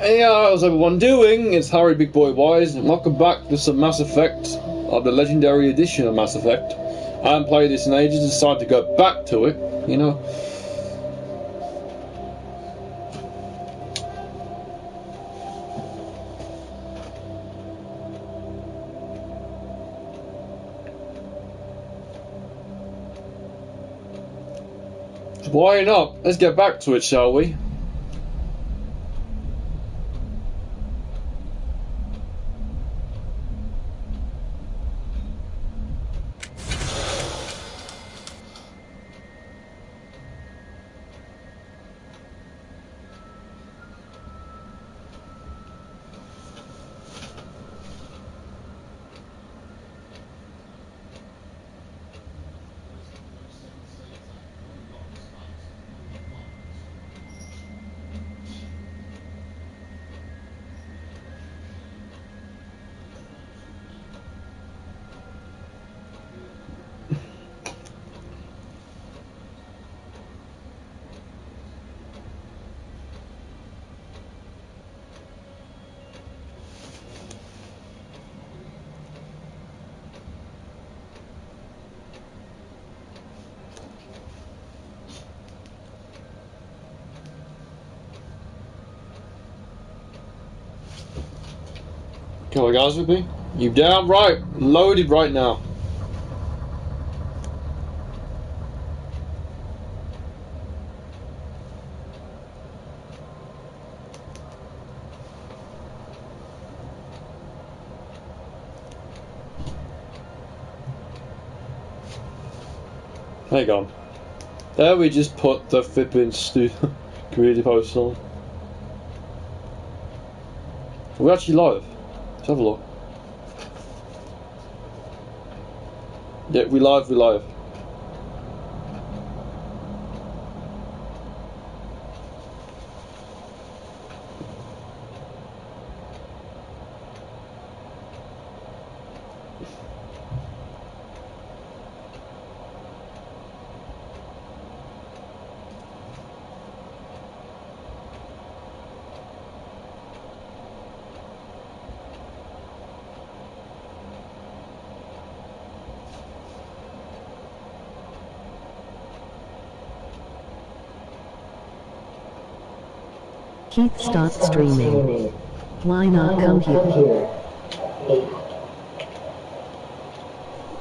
Hey, how's everyone doing? It's Harry Big Boy Wise, and welcome back to some Mass Effect, of the Legendary Edition of Mass Effect. I haven't played this in ages, decided to go back to it, you know. Why not? Let's get back to it, shall we? Come on, guys, with me? You damn right, loaded right now. Hang on. There we just put the flipping community post on. Are we actually live? Let's have a look. Yeah, we live. Keith stopped streaming. Why not come here?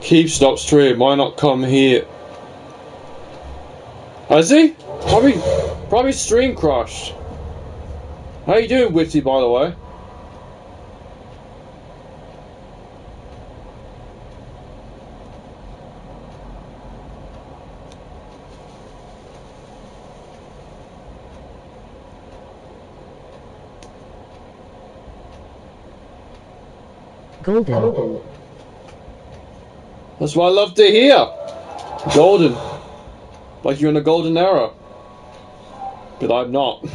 Keith stopped stream. Why not come here? Has he? Probably stream crashed. How you doing, Witty, by the way? Golden. That's what I love to hear. Golden. Like you're in a golden era. But I'm not.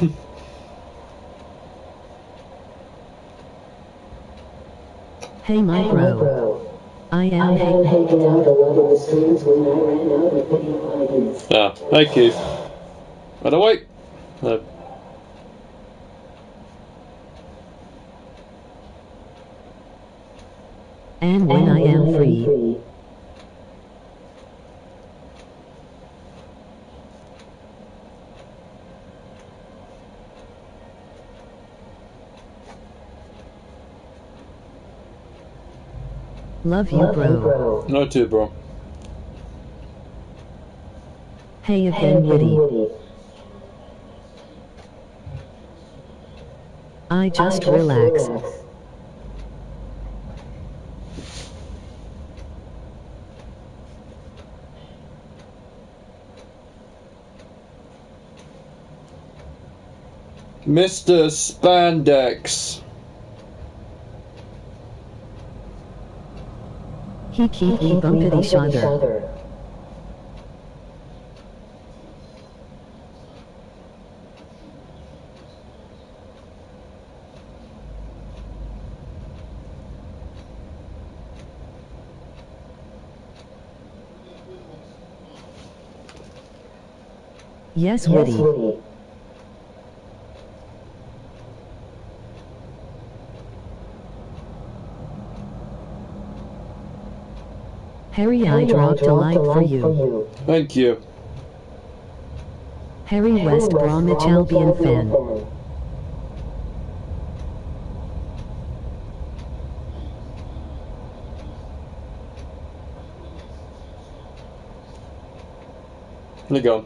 Hey my bro. I am hanging out a lot of the streams when I ran out of video audience. Yeah, hey Keith. By the way. And when I am free. Love you, bro. No, too, bro. Hey again, Witty. I just relax. Mr. Spandex. He bumped each other. Yes, Witty. Harry, I dropped a like for you. Thank you. Harry, West Bromwich Albion fan. There you go.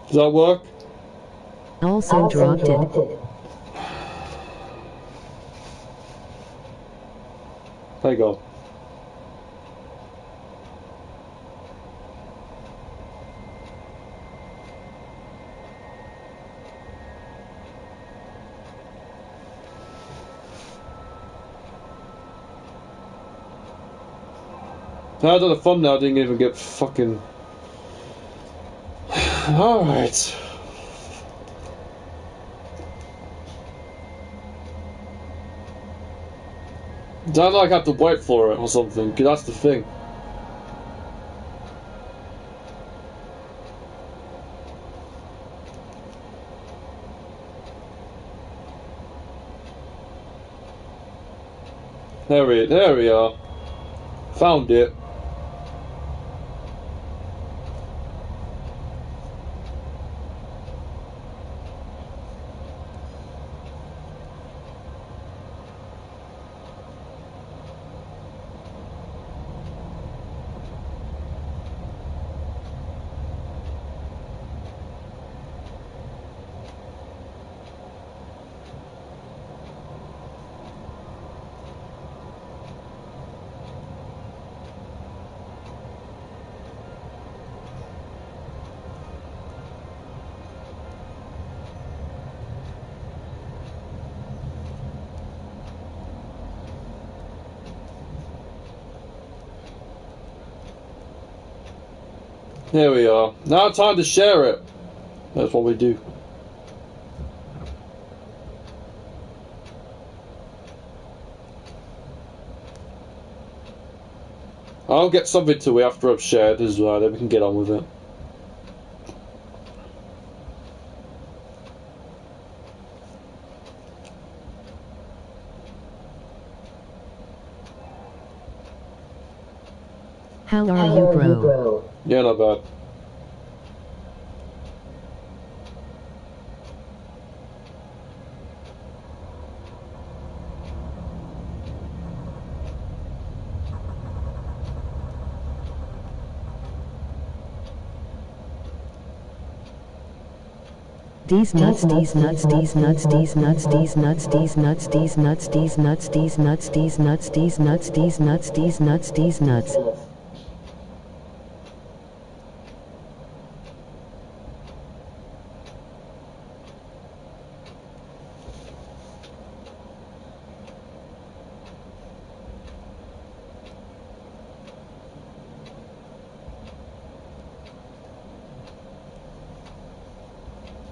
Does that work? Also dropped it. There you go. I done a thumbnail, didn't even get fucking... Alright. Don't like have to wait for it or something, 'cause that's the thing. There we are. Found it. There we are. Now time to share it. That's what we do. I'll get something to it after I've shared as well, then we can get on with it. How are you, bro? Yeah, not bad. These nuts, these nuts, these nuts, these nuts, these nuts, these nuts, these nuts, these nuts, these nuts, these nuts, these nuts, these nuts, these nuts, these nuts.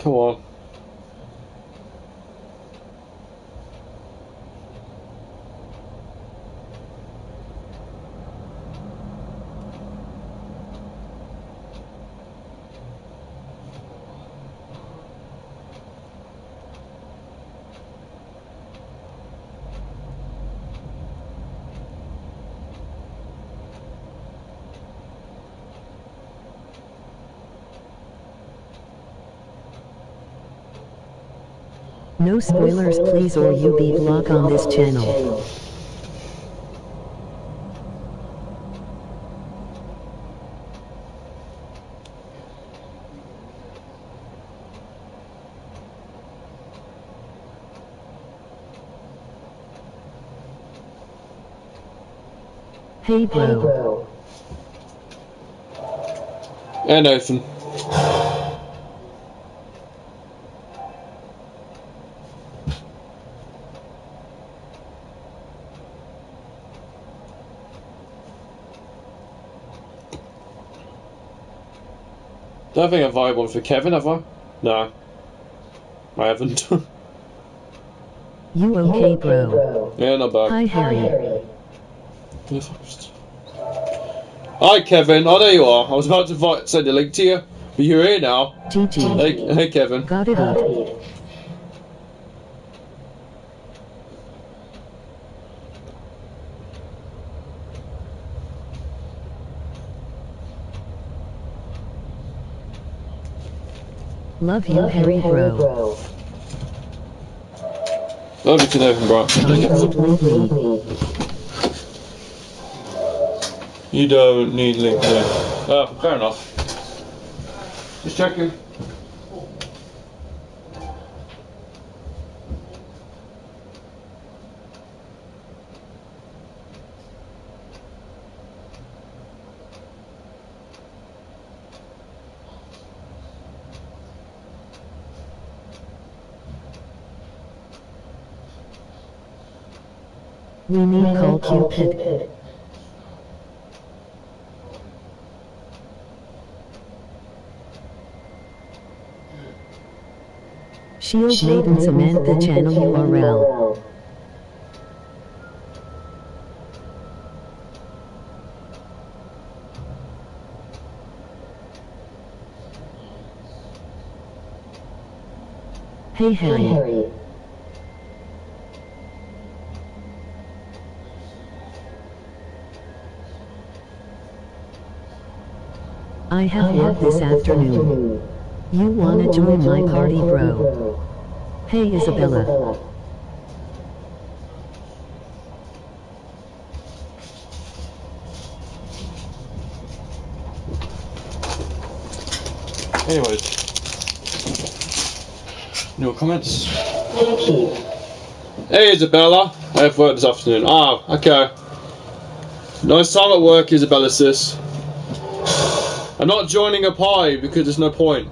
Come on. No spoilers please, or you be blocked on this channel. Hey bro. And Nathan. Don't think I've vied one for Kevin, have I? No. I haven't. You okay, bro? Yeah, not bad. Hi, Harry. Hi, Kevin. Oh, there you are. I was about to send a link to you. But you're here now. GG. Hey Kevin. Got it up. Love you, Harry bro. Love you to Nathan, bro. You don't need LinkedIn. Oh, fair enough. Just checking. We need call Cupid. Shield Maiden Samantha channel URL. Hey Harry. I have work this afternoon. You wanna join my party, bro? Hey Isabella. Anyways. No comments. Hey Isabella. I have work this afternoon. Ah, okay. Nice time at work, Isabella sis. I'm not joining a party because there's no point.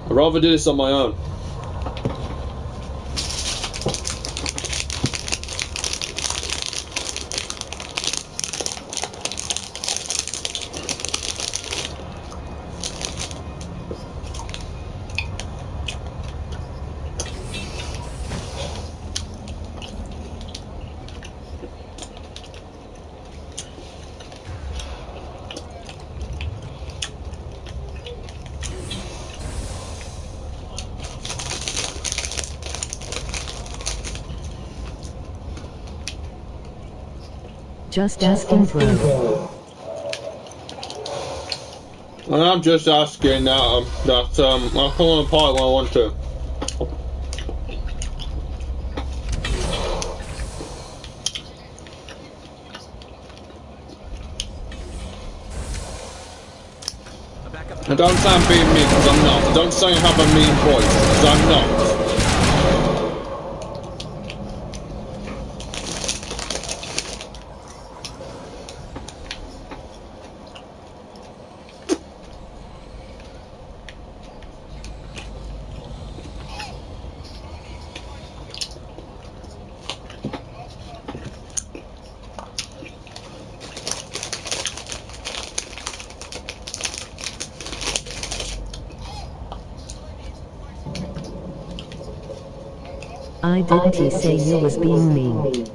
I'd rather do this on my own. Just asking, bro. I'm just asking that I'll come on a party when I want to. And don't say I'm being mean because I'm not. Don't say I have a mean voice because I'm not. I didn't say you was being mean.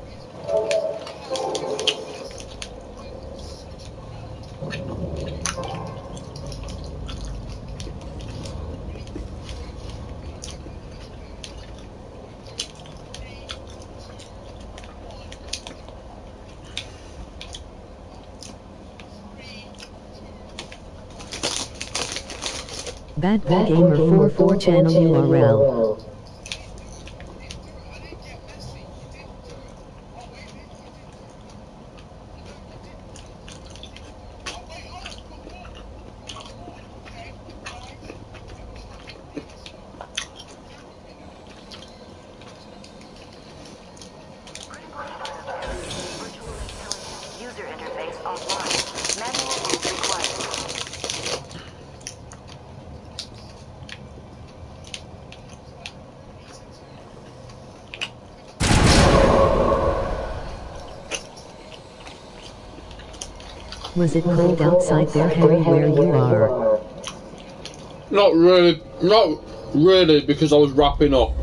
Bad Boy Gamer 44 channel URL. Was it cold outside there, Harry, where you are? Not really, because I was wrapping up.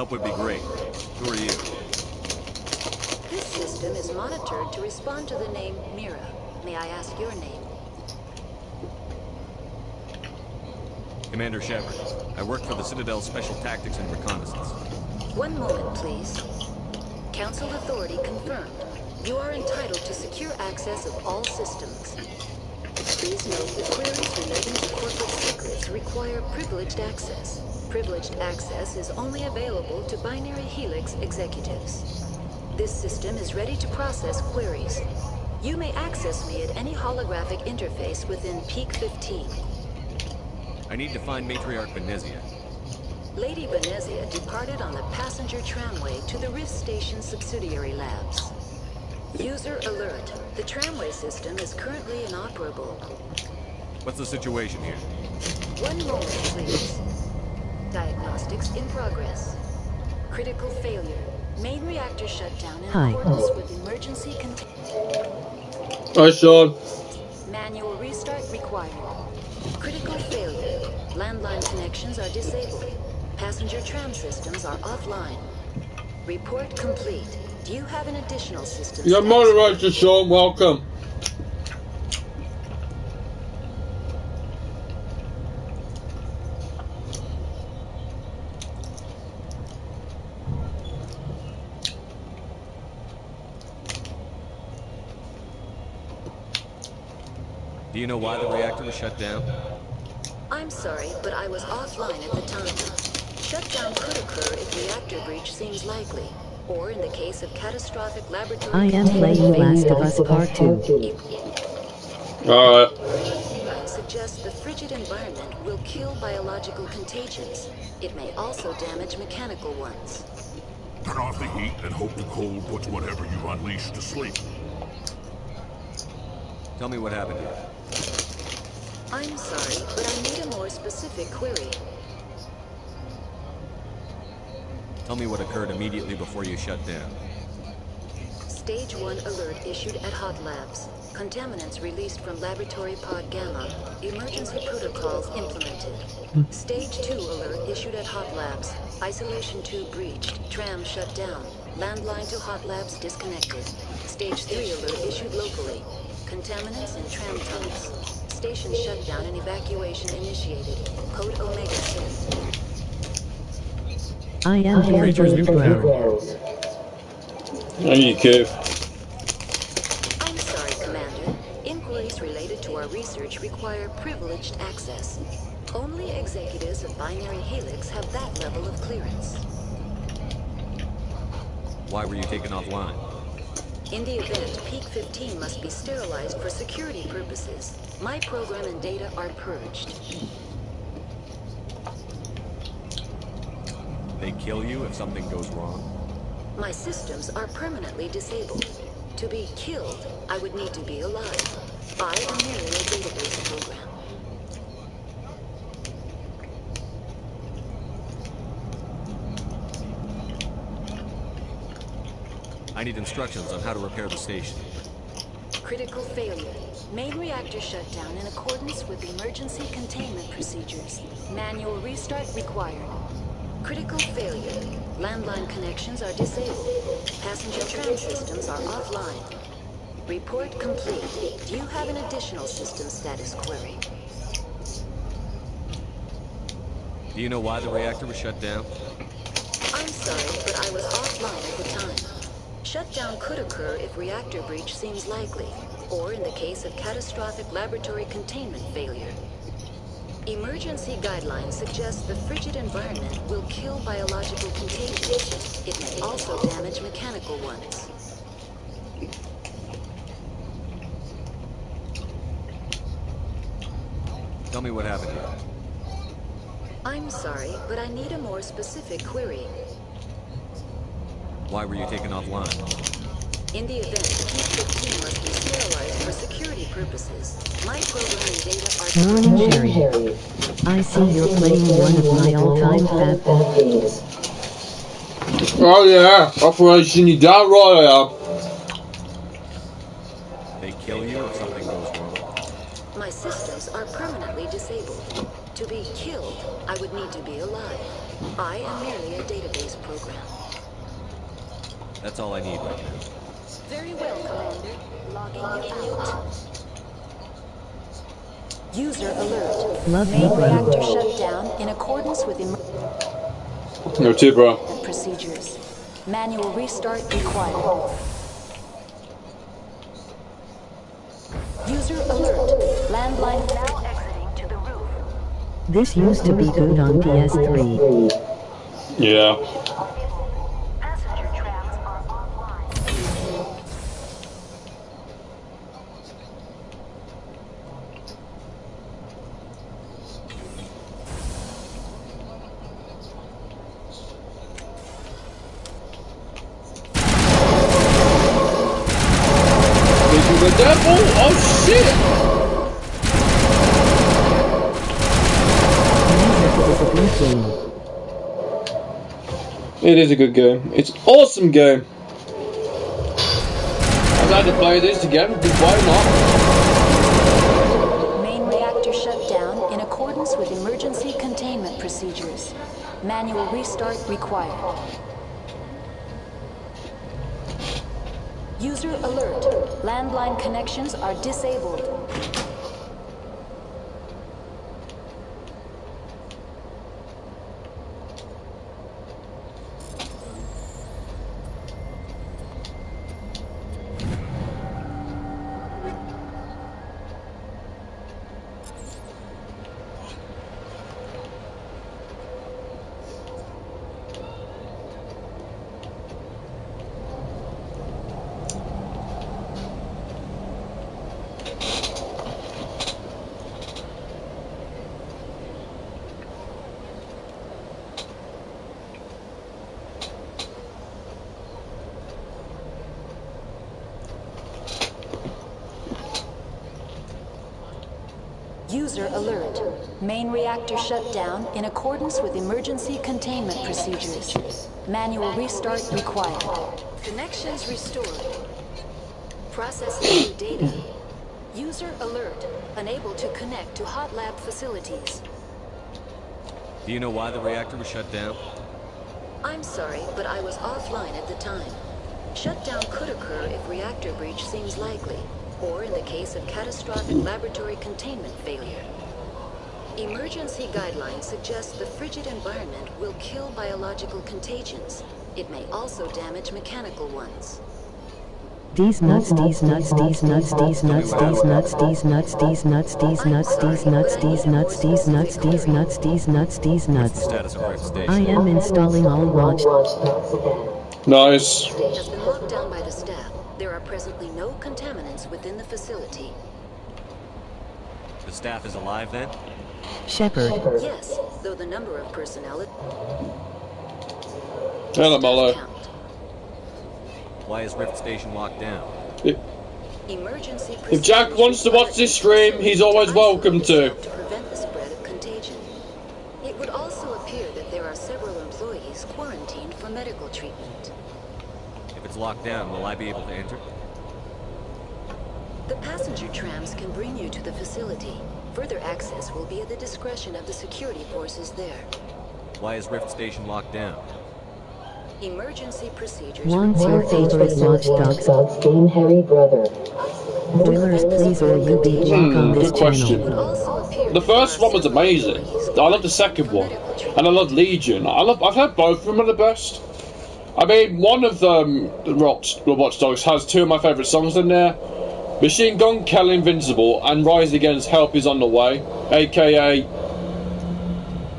Help would be great. Who are you? This system is monitored to respond to the name Mira. May I ask your name? Commander Shepard. I work for the Citadel's Special Tactics and Reconnaissance. One moment, please. Council authority confirmed. You are entitled to secure access of all systems. Please note that queries relating to corporate secrets require privileged access. Privileged access is only available to Binary Helix executives. This system is ready to process queries. You may access me at any holographic interface within Peak 15. I need to find Matriarch Benezia. Lady Benezia departed on the passenger tramway to the Rift Station subsidiary labs. User alert. The tramway system is currently inoperable. What's the situation here? One moment, please. Diagnostics in progress. Critical failure. Main reactor shutdown in Hi. accordance with emergency Hi, Sean. manual restart required. Critical failure. Landline connections are disabled. Passenger tram systems are offline. Report complete. Do you have an additional system? Your moderator, Sean. Welcome. Do you know why the reactor was shut down? I'm sorry, but I was offline at the time. Shutdown could occur if reactor breach seems likely, or in the case of catastrophic laboratory I am playing Last of Us Part 2. Alright. Suggests the frigid environment will kill biological contagions. It may also damage mechanical ones. Turn off the heat and hope the cold puts whatever you unleash to sleep. Tell me what happened here. I'm sorry, but I need a more specific query. Tell me what occurred immediately before you shut down. Stage 1 alert issued at Hot Labs. Contaminants released from Laboratory Pod Gamma. Emergency protocols implemented. Stage 2 alert issued at Hot Labs. Isolation 2 breached. Tram shut down. Landline to Hot Labs disconnected. Stage 3 alert issued locally. Contaminants in tram tunnels. Station shutdown and evacuation initiated. Code Omega sent. I am here for you, bro. And you, Kev. I'm sorry, Commander. Inquiries related to our research require privileged access. Only executives of Binary Helix have that level of clearance. Why were you taken offline? In the event, Peak 15 must be sterilized for security purposes. My program and data are purged. They kill you if something goes wrong? My systems are permanently disabled. To be killed, I would need to be alive. I am merely a database program. I need instructions on how to repair the station. Critical failure. Main reactor shutdown in accordance with emergency containment procedures. Manual restart required. Critical failure. Landline connections are disabled. Passenger tram systems are offline. Report complete. Do you have an additional system status query? Do you know why the reactor was shut down? I'm sorry, but I was offline at the time. Shutdown could occur if reactor breach seems likely, or in the case of catastrophic laboratory containment failure. Emergency guidelines suggest the frigid environment will kill biological contagions. It may also damage mechanical ones. Tell me what happened here. I'm sorry, but I need a more specific query. Why were you taken offline? In the event, P-15 must be sterilized for security purposes. My program and data are... Morning, Sherry. I see you're playing one of my all-time fab games. Oh yeah, Operation You Damn Right I am. They kill you if something goes wrong? My systems are permanently disabled. To be killed, I would need to be alive. I am merely a database program. That's all I need right now. Very well, Commander. Logging you out. User alert. Love Main you, bro. reactor shut down in accordance with No, too, bro. procedures. Manual restart required. User alert. Landline now exiting to the roof. This used to be good on PS3. Yeah. Passenger trams are offline. The devil? Oh shit! It is a good game. It's an awesome game. I'm glad to play this again, because why not? Main reactor shut down in accordance with emergency containment procedures. Manual restart required. User alert. Landline connections are disabled. User alert. Main reactor shut down in accordance with emergency containment procedures. Manual restart required. Connections restored. Processing new data. User alert. Unable to connect to hot lab facilities. Do you know why the reactor was shut down? I'm sorry, but I was offline at the time. Shutdown could occur if reactor breach seems likely, or in the case of catastrophic laboratory containment failure. Emergency guidelines suggest the frigid environment will kill biological contagions. It may also damage mechanical ones. These nuts, these nuts, these nuts, these nuts, these nuts, these nuts, these nuts, these nuts, these nuts, these nuts, these nuts, these nuts, these nuts, these What's the nuts. status of Rift Station? I am installing all watch. Nice. Has been locked down by the staff. There are presently no contaminants within the facility. The staff is alive then? Shepard. Yes, though the number of personnel Hello, Molo. count. Why is Rift Station locked down? Emergency If Jack wants to watch this stream, he's always welcome to. To prevent the spread of contagion. It would also appear that there are several employees quarantined for medical treatment. If it's locked down, will I be able to enter? The passenger trams can bring you to the facility. Further access will be at the discretion of the security forces there. Why is Rift Station locked down? Emergency procedures. Wants your favorite watchdogs game, Harry brother. Boilers, please, or you be blocked on this Good question. channel. Also appear The first one was amazing. I love the second one, and I love Legion. I've heard both of them are the best. I mean, one of them, the Watch Dogs, has two of my favourite songs in there: Machine Gun Kelly Invincible and Rise Against Help Is On The Way, aka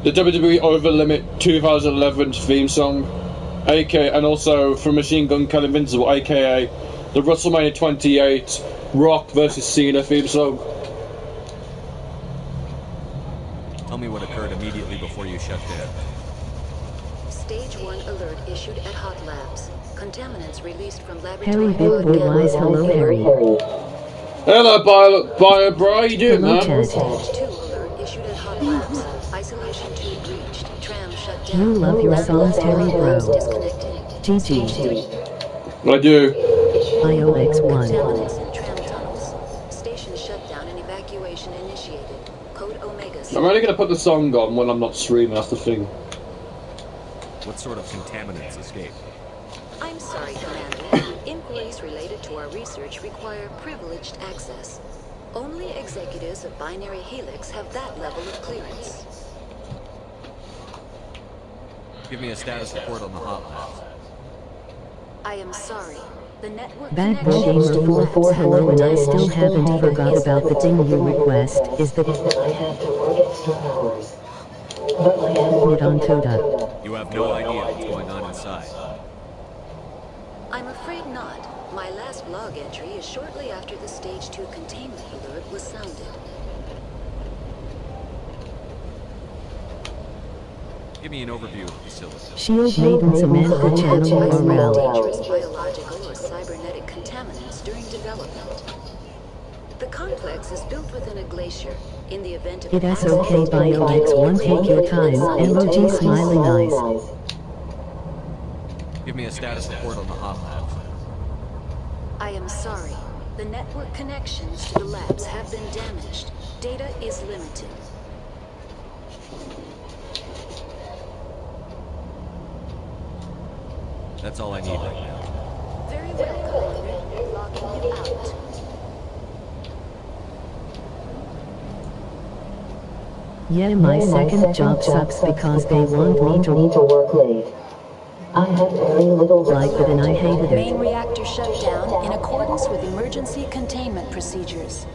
the WWE Over Limit 2011 theme song, aka, and also from Machine Gun Kelly Invincible, aka the WrestleMania 28 Rock vs. Cena theme song. Tell me what occurred immediately before you shut down. Stage 1 alert issued at Hot Labs. Contaminants released from Harry laboratory. Big Boy Wise, hello Harry. Hello, Bio Bro, how you doing, Hello, man? chat. Stage 2 alert issued at Hot Labs. Isolation tube breached. Tram shut down. You love your songs, Harry Bro. Disconnected. GG. I do. IOX1. Contaminants in tram tunnels. Station shut down and evacuation initiated. Code Omega. I'm only going to put the song on when I'm not streaming, that's the thing. What sort of contaminants escaped? I'm sorry, Commander. Inquiries related to our research require privileged access. Only executives of Binary Helix have that level of clearance. Give me a status report on the hot labs. I am sorry. The network Backboard connections Gamer to the labs 44 have hello, been and I damaged. still haven't Data forgot is about the limited. thing you request, is that I have to work extra hours. But I am it on Toda. You have no idea what's going on inside. I'm afraid not. My last log entry is shortly after the Stage 2 containment alert was sounded. Give me an overview of the facility. Shield Maiden Samantha Channel Isolate URL. dangerous biological or cybernetic contaminants during development. The complex is built within a glacier. In the event of It an SOK accident, BioX 1 take your time, emoji smiling eyes. Give me a status report on the hot labs. I am sorry. The network connections to the labs have been damaged. Data is limited. That's all I need right now. Very well, Commander. Logging you out. Yeah, my second job sucks because they want me to work late. I had very little like it and I hated Main it. reactor shut down in accordance with emergency containment procedures.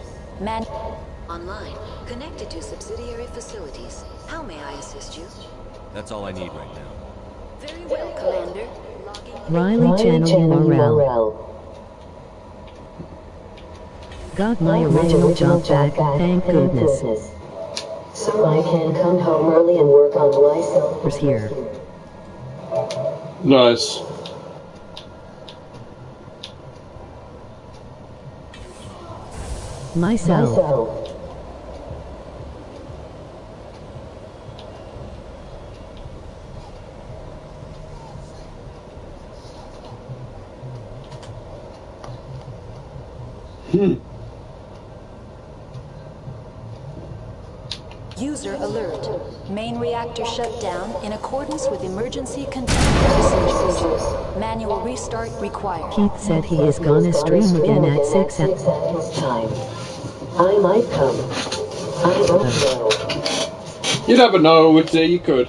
Online, connected to subsidiary facilities. How may I assist you? That's all I need right now. Very well, Commander. Logging Riley Channel URL. Got my original job back, thank goodness. So I can come home early and work on myself. Was here. Nice. Myself. User alert. Main reactor shut down in accordance with emergency containment procedures. Manual restart required. Keith said he is gonna stream again at 6 at his time. I might come. I don't know. You never know, you could.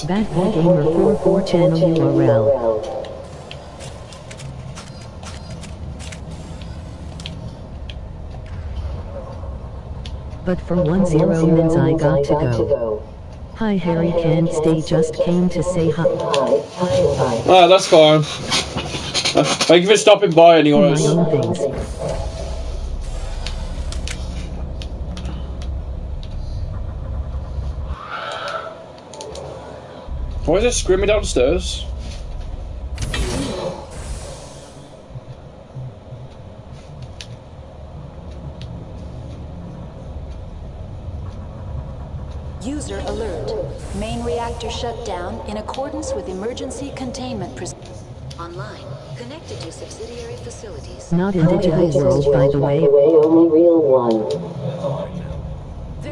Backboard Gamer 44 Channel URL. But for 10 mins I got to go. Hi Harry, can't stay, just came to say hi. Ah, that's fine. Thank you for stopping by anyways. My own things. Why is it screaming downstairs? User alert. Main reactor shut down in accordance with emergency containment procedures. Online, connected to subsidiary facilities. Not in digital world, by the way. Only real one.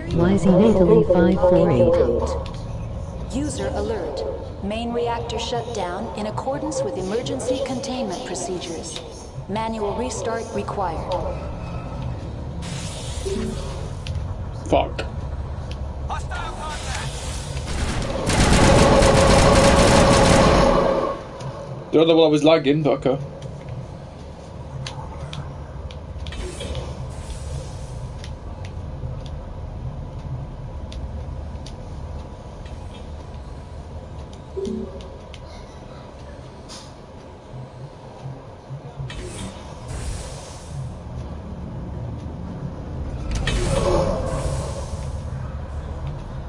YZ Italy 548. User alert. Main reactor shut down in accordance with emergency containment procedures. Manual restart required. Fuck. Don't know what I was lagging, but okay.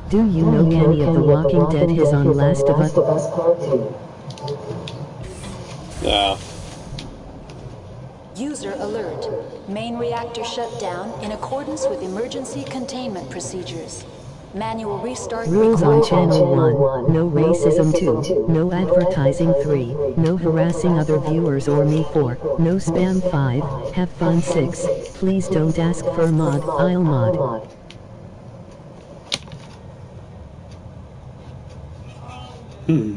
Do you know Kenny of The Walking Dead is on Last of Us? Yeah. User alert. Main reactor shut down in accordance with emergency containment procedures. Manual restart Rules on required. Channel 1, no racism 2, no advertising 3, no harassing other viewers or me 4, no spam 5, have fun 6, please don't ask for a mod, I'll mod. Hmm.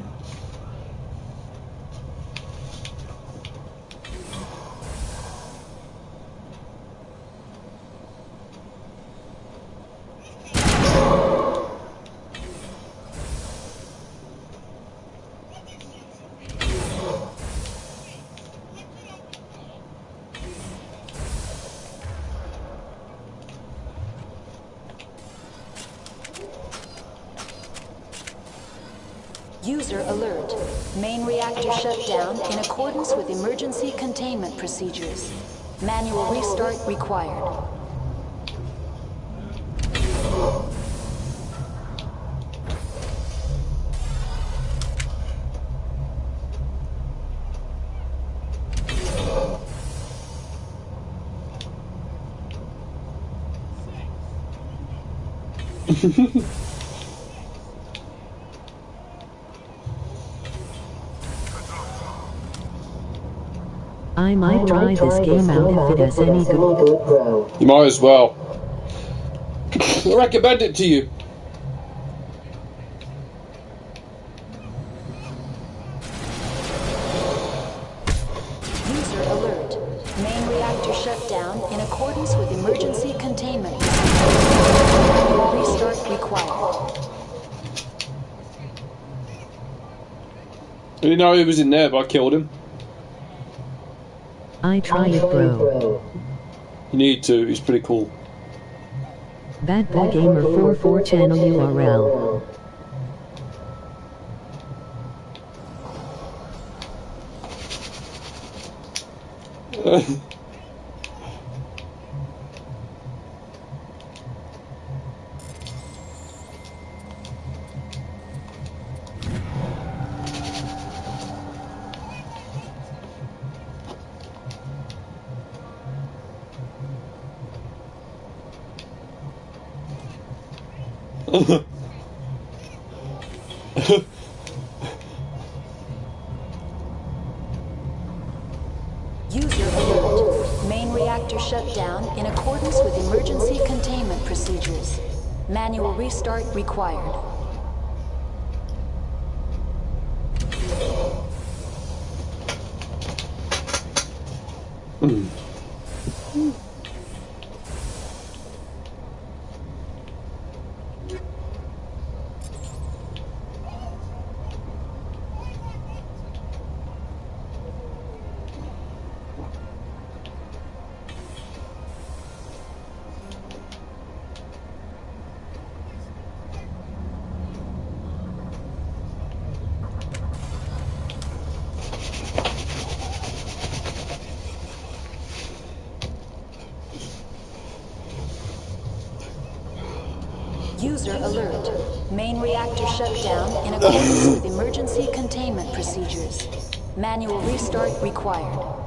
User alert. Main reactor shut down in accordance with emergency containment procedures. Manual restart required. I might try this game out if it has any good. bro. You might as well. I recommend it to you. User alert. Main reactor shut down in accordance with emergency containment procedures. Restart required. I didn't know he was in there, but I killed him. I try it, bro. You need to. He's pretty cool. Bad Boy Gamer 44 channel URL. User alert. Main reactor shut down in accordance with emergency containment procedures. Manual restart required. User alert. Main reactor shut down in accordance with emergency containment procedures. Manual restart required.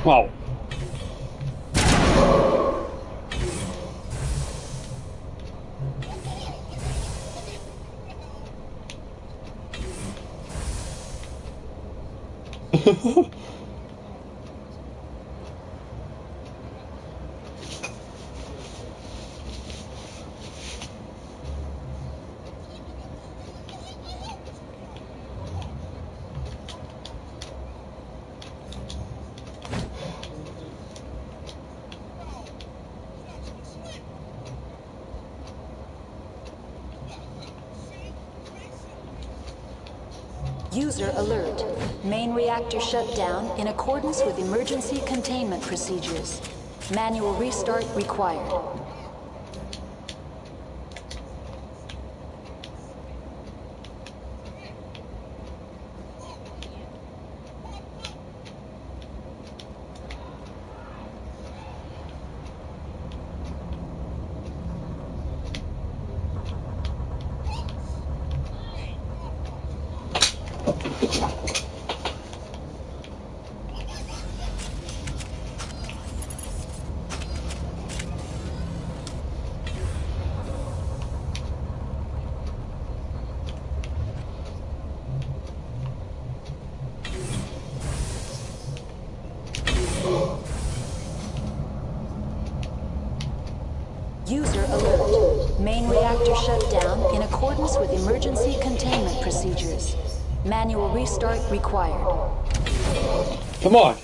Wow. User alert. Main reactor shut down in accordance with emergency containment procedures. Manual restart required. User alert. Main reactor shut down in accordance with emergency containment procedures. Manual restart required. Come on.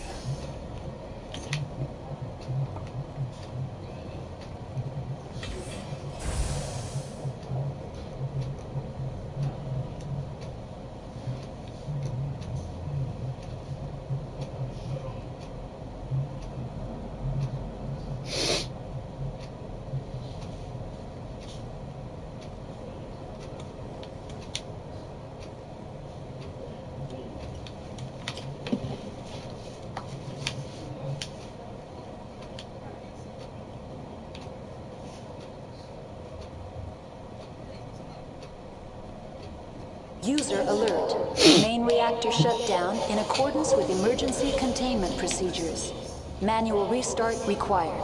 User alert. Main reactor shut down in accordance with emergency containment procedures. Manual restart required.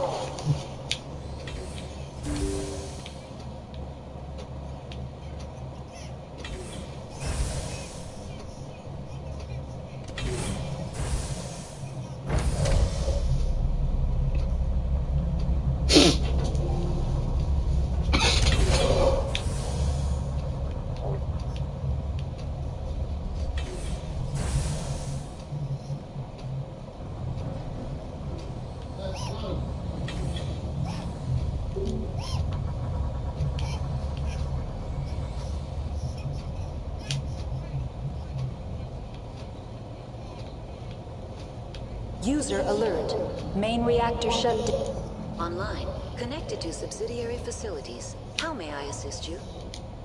User alert. Main reactor shut down. Online. Connected to subsidiary facilities. How may I assist you?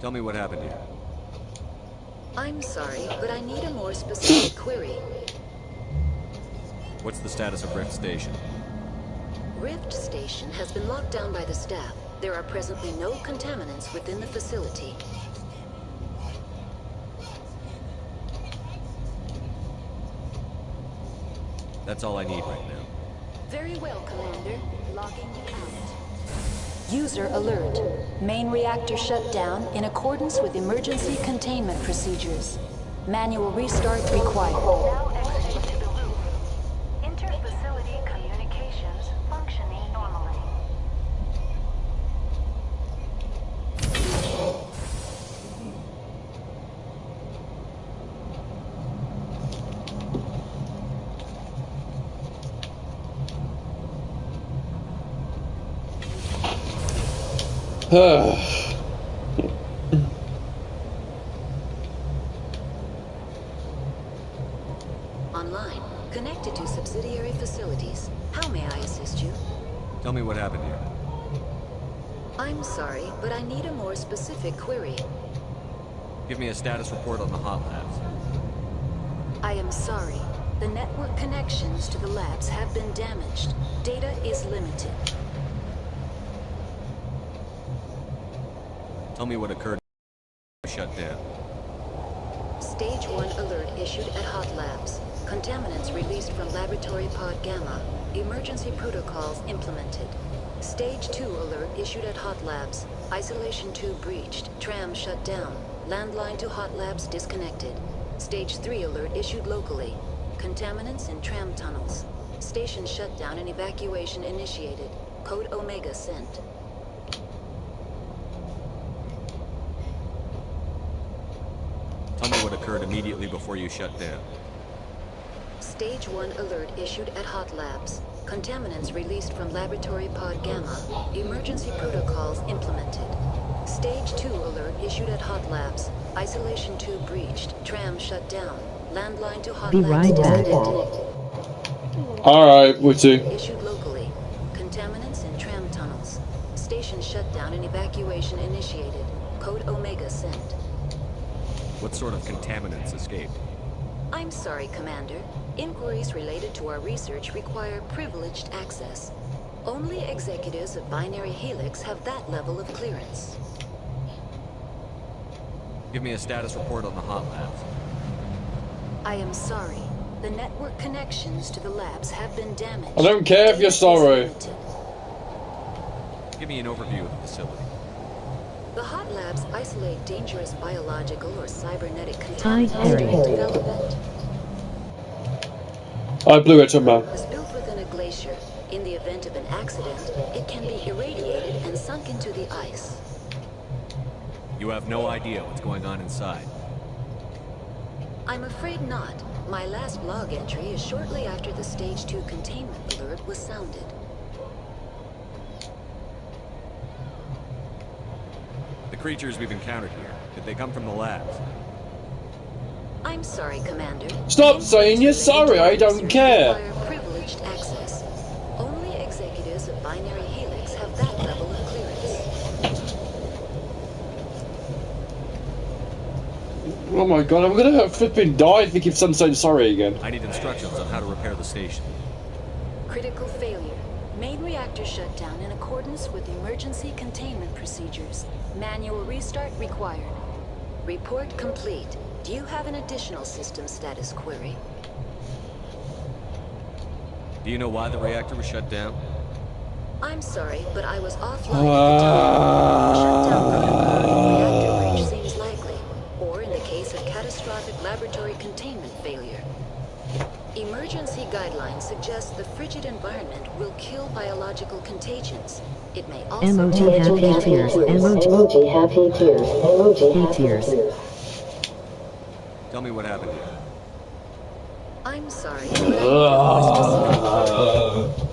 Tell me what happened here. I'm sorry, but I need a more specific query. What's the status of Rift Station? Rift Station has been locked down by the staff. There are presently no contaminants within the facility. That's all I need right now. Very well, Commander. Logging you out. User alert. Main reactor shut down in accordance with emergency containment procedures. Manual restart required. Now exiting to the loop. Inter-facility communications functioning normally. Online. Connected to subsidiary facilities. How may I assist you? Tell me what happened here. I'm sorry, but I need a more specific query. Give me a status report on the hot labs. I am sorry. The network connections to the labs have been damaged. Data is limited. Tell me what occurred. Shut down. Stage 1 alert issued at Hot Labs. Contaminants released from Laboratory Pod Gamma. Emergency protocols implemented. Stage 2 alert issued at Hot Labs. Isolation tube breached. Tram shut down. Landline to Hot Labs disconnected. Stage 3 alert issued locally. Contaminants in tram tunnels. Station shutdown and evacuation initiated. Code Omega sent. Tell me what occurred immediately before you shut down. Stage 1 alert issued at Hot Labs. Contaminants released from Laboratory Pod Gamma. Emergency protocols implemented. Stage 2 alert issued at Hot Labs. Isolation tube breached. Tram shut down. Landline to Hot Be Labs right back. disconnected. Alright, Witty. Issued locally. Contaminants in tram tunnels. Station shutdown and evacuation initiated. Code Omega sent. What sort of contaminants escaped? I'm sorry, Commander. Inquiries related to our research require privileged access. Only executives of Binary Helix have that level of clearance. Give me a status report on the hot labs. I am sorry. The network connections to the labs have been damaged. I don't care if you're sorry. Give me an overview of the facility. The hot labs isolate dangerous biological or cybernetic Hi, contaminants Harry. during development. I blew it, man. Is built within a glacier. In the event of an accident, it can be irradiated and sunk into the ice. You have no idea what's going on inside. I'm afraid not. My last log entry is shortly after the Stage 2 containment alert was sounded. The creatures we've encountered here, did they come from the labs? I'm sorry, Commander. Stop saying you're sorry, I don't care. Require privileged access. Only executives of Binary Helix have that level of clearance. Oh my god, I'm gonna flipping die if he keeps on saying sorry again. I need instructions on how to repair the station. Critical failure. Main reactor shut down in accordance with emergency containment procedures. Manual restart required. Report complete. Do you have an additional system status query? Do you know why the reactor was shut down? I'm sorry, but I was offline at the time. Shutdown protocol reactor breach seems likely, or in the case of catastrophic laboratory containment failure. Emergency guidelines suggest the frigid environment will kill biological contagions. It may also Emoji happy tears. Emoji happy tears. Emoji happy tears. tears. Tell me what happened here. I'm sorry, but I need more specific.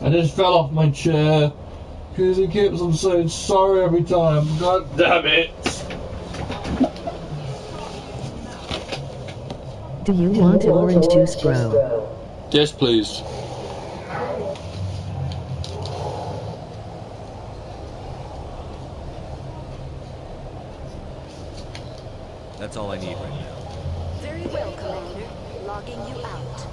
I just fell off my chair because he keeps on saying sorry every time. God damn it! Do you want orange juice, bro? Yes, please. That's all I need right now. Very well, Commander. Logging you out.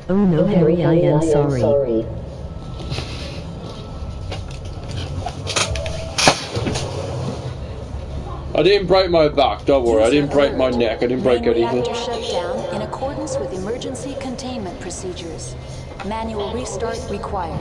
Oh no, Harry, I am sorry. I didn't break my back, don't worry. I didn't break my neck. I didn't break Main anything. reactor shut down in accordance with emergency containment procedures. Manual restart required.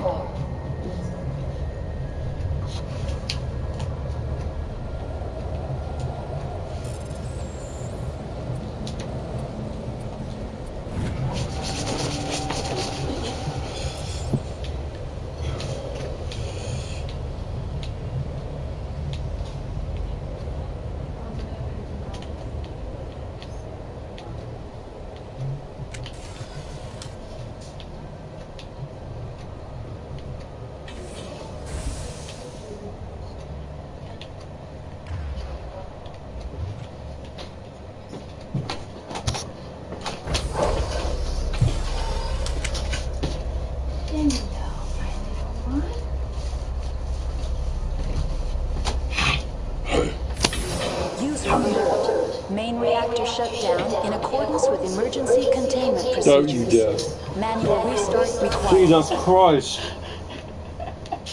User alert. Main reactor shut down in accordance with emergency containment procedures. Don't you dare. Manual restart required. Jesus Christ.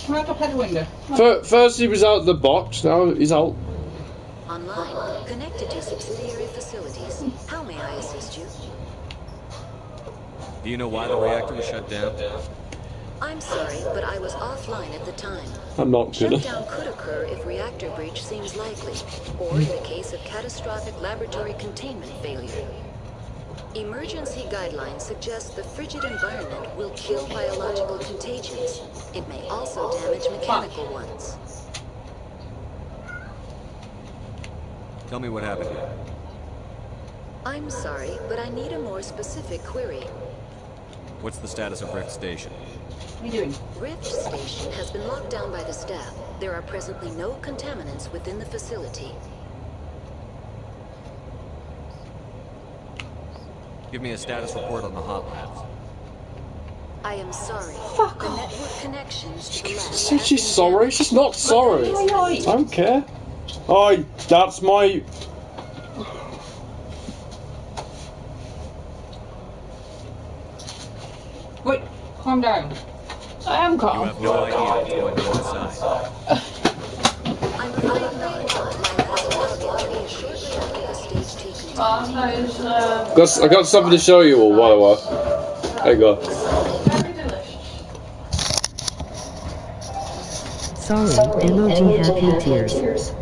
Right up at the window. First he was out of the box, now he's out. Online, connected to subsidiary facilities. How may I assist you? Do you know why the reactor was shut down? I'm sorry, but I was offline at the time. I'm not gonna. Shutdown could occur if reactor breach seems likely, or in the case of catastrophic laboratory containment failure. Emergency guidelines suggest the frigid environment will kill biological contagions. It may also damage mechanical ones. Tell me what happened here. I'm sorry, but I need a more specific query. What's the status of Rift Station? What are you doing? Rift Station has been locked down by the staff. There are presently no contaminants within the facility. Give me a status report on the hot labs. I am sorry. The network connections to the lab Say have she's been sorry? damaged. She's not sorry. I don't care. Oh, that's my... Wait, calm down. I am You calm. have no idea what's going on inside. I'm afraid not. My last log entry is shortly after the stage 2 containment. I got something to show you all, by the way. There you go. Very delicious. Sorry, emoji happy tears.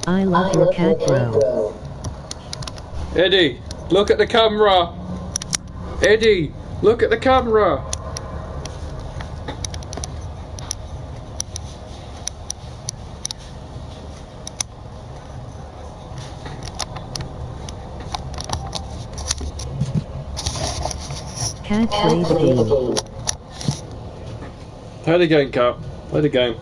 I love your cat, bro. Eddie, look at the camera. Eddie, look at the camera. Cat, play the game. Play the game, Cat. Play the game.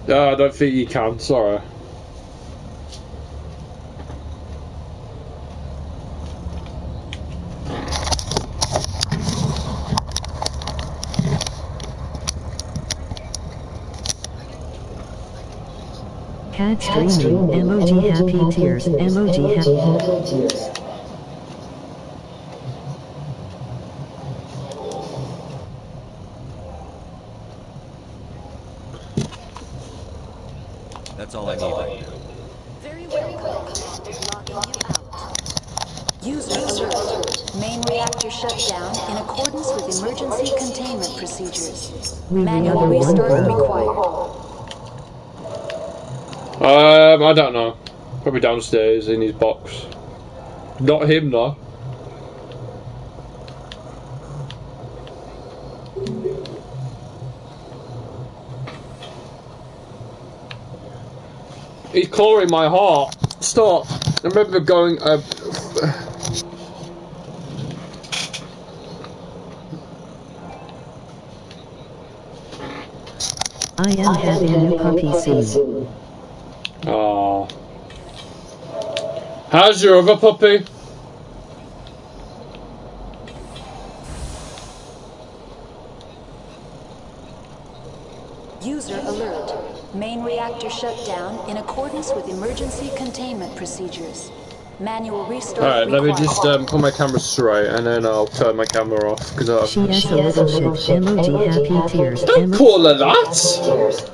I don't think you can, sorry. Cat streaming. Emoji happy tears. Emoji happy tears. That's all I need right now. Very well, Commander. Logging you out. User alert. Main reactor shut down in accordance with emergency containment procedures. Manual restart required. I don't know. Probably downstairs in his box. Not him, though. He's clawing my heart. Stop. I remember going. I am having a new puppy soon. Oh. How's your other puppy? User alert. Main reactor shut down in accordance with emergency containment procedures. Manual restart Alright, let me required. just put my camera straight and then I'll turn my camera off because She has a little shit. Emoji happy tears. Don't call her that!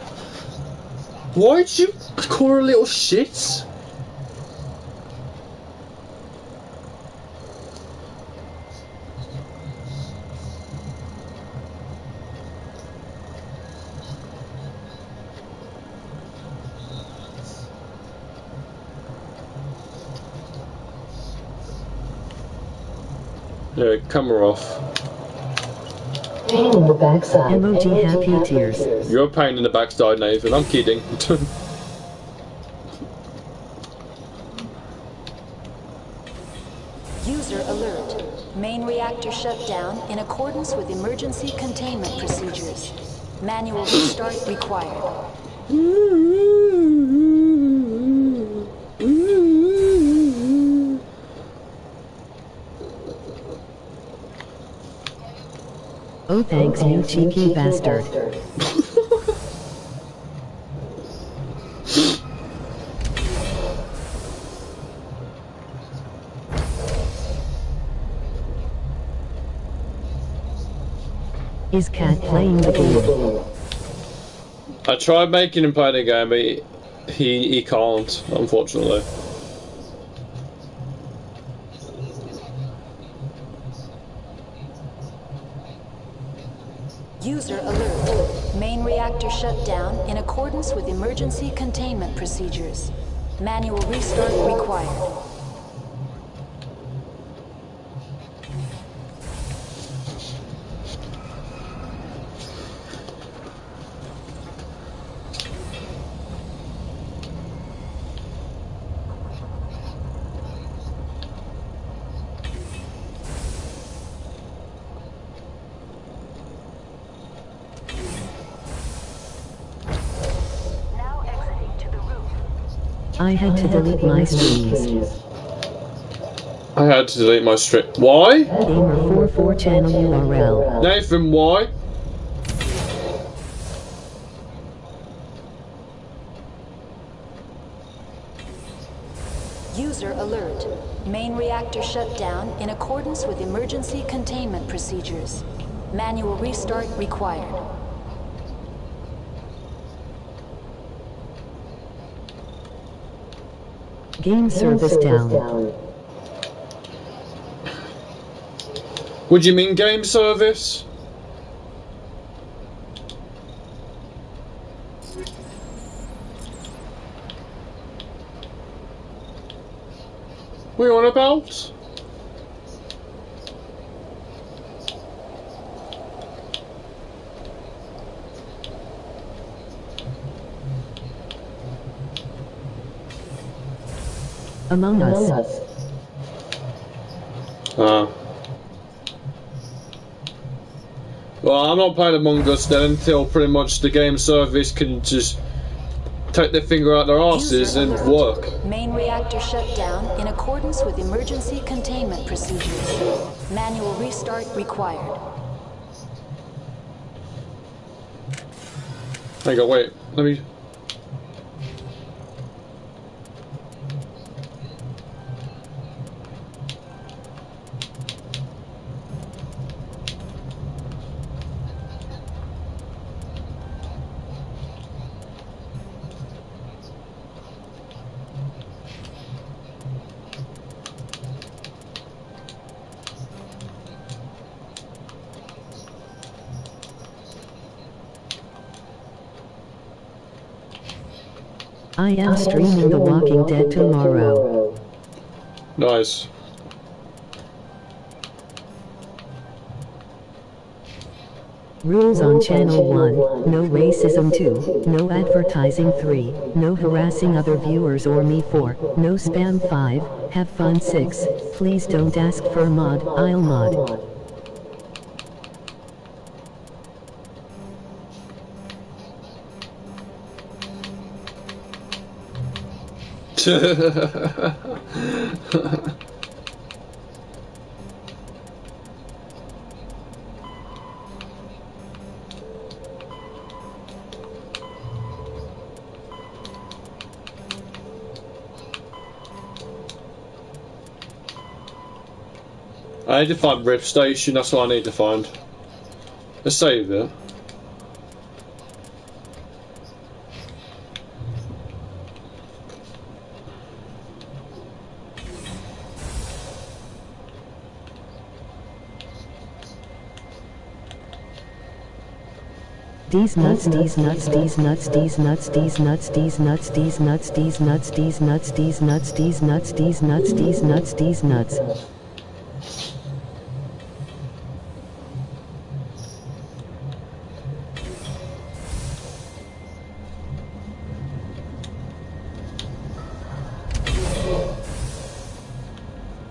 Why'd you call her a little shit? Yeah, camera off. Pain in the backside. Emoji happy tears. You're a pain in the backside, Nathan. I'm kidding. User alert. Main reactor shut down in accordance with emergency containment procedures. Manual restart required. Oh, thanks, you cheeky bastard. Is Cat playing the game? I tried making him play the game, but he can't, unfortunately. User alert. Main reactor shut down in accordance with emergency containment procedures. Manual restart required. Now exiting to the roof. I had to delete my streams. I had to delete my strip. Why? Gamer44 channel URL. Nathan, why? User alert. Main reactor shut down in accordance with emergency containment procedures. Manual restart required. Game service down. What do you mean game service? What are you on about? Among Us. Well, I'm not playing Among Us then until pretty much the game service can just take their finger out their asses and work. Main reactor shut down in accordance with emergency containment procedures. Manual restart required. Hang on, wait. Let me. I am streaming The Walking Dead tomorrow. Nice. Rules on Channel 1, no racism 2, no advertising 3, no harassing other viewers or me 4, no spam 5, have fun 6, please don't ask for a mod, I'll mod. I need to find Rip Station, that's what I need to find. Let's save it. These nuts, these nuts, these nuts, these nuts, these nuts, these nuts, these nuts, these nuts, these nuts, these nuts, these nuts, these nuts, these nuts, these nuts.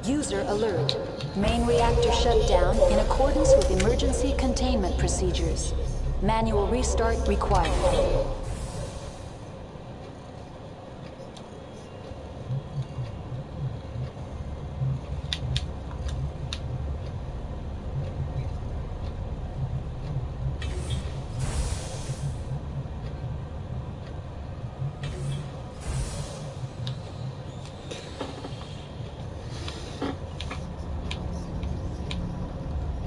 User alert. Main reactor shut down in accordance with emergency containment procedures. Manual restart required.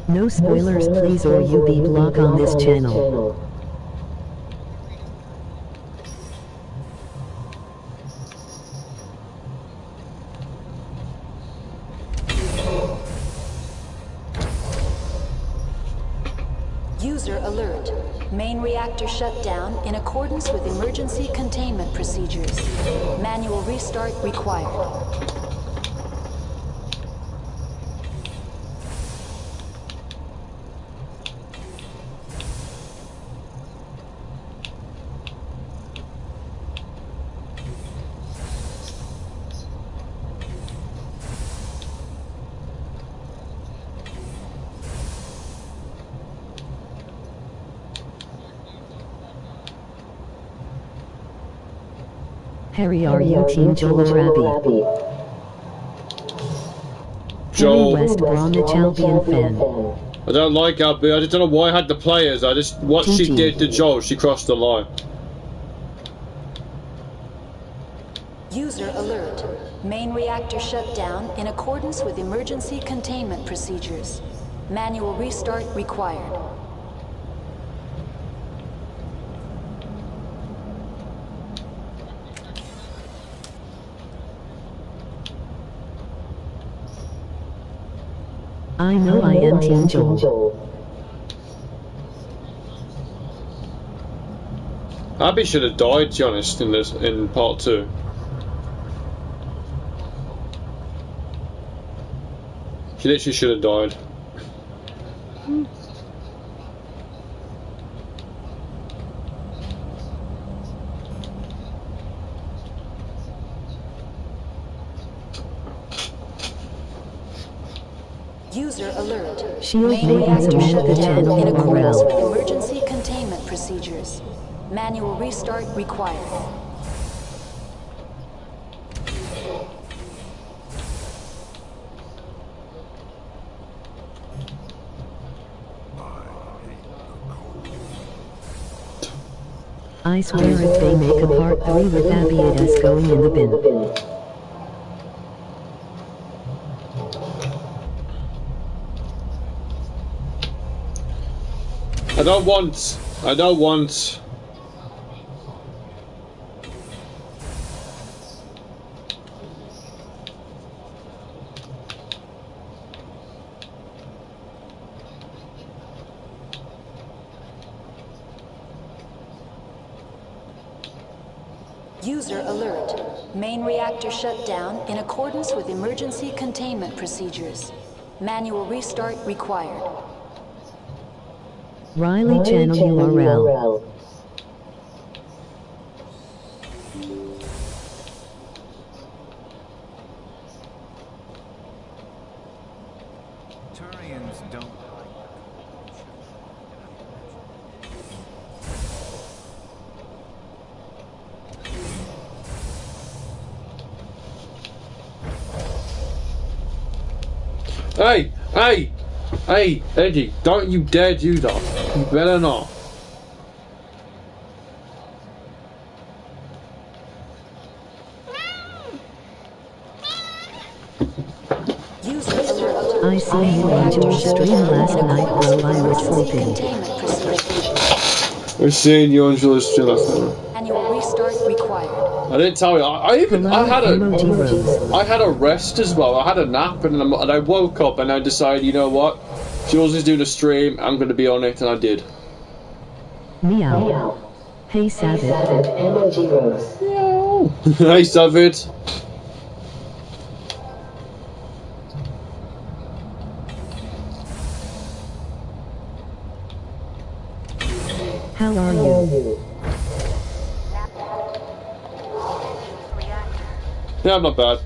No spoilers please or you be blocked on this channel. User alert. Main reactor shut down in accordance with emergency containment procedures. Manual restart required. Harry, are you Team Joel or Abby? Joel. Harry West Bromwich Albion fan. I don't like Abby, I just don't know why I had the players, I just, what she did to Joel, she crossed the line. User alert. Main reactor shut down in accordance with emergency containment procedures. Manual restart required. I know I am Team Joel. Abby should have died, to be honest, in part 2. She literally should have died. User alert. Shield Main maybe reactor amend shut the down channel in accordance with URL. emergency containment procedures. Manual restart required. I swear if they make a part 3 with Abby, it's going in the bin. I don't want. User alert. Main reactor shut down in accordance with emergency containment procedures. Manual restart required. Riley channel URL. Turians don't. Hey, Eddie, don't you dare do that. You better not. User alert. I seen you on your stream last night while I was sleeping. Containment procedures. We're seeing you on Julius Street last time. Manual restart required. I didn't tell you. I had a rest as well. I had a nap and I woke up and I decided, you know what? Jules is doing a stream. I'm going to be on it, and I did. Meow. Hey Savage. Emoji Rose. Hey, Savage. How are you? Yeah, I'm not bad.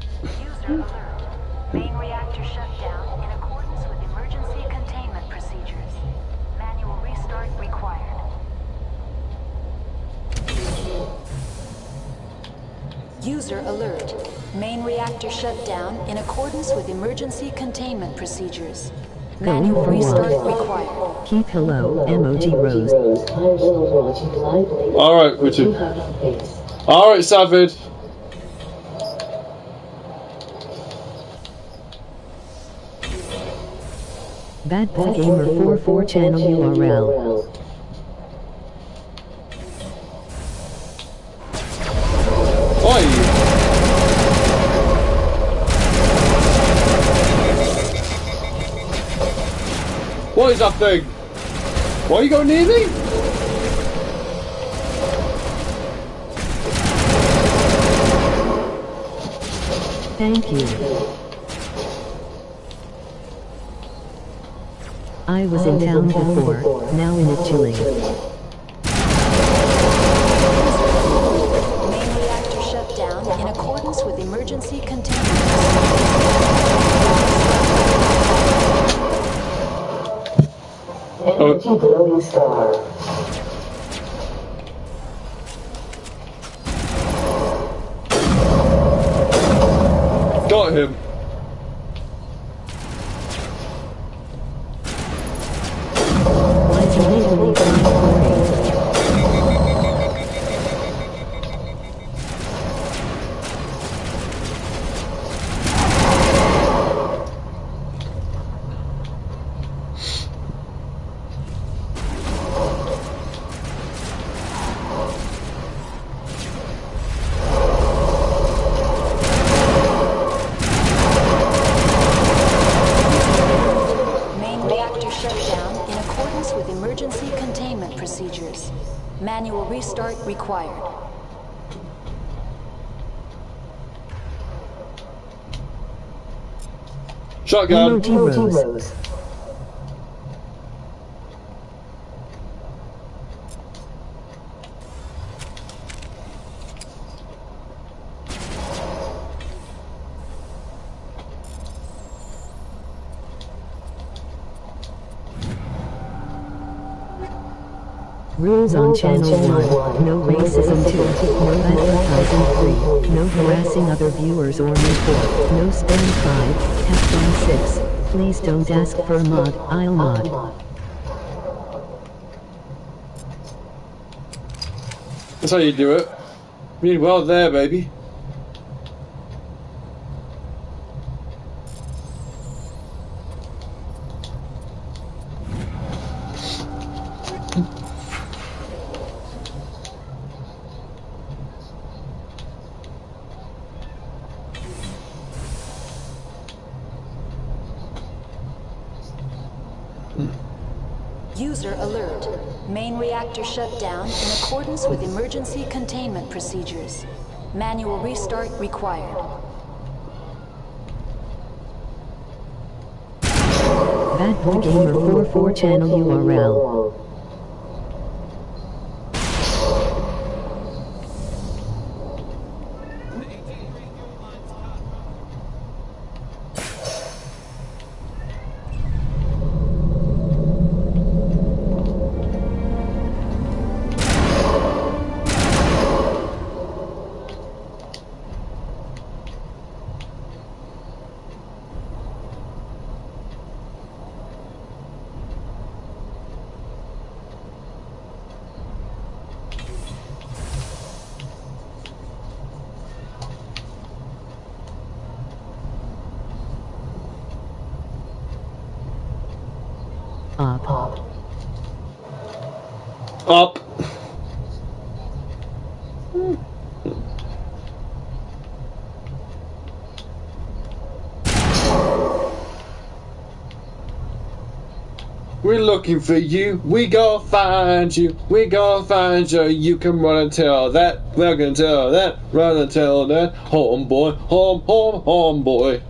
User alert. Main reactor shut down in accordance with emergency containment procedures. Manual restart required. User alert. Main reactor shut down in accordance with emergency containment procedures. Manual for restart what? required. Keep hello, emoji Rose. I will watch it live later. Alright, Richard. Alright, Savage. Bad Boy Gamer 44 channel URL. Oi! What is that thing? Why are you going near me? Thank you. I was in town before, now in a chilling. Main reactor shut down in accordance with emergency containment. Energy glowing star. Got him. Why do they believe I'm recording? Main reactor shut down in accordance with emergency containment procedures. Manual restart required. Shotgun. Emoji Rose. Rules on Channel 1. No racism 2. No advertising 3. No harassing other viewers or me 4. No spam 5. Have fun 6. Please don't ask for a mod. I'll mod. That's how you do it. Really well there, baby. User alert. Main reactor shut down in accordance with emergency containment procedures. Manual restart required. Bad Boy Gamer 44 channel URL. Up. We're looking for you. We gonna find you. We gonna find you. You can run and tell that. We're gonna tell that. Run and tell that. Homeboy. Homeboy.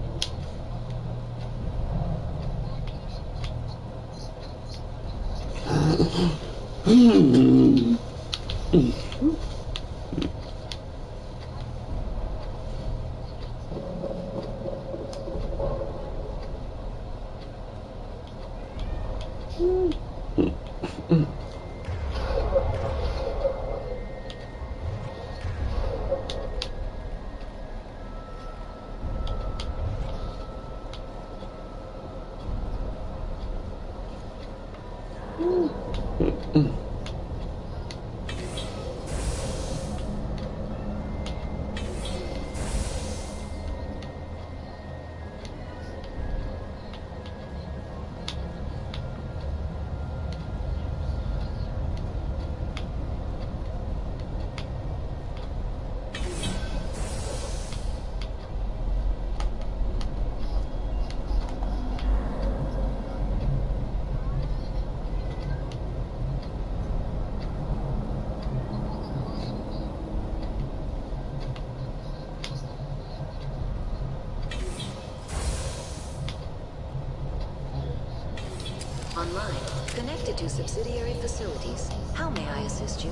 Online. Connected to subsidiary facilities. How may I assist you?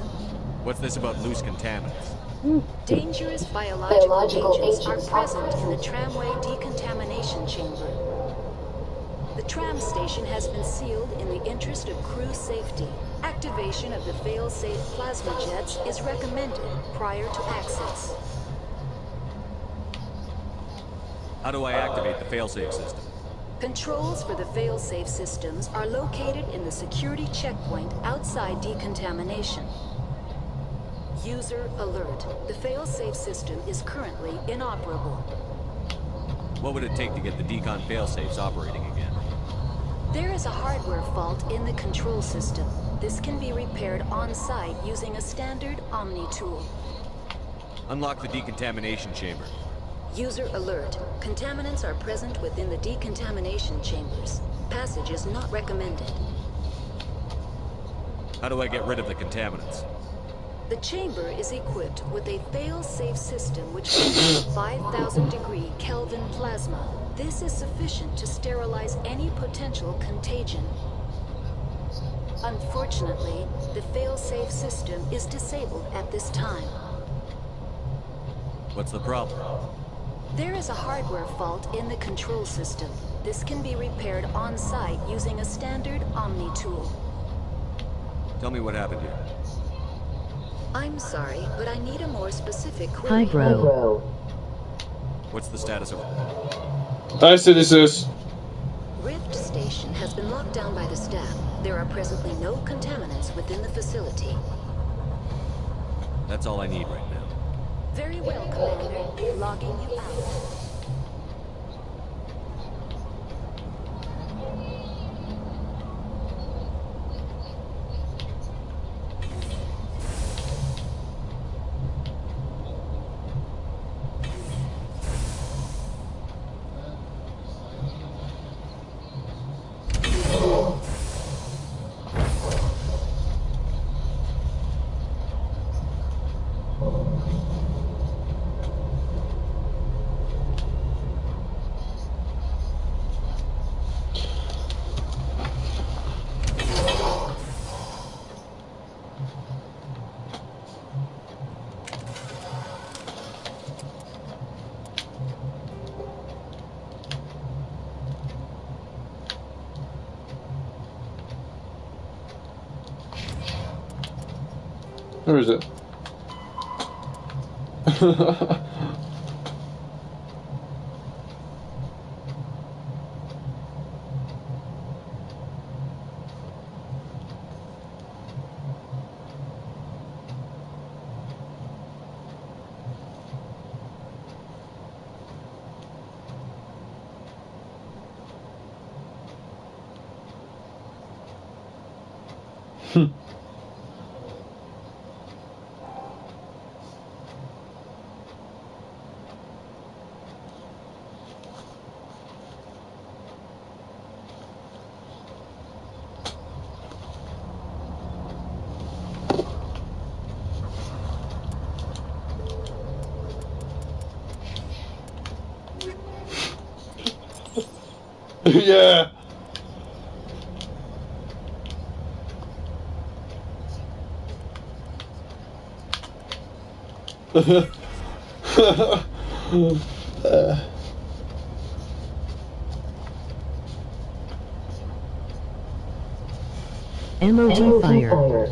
What's this about loose contaminants? Dangerous biological agents are present in the tramway decontamination chamber. The tram station has been sealed in the interest of crew safety. Activation of the fail-safe plasma jets is recommended prior to access. How do I activate the failsafe system? Controls for the fail-safe systems are located in the security checkpoint outside decontamination. User alert. The fail-safe system is currently inoperable. What would it take to get the decon failsafes operating again? There is a hardware fault in the control system. This can be repaired on-site using a standard Omni tool. Unlock the decontamination chamber. User alert. Contaminants are present within the decontamination chambers. Passage is not recommended. How do I get rid of the contaminants? The chamber is equipped with a fail-safe system which contains 5,000 degree Kelvin plasma. This is sufficient to sterilize any potential contagion. Unfortunately, the fail-safe system is disabled at this time. What's the problem? There is a hardware fault in the control system. This can be repaired on-site using a standard Omni tool. Tell me what happened here. I'm sorry, but I need a more specific Hi, query. bro. What's the status of... I see this is. Rift Station has been locked down by the staff. There are presently no contaminants within the facility. That's all I need right now. Very well, Commander. Logging you out. Where is it? Yeah. MOG fire.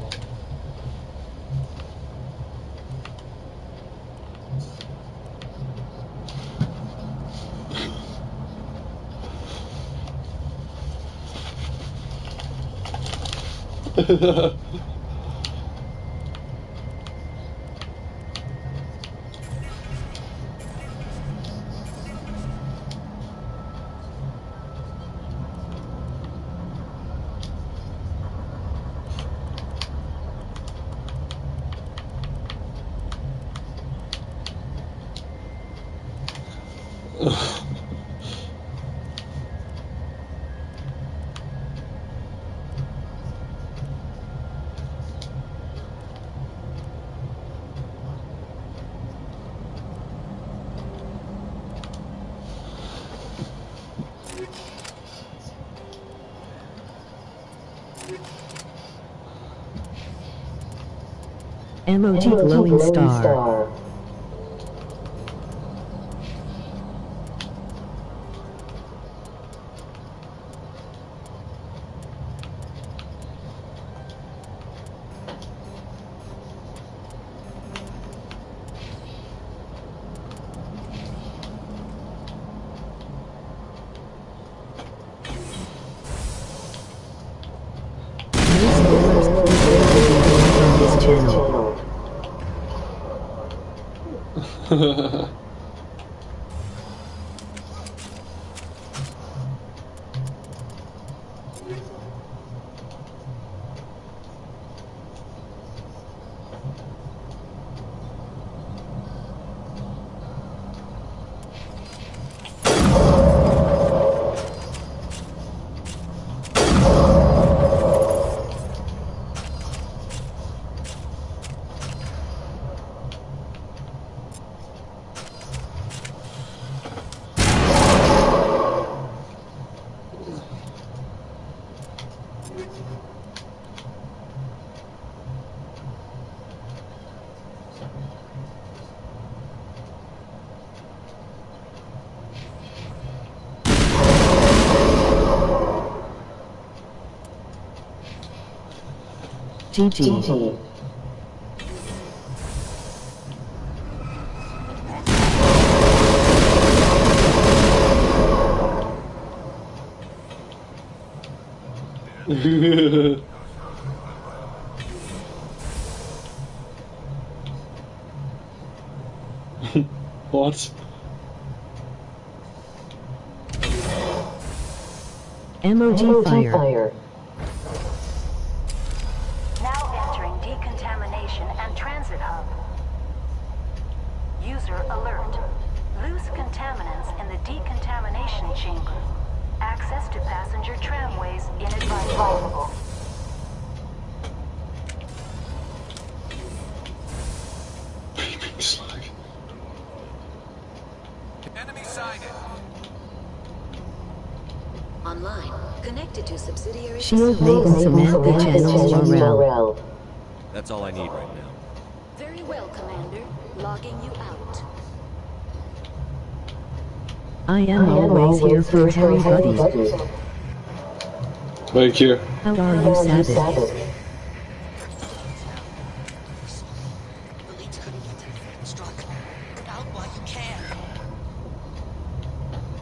MOG glowing star. GG. What? MOG fire. Now entering decontamination and transit hub. User alert. Loose contaminants in the decontamination chamber. Access to passenger tramways inadvisable. Slide. Enemy sighted. Online. Connected to subsidiary Shield facilities. Maiden Samantha Channels URL. That's all I need right now. Very well, Commander. Logging you out. I am always here for Harry Buddy. Thank you. How are you, Sabbath?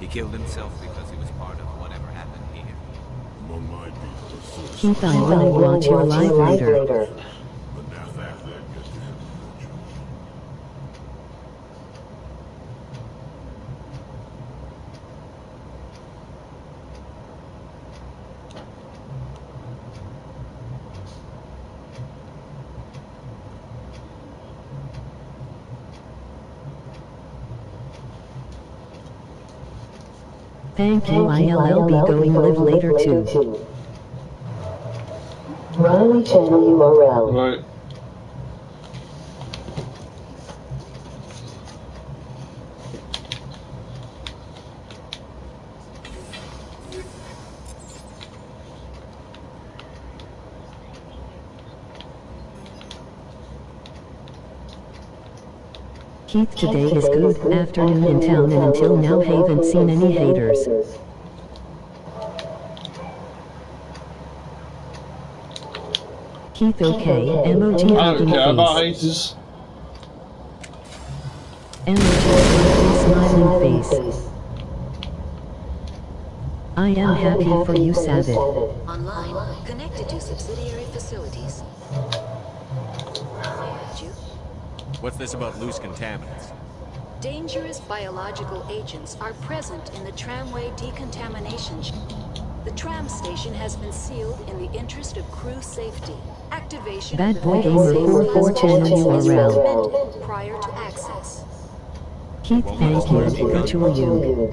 He killed himself because he was part of whatever happened here. Among my people, a source Keith, I will watch your live later. but now that gets to him. Thank you, I'll be going live later too. Riley channel URL. Right. Keith, today is good afternoon in town, and until now haven't seen any haters. Keith, okay, MOG I don't care about face. haters. MOG smiling face. I am happy for you, Sabbath. Online. Connected to subsidiary facilities. You? What's this about loose contaminants? Dangerous biological agents are present in the tramway decontamination. The tram station has been sealed in the interest of crew safety. Activation Bad of the Boy main Gamer safety 44 channel is URL. recommended prior to access. Keith, thank you, virtual you.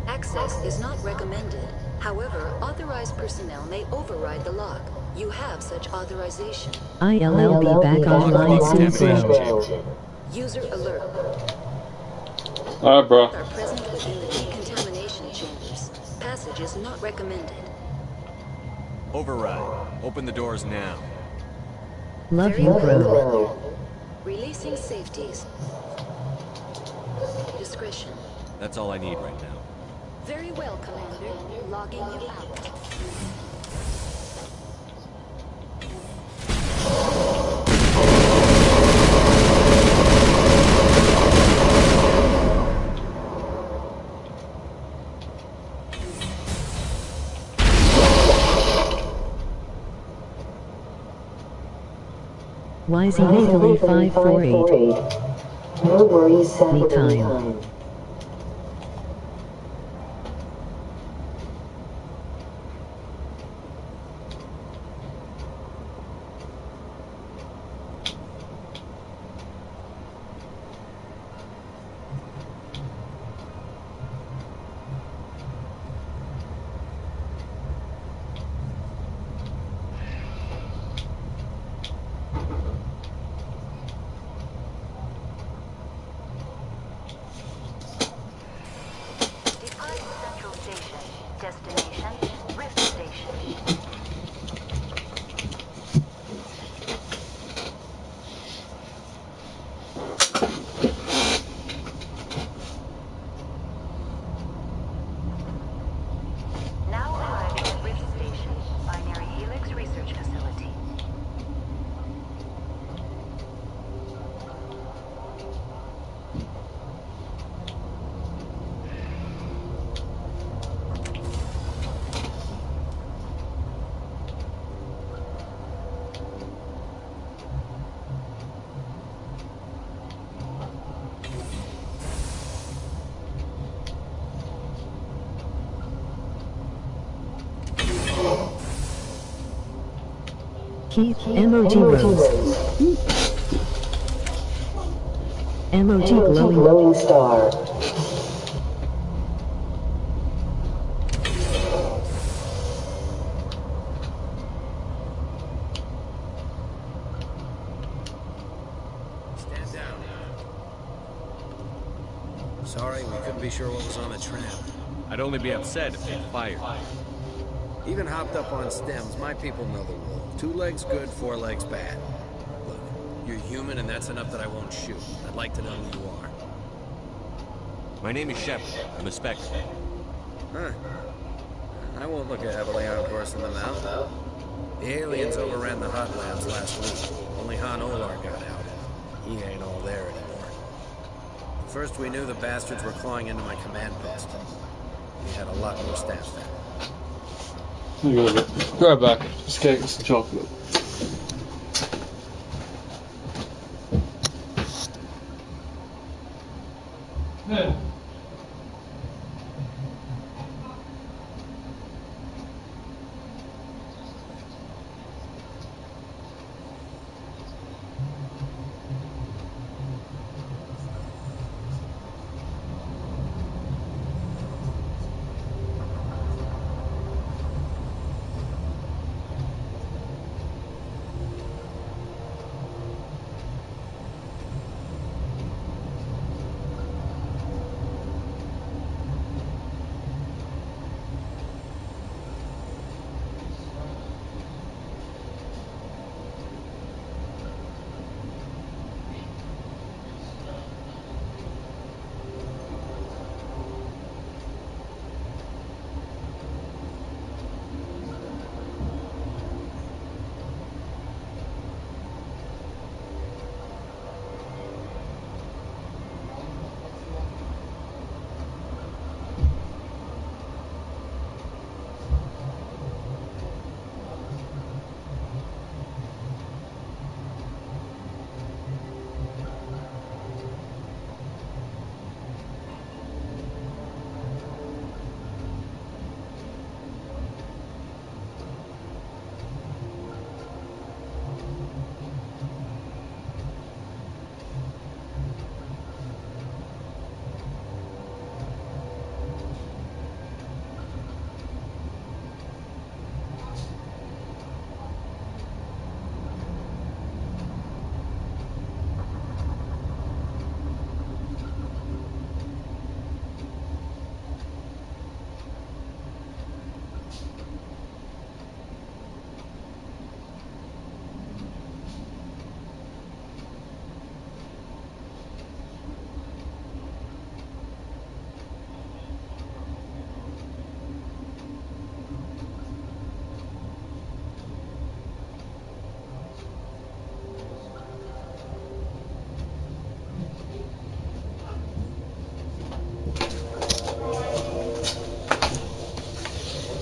Access is not recommended. However, authorized personnel may override the lock. You have such authorization. I'll be back online soon, bro. User alert. Alright, bro. Are present within the decontamination chambers. Passage is not recommended. Override. Open the doors now. Love you, bro. Releasing safeties. Discretion. That's all I need right now. Very well, Commander. Logging you out. YZ Nathalie 548. No worries, Sabbath Anytime. Keith, emoji rose. Emoji glowing star. Stand down. Sorry, we couldn't be sure what was on the tram. I'd only be upset if they fired. Even hopped up on stems, my people know the rule. 2 legs good, 4 legs bad. Look, you're human and that's enough that I won't shoot. I'd like to know who you are. My name is Shepard. I'm a Spectre. Huh. I won't look a heavily armed horse in the mouth. The aliens overran the hot labs last week. Only Han Olar got out. He ain't all there anymore. First we knew the bastards were clawing into my command post. We had a lot more staff there. Go back. Just get some chocolate.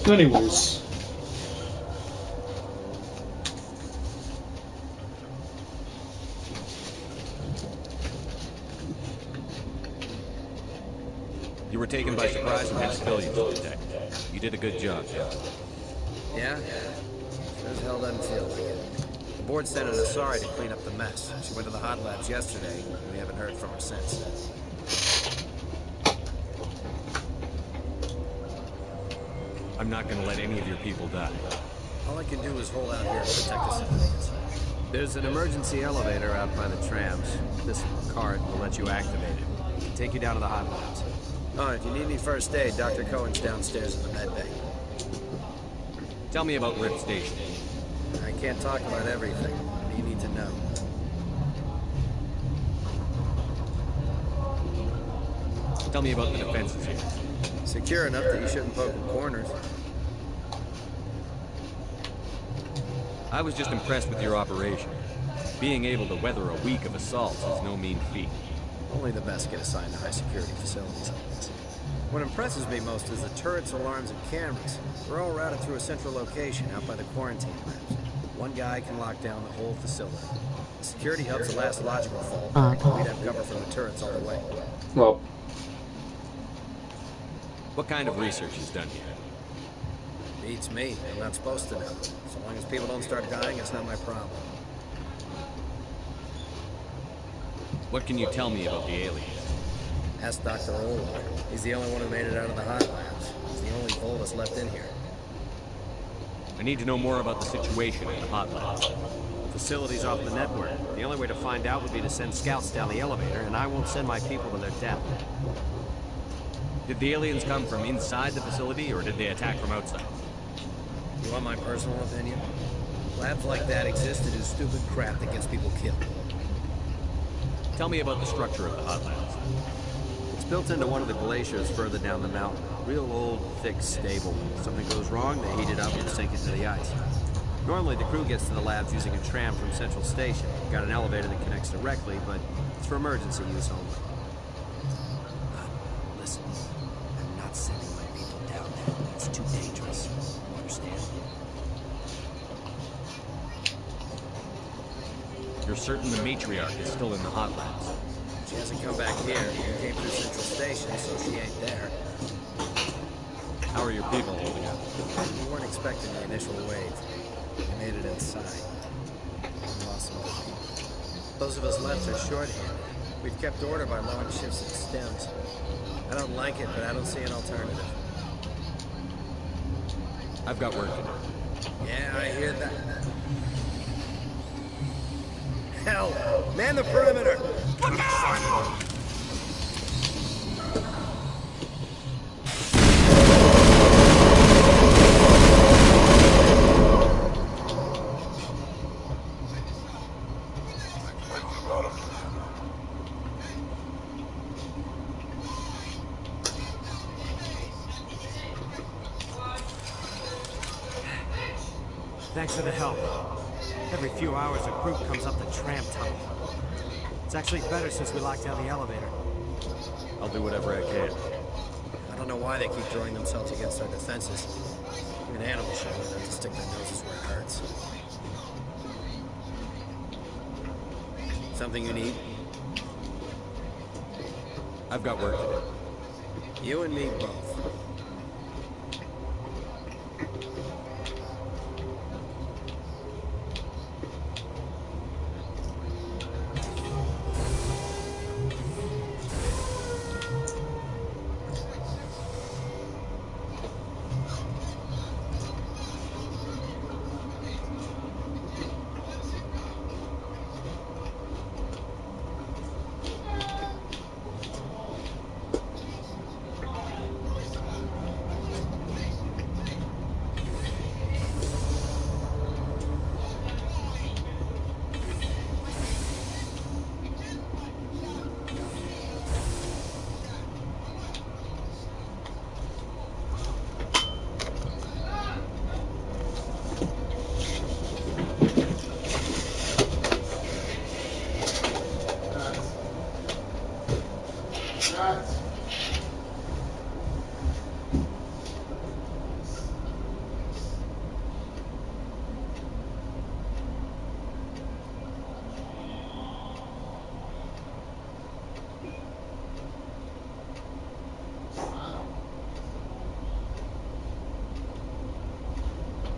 Anyways. You were taken by surprise and had civilians to protect. You did a good job, Jeff. Yeah? Sure as hell doesn't feel like it. The board sent an Asari to clean up the mess. She went to the hot labs yesterday, and we haven't heard from her since. I'm not gonna let any of your people die. All I can do is hold out here and protect the civilians. There's an emergency elevator out by the trams. This card will let you activate it. It can take you down to the hot labs. Oh, if you need any first aid, Dr. Cohen's downstairs in the med bay. Tell me about Rift Station. I can't talk about everything. What do you need to know? Tell me about the defenses here. Secure enough that you shouldn't poke in corners. I was just impressed with your operation. Being able to weather a week of assaults is no mean feat. Only the best get assigned to high-security facilities like this. What impresses me most is the turrets, alarms, and cameras. They're all routed through a central location out by the quarantine labs. One guy can lock down the whole facility. The security hub's the last logical fallback. We'd have cover from the turrets all the way. Well. What kind of research is done here? Beats me. I'm not supposed to know. So long as people don't start dying, it's not my problem. What can you tell me about the aliens? Ask Dr. Olar. He's the only one who made it out of the hot labs. He's the only Volus left in here. I need to know more about the situation in the hot labs. The facility's off the network. The only way to find out would be to send scouts down the elevator, and I won't send my people to their death. Did the aliens come from inside the facility, or did they attack from outside? You want my personal opinion? Labs like that exist to do stupid crap that gets people killed. Tell me about the structure of the hot labs. It's built into one of the glaciers further down the mountain. Real old, thick, stable. If something goes wrong, they heat it up and sink it to the ice. Normally, the crew gets to the labs using a tram from Central Station. Got an elevator that connects directly, but it's for emergency use only. Listen, I'm not sending my people down there. It's too dangerous. You understand? You're certain the matriarch is still in the hot labs? She hasn't come back here. She came through Central Station, so she ain't there. How are your people holding up? We weren't expecting the initial wave. We made it inside. We lost some good people. Those of us left are short-handed. We've kept order by long shifts at stems. I don't like it, but I don't see an alternative. I've got work to do. Yeah, I hear that. Hell! Man the perimeter! Look out! Thanks for the help. Every few hours a group comes up the tram tunnel. It's actually better since we locked down the elevator. I'll do whatever I can. I don't know why they keep throwing themselves against our defenses. Even animals should learn not to stick their noses where it hurts. Something you need? I've got work to do. You and me both.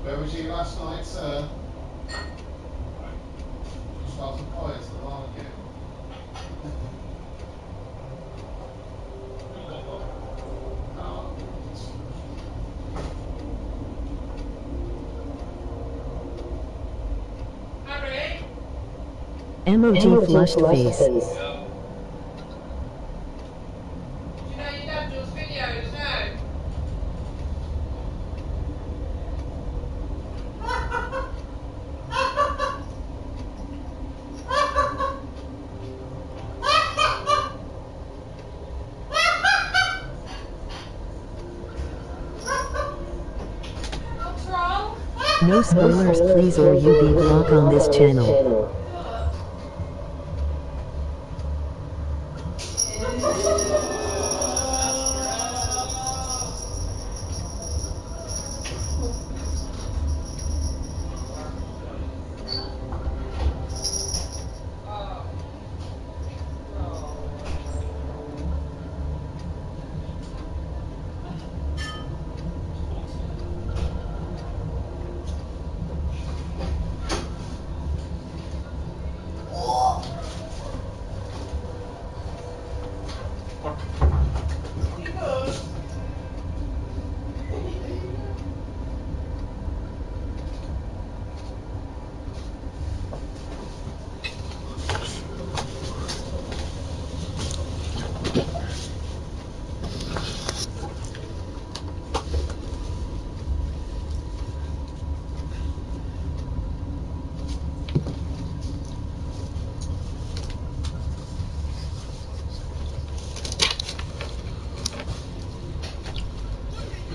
Where was you last night, sir? Just after quiet at the barbecue. Emoji flushed face. You know your dad does videos now? What's wrong? No spoilers please or you be blocked on this channel.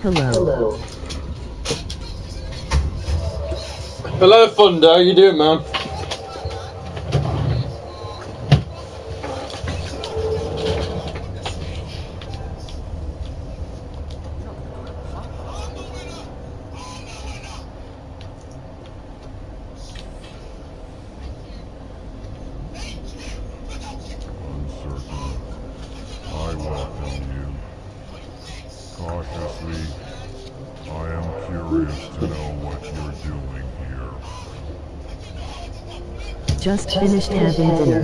Hello. Hello, Thunder. How you doing, man? I welcome you. Cautiously, I am curious to know what you're doing here. Just finished having dinner.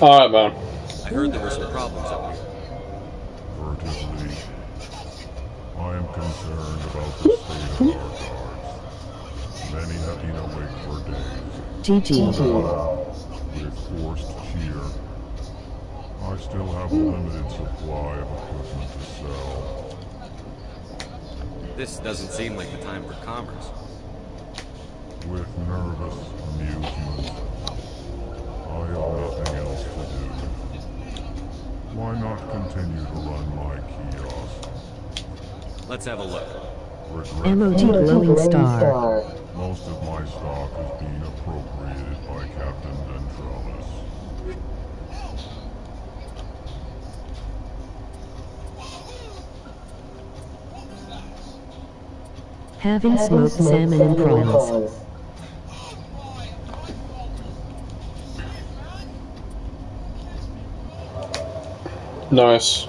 Alright, man. I heard there were some problems up here. Furtively, I am concerned about the state of our guards. Many have been awake for days. GG. With forced cheer, I still have a limited supply of equipment to sell. This doesn't seem like the time for commerce. With nervous amusement, I have nothing else to do. Why not continue to run my kiosk? Let's have a look. MOG glowing star. Most of my stock is being appropriated by Captain Ventralis. Having smoked salmon and prawns. Nice.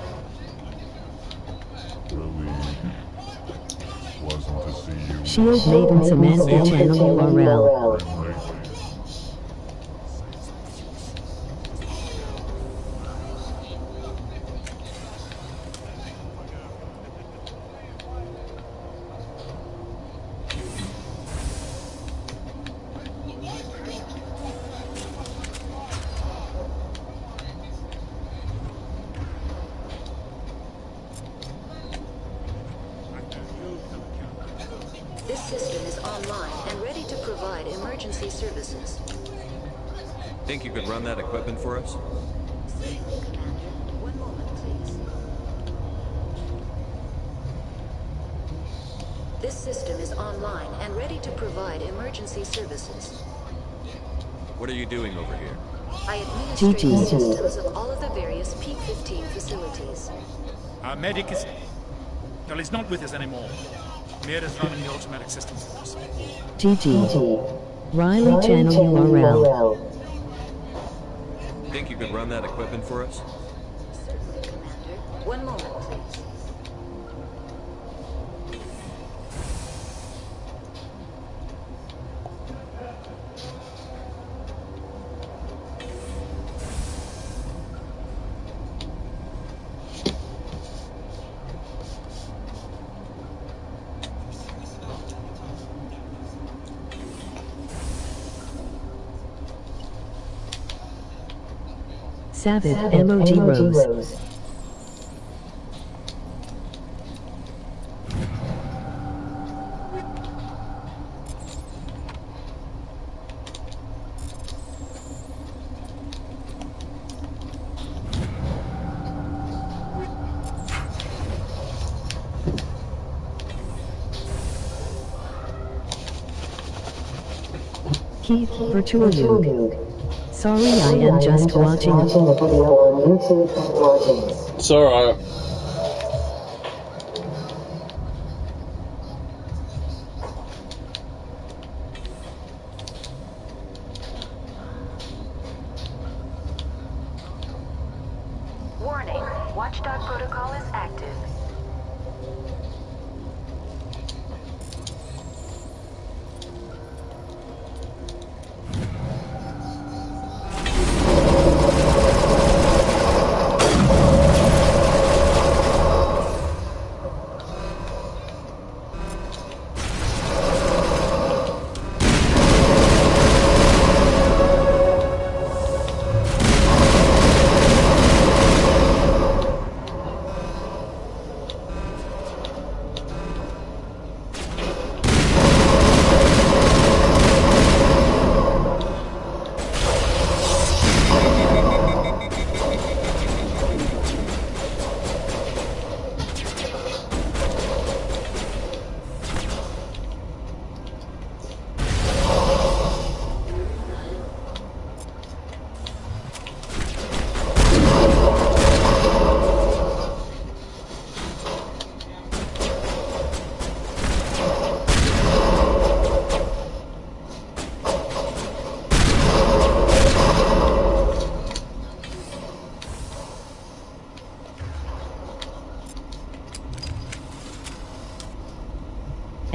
Pleasant to see you. Shield Maiden Samantha channel URL. This system is online and ready to provide emergency services. Think you could run that equipment for us? Certainly, Commander. One moment, please. This system is online and ready to provide emergency services. What are you doing over here? I administrate the GG. systems of all of the various Peak 15 facilities. Our medic is... Well, he's not with us anymore. Mira's running the automatic systems for us. GG. Riley channel URL. Think you could run that equipment for us? Certainly, Commander. One moment, please. Savage MOG Rose. Keith Virtual. Sorry, I am just watching a video on YouTube and watching. It's alright. Warning, Watchdog protocol is active.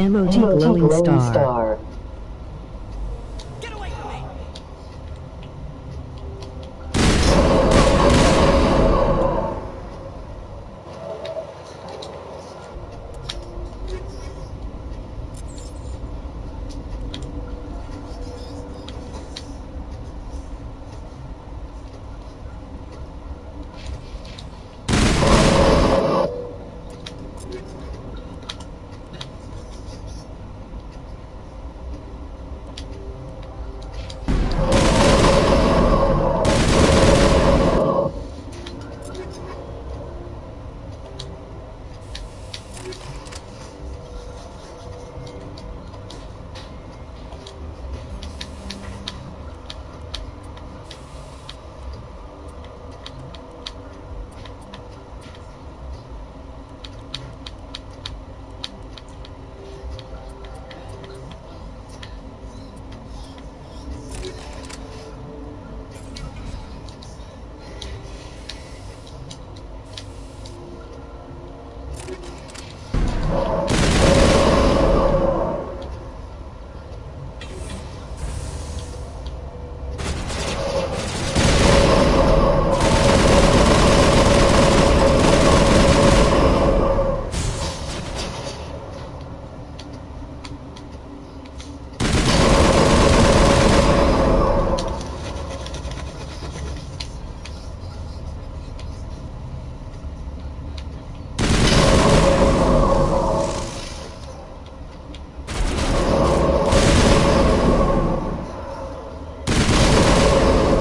Emoji glowing star.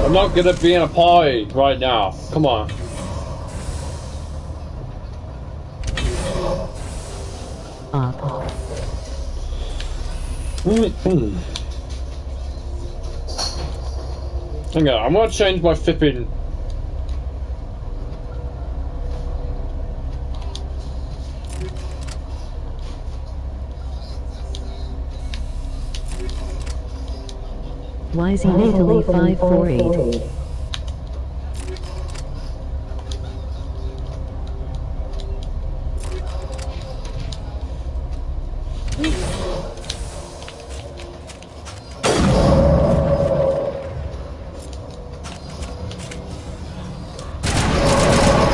I'm not gonna be in a party right now. Come on. Hang on, I'm gonna change my flipping. YZ Nathalie 548.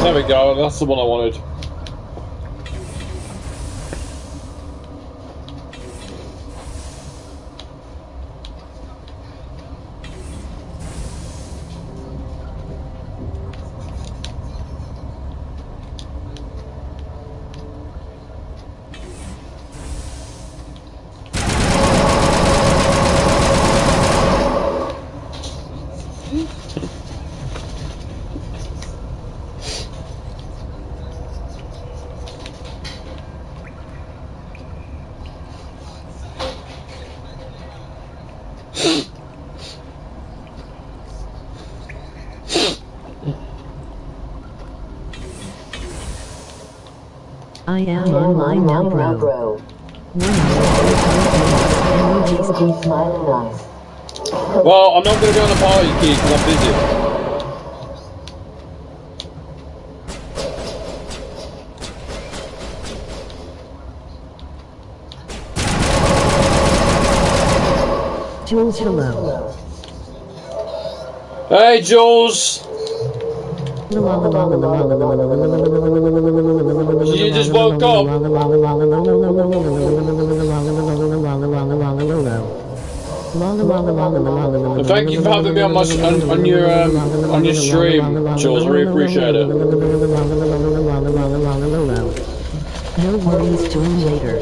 There we go, that's the one I wanted. I am online now, bro. Emojis keep smiling nice. Well, I'm not gonna be on the party, Keith, because I'm busy. Jules, hello. Hey, Jules! You just woke up. And thank you for having me on my on your stream, Jules. I really appreciate it. No worries, join later.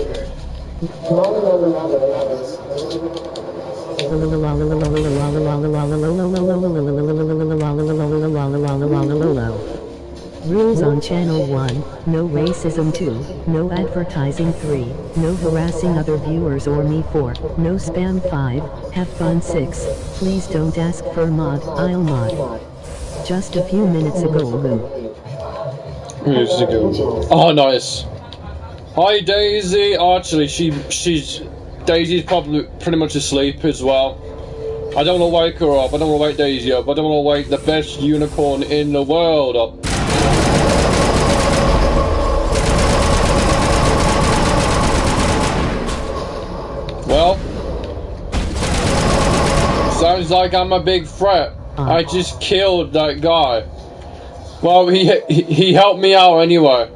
Rules on Channel 1, no racism 2, no advertising 3, no harassing other viewers or me 4, no spam 5, have fun 6, please don't ask for mod, I'll mod. Just a few minutes ago, Lou. Minutes ago. Oh, nice. Hi, Daisy. Actually, Daisy's probably pretty much asleep as well. I don't want to wake her up. I don't want to wake Daisy up. I don't want to wake the best unicorn in the world up. Well, sounds like I'm a big threat. I just killed that guy. Well, he helped me out anyway.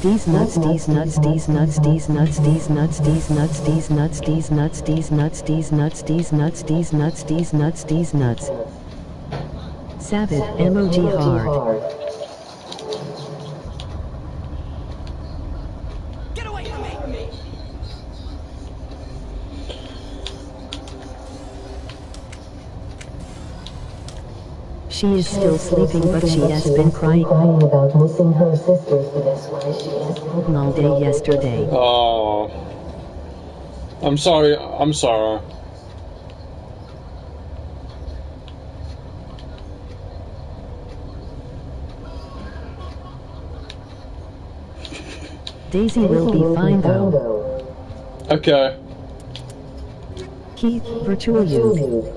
These nuts, these nuts, these nuts, these nuts, these nuts, these nuts, these nuts, these nuts, these nuts, these nuts, these nuts, these nuts, these nuts, these nuts. Savage emoji hard. Get away from me! She is still sleeping, but she has been crying about missing her sisters, but that's why she has been all day yesterday. Oh, I'm sorry. I'm sorry. Daisy will be fine though. Okay. Keith, virtual you.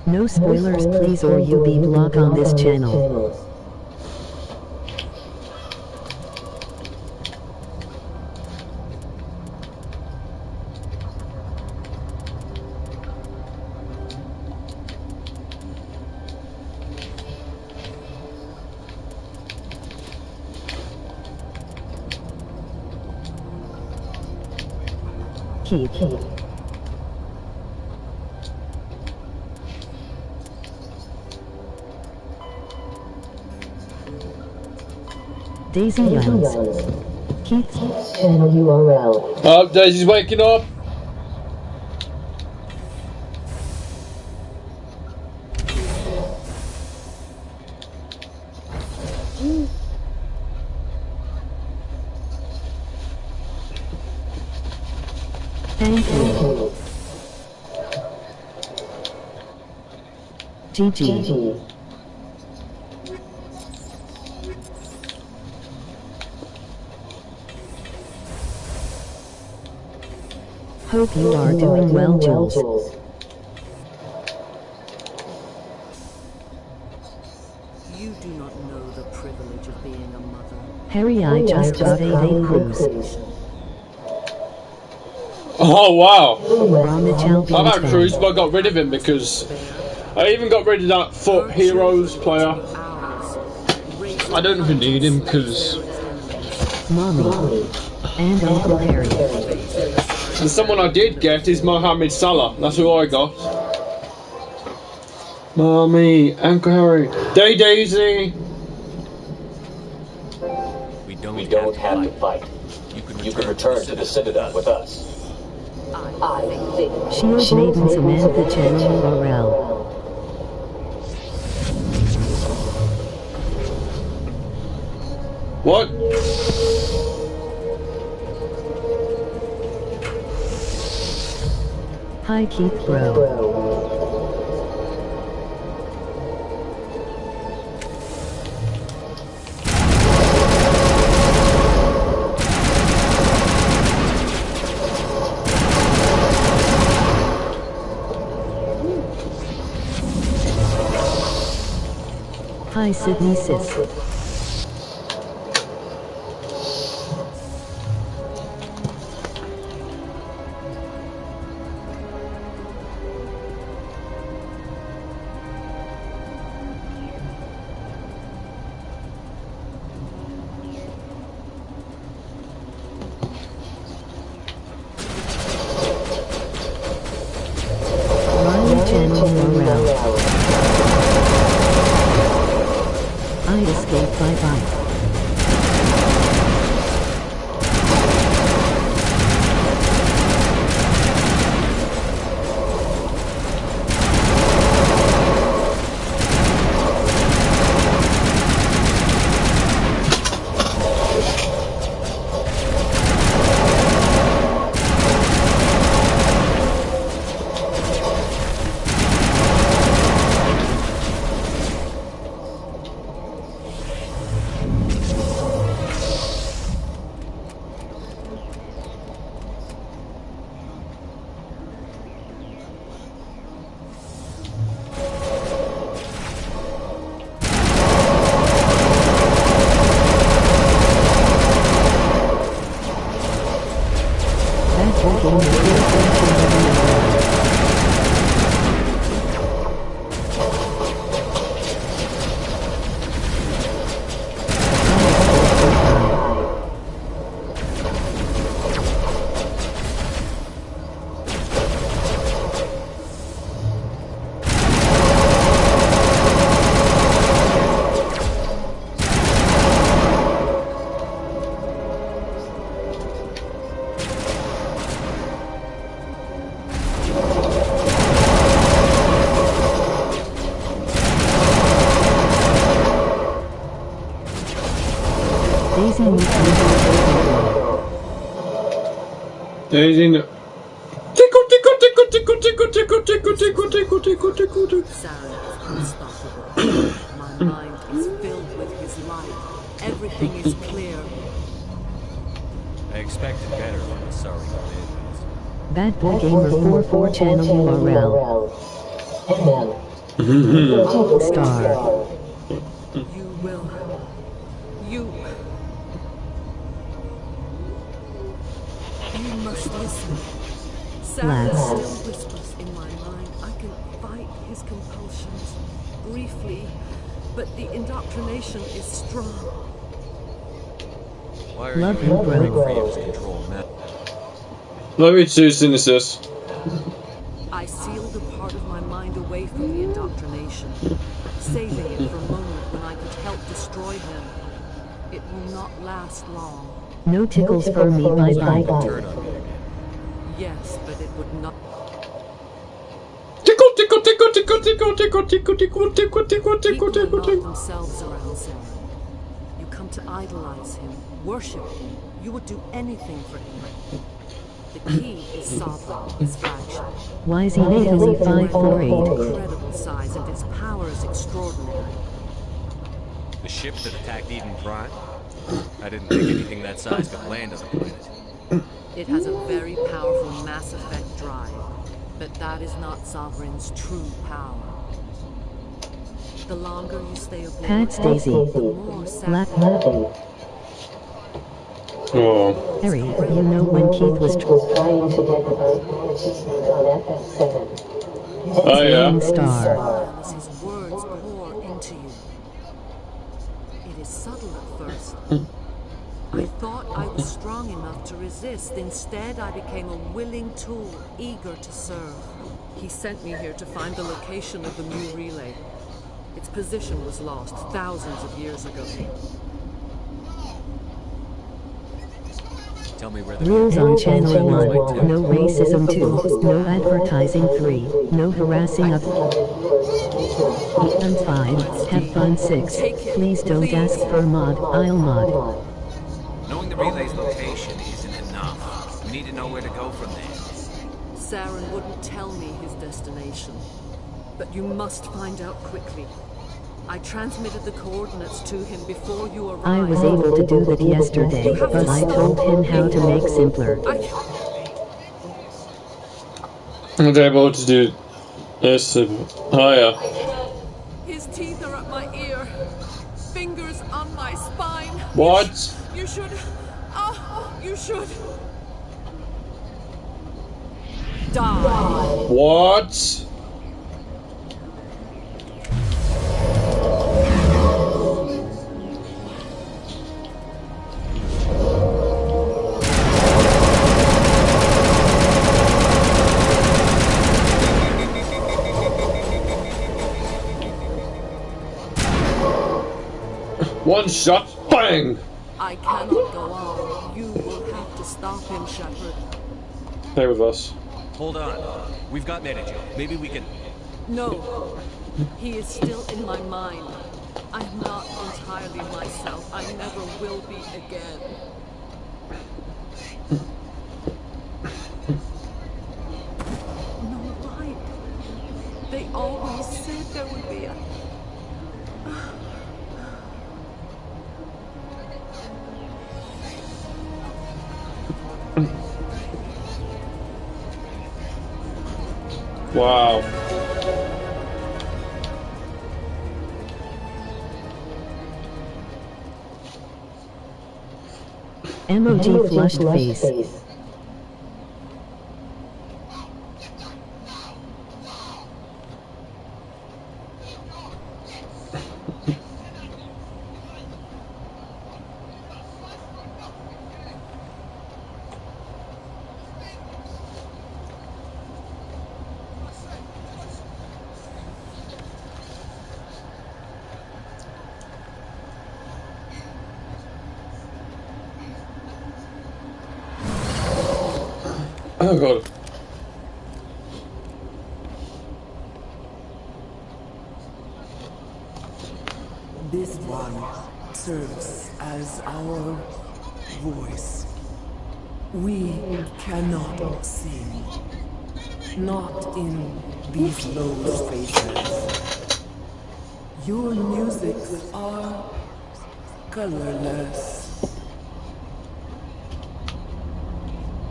No spoilers please, or you'll be blocked on this channel. Keith. Daisy yells. Keith's channel URL. Oh, Daisy's waking up. Thank you. GG. Hope you are doing well, Jules. You do not know the privilege of being a mother. Harry, I just got a day cruise. Oh wow! I've had Cruz, but I got rid of him because I even got rid of that Foot Heroes player. I don't even need him because Mommy and Uncle Harry. And someone I did get is Mohamed Salah. That's who I got. Mommy, Uncle Harry, Daisy. We don't have to fight. You can return to the Citadel with us. I think Shield Maiden Samantha channel URL. What? Hi Keith bro. Hi Sydney sis. I escaped see me Daisy. Tickle, tickle, tickle, tickle, tickle, tickle, tickle, tickle, tickle, tickle, tickle, tickle. Saren is unstoppable. My mind is filled with his light. Everything is clear. I expected better from a sorry kid. Bad Boy Gamer 44 channel URL. Star. You will. You must listen. Saren still whispers in my mind. I can fight his compulsions briefly, but the indoctrination is strong. Why are Love you you, free bro. of his control, man? Let me choose Synthesis. I sealed a part of my mind away from the indoctrination, saving it for a moment when I could help destroy him. It will not last long. No tickles for me, bye bye. Turn on me again. Yes, but it would not. Tickle, tickle, tickle, tickle, tickle, tickle, tickle, tickle, tickle, tickle, tickle, People are tickle, not tickle. themselves around Saren. You come to idolize him, worship him. You would do anything for him. The key is sovereign, his flagship. YZ548. Incredible size, and its power is extraordinary. The ship that attacked Eden Prime? I didn't think anything that size could land on the planet. It has a very powerful Mass Effect drive, but that is not Sovereign's true power. The longer you stay aboard, Pat Stacy. the more Laughing. Oh. Harry, you know when Keith was trying to get the achievement on FF7. Oh yeah. Star. as his words pour into you. It is subtle at first. I thought I was strong enough to resist. Instead, I became a willing tool, eager to serve. He sent me here to find the location of the new relay. Its position was lost thousands of years ago. Tell me where the Rules on Channel 1. No racism 2. No advertising 3. No harassing of. I'm 5. Have fun 6. Please don't ask for mod. I'll mod. Knowing the relay's location isn't enough. We need to know where to go from there. Saren wouldn't tell me his destination. But you must find out quickly. I transmitted the coordinates to him before you arrived. I was able to do that yesterday, but I told him how to make simpler. I was able to do this. Oh yeah. His teeth are at my ear. Fingers on my spine. What? You should. Oh, you should. Die. What? One shot, bang! I cannot go on. You will have to stop him, Shepard. Stay with us. Hold on. We've got energy. Maybe we can... No. He is still in my mind. I am not entirely myself. I never will be again. No light. They always said there would be a... Wow. Emoji flushed face. Oh god. This one serves as our voice. We cannot sing. Not in these low spaces. Your musics are colorless.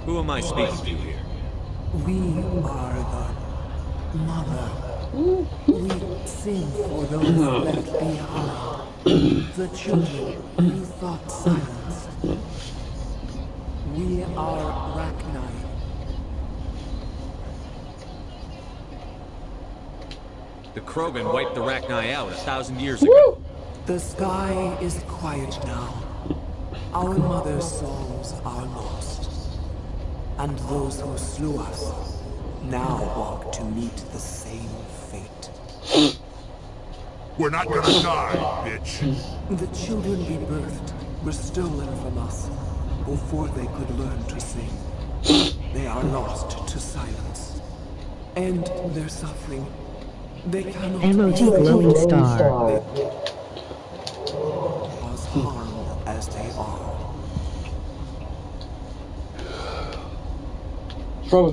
Who am I speaking to here? We are the mother. We sing for those left behind. The children you thought silenced. We are Rachni. The Krogan wiped the Rachni out 1,000 years ago. The sky is quiet now. Our mother's songs are lost. And those who slew us now walk to meet the same fate. We're not gonna die, bitch. The children we birthed were stolen from us before they could learn to sing. They are lost to silence. And their suffering, they cannot emoji glowing star. As harmed as they are.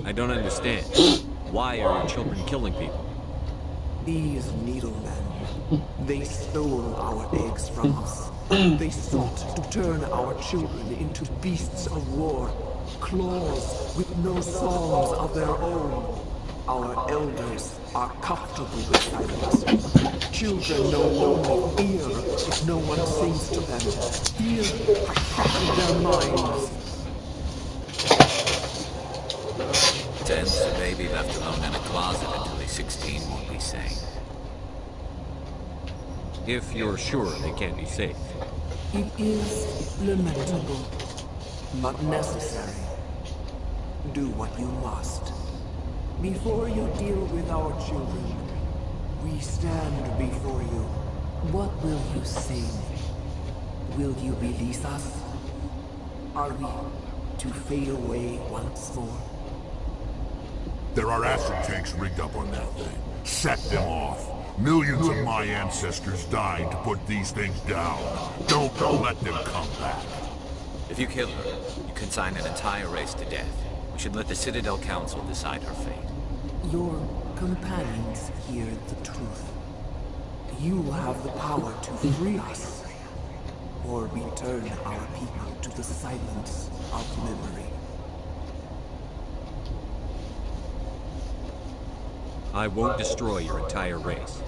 I don't understand. Why are your children killing people? These needlemen, they stole our eggs from us. They sought to turn our children into beasts of war, claws with no songs of their own. Our elders are comfortable with silence. Children know only fear if no one sings to them. Fear has shackled their minds. Ten's a baby left alone in a closet until he's 16 won't be safe. If you're sure they can't be safe. It is lamentable, but necessary. Do what you must. Before you deal with our children, we stand before you. What will you sing? Will you release us? Are we to fade away once more? There are acid tanks rigged up on that thing. Set them off. Millions of my ancestors died to put these things down. Don't let them come back. If you kill her, you consign an entire race to death. We should let the Citadel Council decide her fate. Your companions hear the truth. You have the power to free us, or return our people to the silence of memory. I won't destroy your entire race.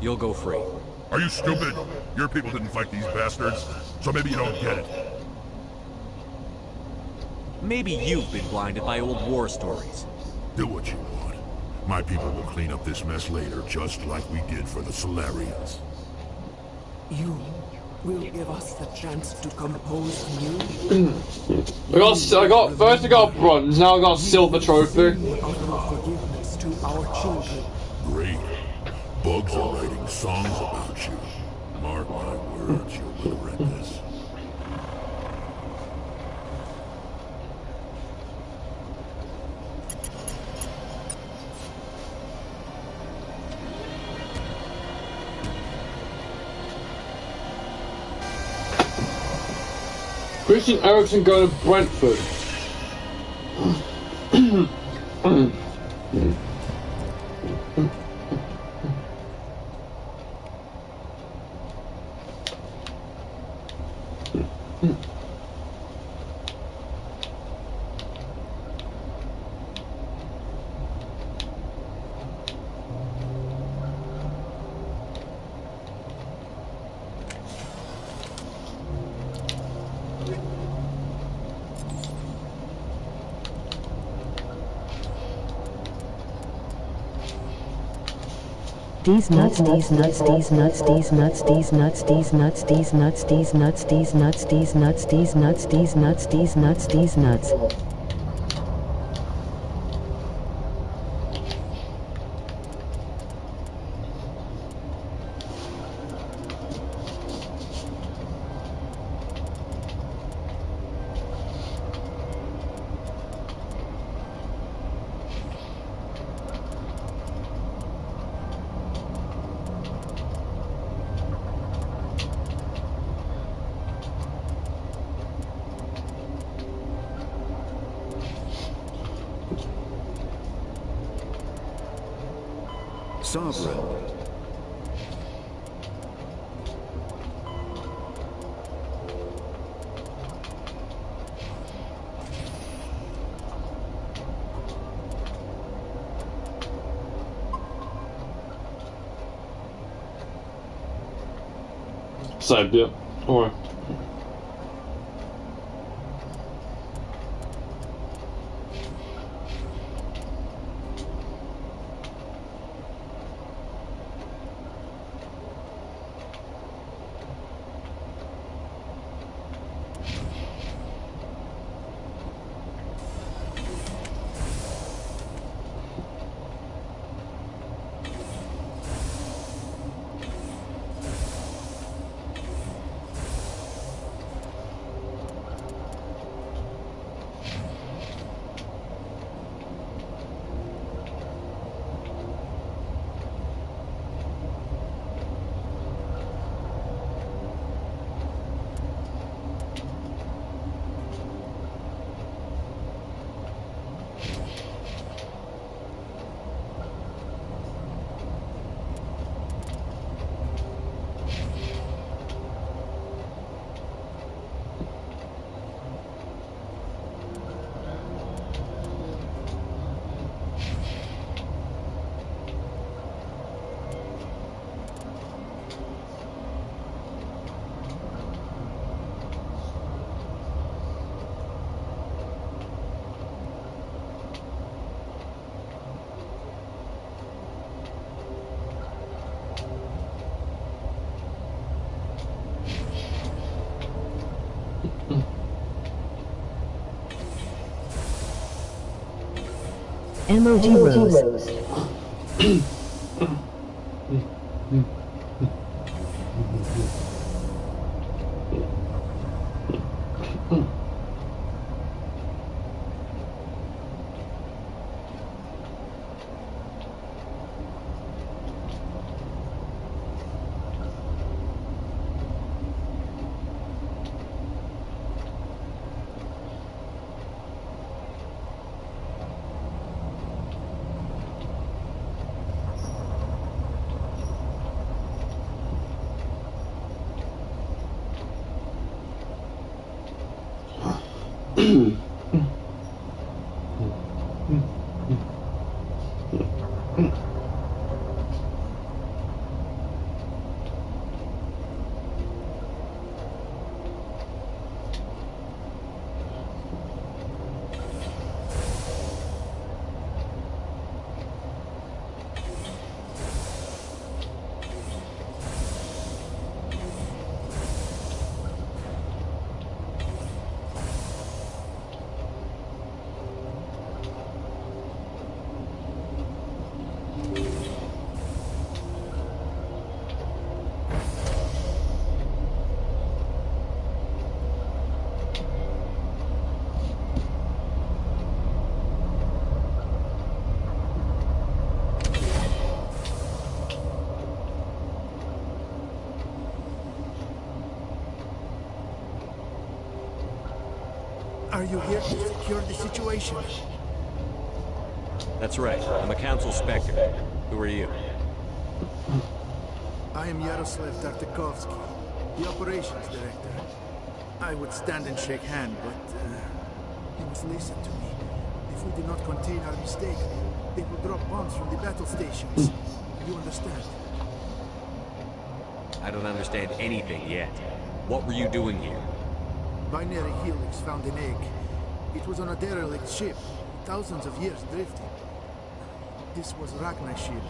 You'll go free. Are you stupid? Your people didn't fight these bastards, so maybe you don't get it. Maybe you've been blinded by old war stories. Do what you want. My people will clean up this mess later, just like we did for the Solarians. You will give us the chance to compose anew? I got bronze, now I got a silver trophy. Forgiveness to our children. Great. Bugs are writing songs about you. Mark my words, you'll regret this. Christian Eriksen going to Brentford. These nuts, these nuts, these nuts, these nuts, these nuts, these nuts, these nuts, these nuts, these nuts, these nuts, these nuts, these nuts, these nuts, these nuts. Sovereign. Saved it. Alright. Emoji Rose. Are you here to secure the situation? That's right. I'm a council spectre. Who are you? I am Yaroslav Tartakovsky, the operations director. I would stand and shake hand, but you must listen to me. If we do not contain our mistake, they will drop bombs from the battle stations. You understand? I don't understand anything yet. What were you doing here? Binary Helix found an egg. It was on a derelict ship, thousands of years drifting. This was Ragna's ship.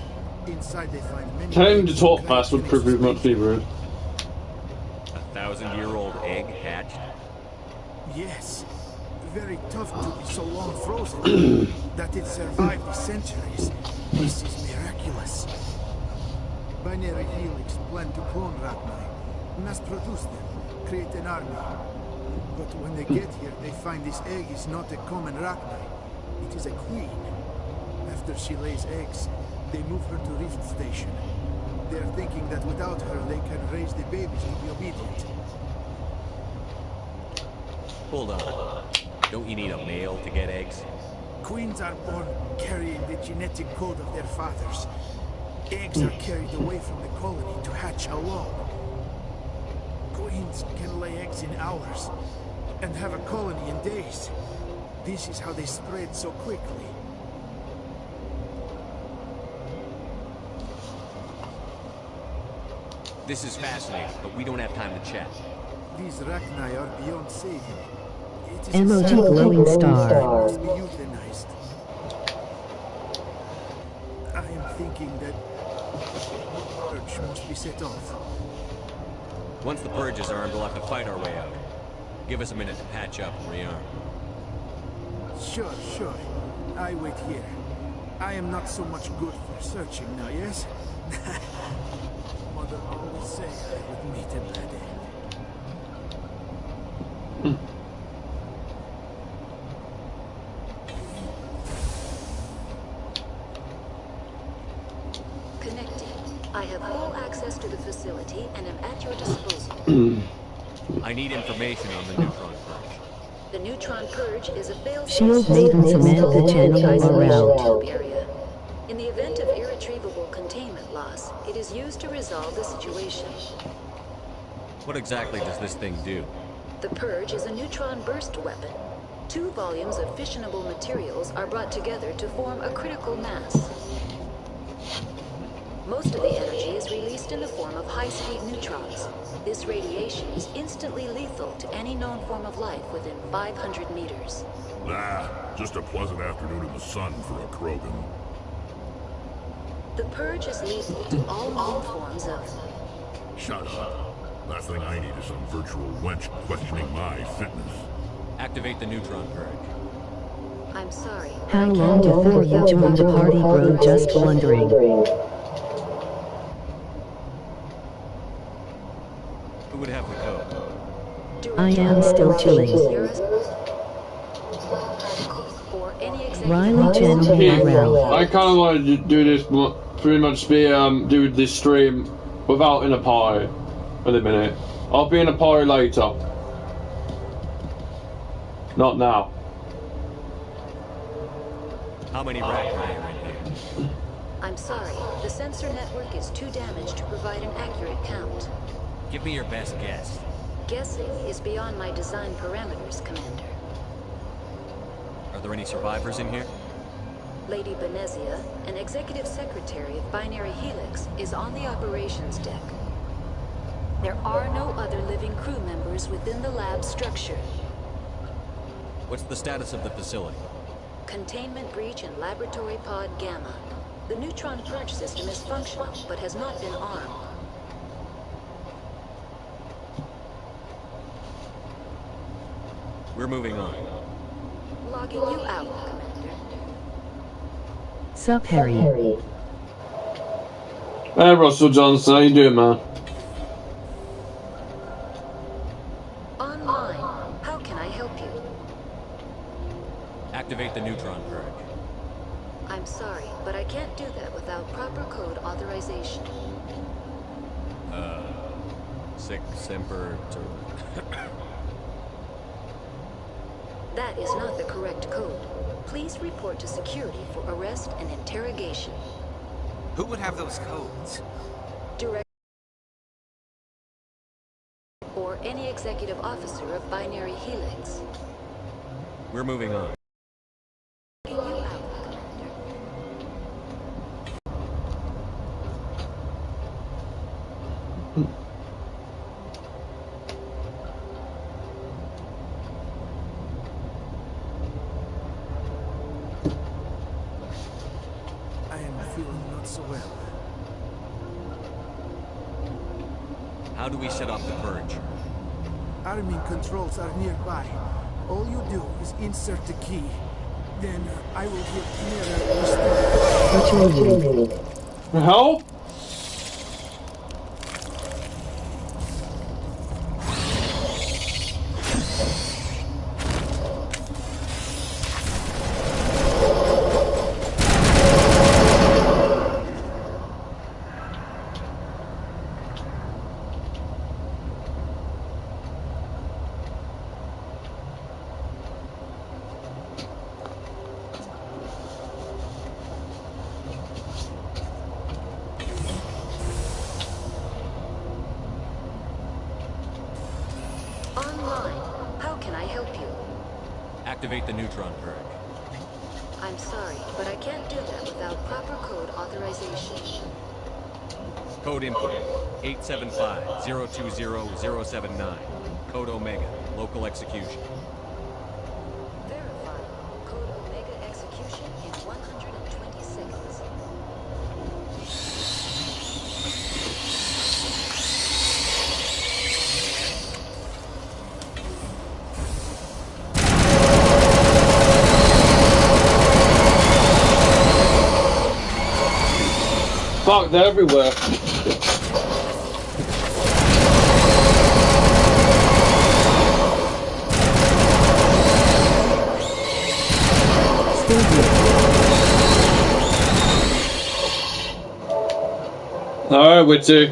Inside they find many... Telling him to talk fast would prove not to be rude. A 1,000-year-old egg hatched? Yes. Very tough to be so long frozen. That it survived the centuries. This is miraculous. Binary Helix planned to clone Ragnar, mass produce them, create an army. But when they get here, they find this egg is not a common Ragnar. It is a queen. After she lays eggs, they move her to Rift Station. They're thinking that without her, they can raise the babies to be obedient. Hold on. Don't you need a male to get eggs? Queens are born carrying the genetic code of their fathers. Eggs are carried away from the colony to hatch alone. Queens can lay eggs in hours and have a colony in days. This is how they spread so quickly. This is fascinating, but we don't have time to chat. These Rachni are beyond saving. It is Emoji a glowing star. They must be euthanized. I am thinking that purge must be set off. Once the purge is armed, we'll have to fight our way out. Give us a minute to patch up and rearm. Sure. I wait here. I am not so much good for searching now, yes? Mother always say I would meet a bad end. Connecting. I have full access to the facility and am at your disposal. I need information on the neutron purge. The neutron purge is a failsafe Shield system Maiden installed Samantha in the Channel isolation morale. tube area. In the event of irretrievable containment loss, it is used to resolve the situation. What exactly does this thing do? The purge is a neutron burst weapon. 2 volumes of fissionable materials are brought together to form a critical mass. Most of the energy is released in the form of high-speed neutrons. This radiation is instantly lethal to any known form of life within 500 meters. Just a pleasant afternoon in the sun for a Krogan. The purge is lethal to all known forms of... Shut up. Last thing I need is some virtual wench questioning my fitness. Activate the neutron purge. I'm sorry. How long before you join the party, bro? Just wondering. Who would have the code? I am still chilling. Riley Channel morale. I kind of want to do this, pretty much be do this stream without in a party for the minute. I'll be in a party later. Not now. How many Rachni are in here? I'm sorry. The sensor network is too damaged to provide an accurate count. Give me your best guess. Guessing is beyond my design parameters, Commander. Are there any survivors in here? Lady Benezia, an executive secretary of Binary Helix, is on the operations deck. There are no other living crew members within the lab structure. What's the status of the facility? Containment breach in Laboratory Pod Gamma. The neutron purge system is functional, but has not been armed. We're moving on. Logging you out, Commander. Sup, Harry? Hey, Russell Johnson, how you doing, man? Online. How can I help you? Activate the neutron purge. I'm sorry, but I can't do that without proper code authorization. Sic Semper That is not the correct code. Please report to security for arrest and interrogation. Who would have those codes? Direct or any executive officer of Binary Helix. We're moving on. You out, Commander. I am feeling not so well. How do we set off the purge? Arming controls are nearby. All you do is insert the key. Then I will hit mirror restart. The hell? Activate the neutron purge. I'm sorry, but I can't do that without proper code authorization. Code input 875-020-079. Code Omega. Local execution. Verify. Code Omega execution in 120 seconds. Fuck, they're everywhere. Alright, we're two.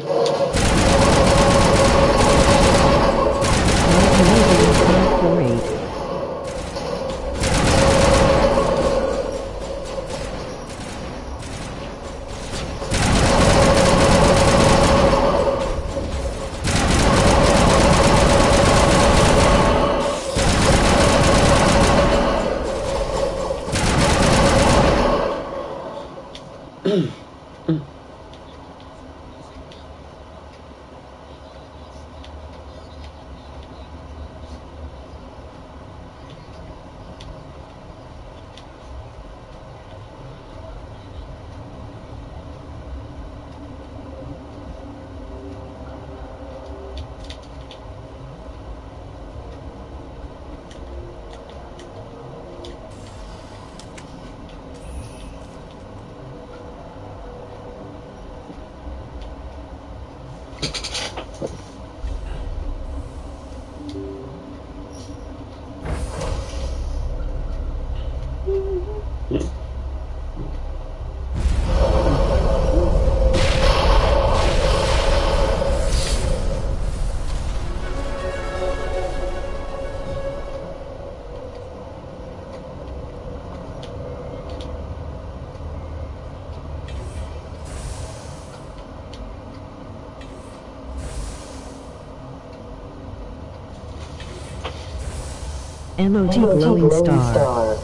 Emoji glowing star.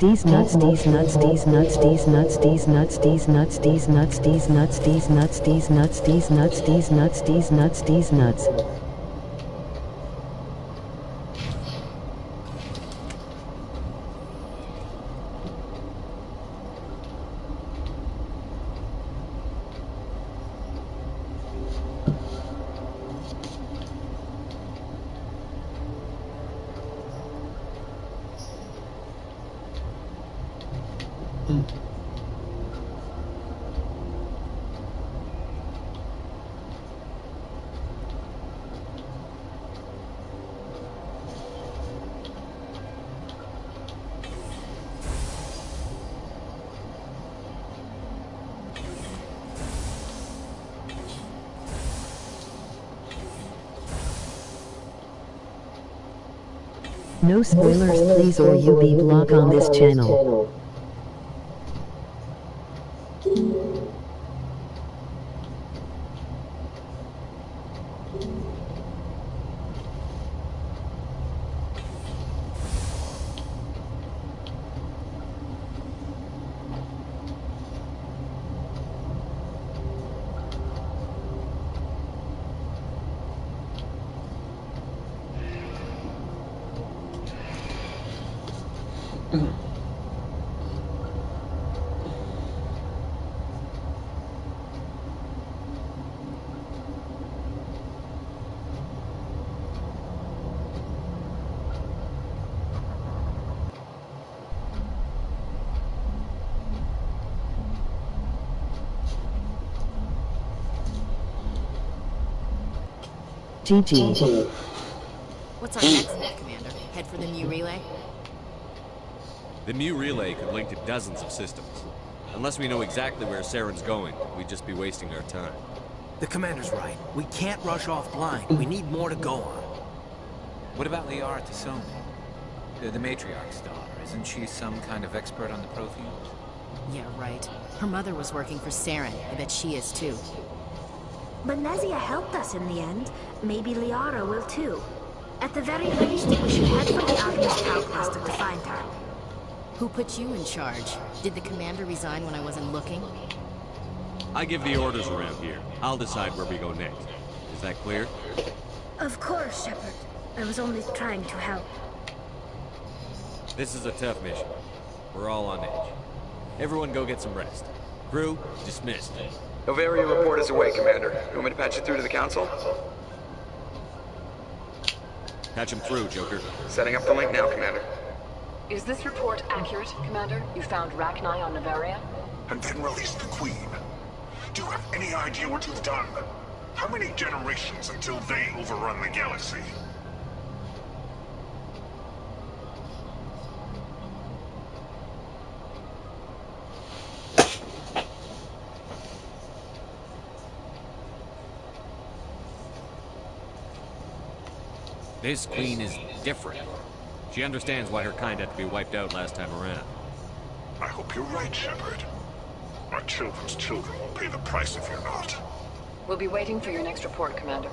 These nuts, these nuts, these nuts, these nuts, these nuts, these nuts, these nuts, these nuts, these nuts, these nuts, these nuts, these nuts, these nuts, these nuts. No spoilers please or you be blocked on this channel. GG. What's our next move, Commander? Head for the Mu relay? The Mu relay could link to dozens of systems. Unless we know exactly where Saren's going, we'd just be wasting our time. The Commander's right. We can't rush off blind. We need more to go on. What about Liara Tassoni? The matriarch's daughter. Isn't she some kind of expert on the Protheans? Yeah, right. Her mother was working for Saren. I bet she is too. But Nezia helped us in the end. Maybe Liara will too. At the very least, we should head for the Alchemist Power Cluster to find her. Who put you in charge? Did the commander resign when I wasn't looking? I give the orders around here. I'll decide where we go next. Is that clear? Of course, Shepard. I was only trying to help. This is a tough mission. We're all on edge. Everyone go get some rest. Crew, dismissed. Novaria report is away, Commander. You want me to patch it through to the Council? Patch him through, Joker. Setting up the link now, Commander. Is this report accurate, Commander? You found Rachni on Novaria? And then released the Queen. Do you have any idea what you've done? How many generations until they overrun the galaxy? This Queen is different. She understands why her kind had to be wiped out last time around. I hope you're right, Shepard. Our children's children will pay the price if you're not. We'll be waiting for your next report, Commander.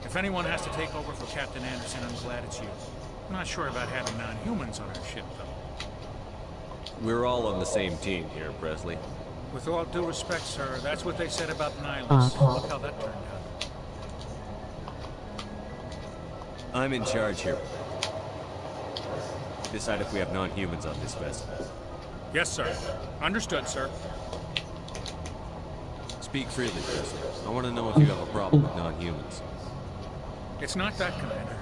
If anyone has to take over for Captain Anderson, I'm glad it's you. I'm not sure about having non-humans on our ship, though. We're all on the same team here, Presley. With all due respect, sir, that's what they said about Nihilus. Look how that turned out. I'm in charge here. Decide if we have non-humans on this vessel. Yes, sir. Understood, sir. Speak freely, Presley. I want to know if you have a problem with non-humans. It's not that, Commander.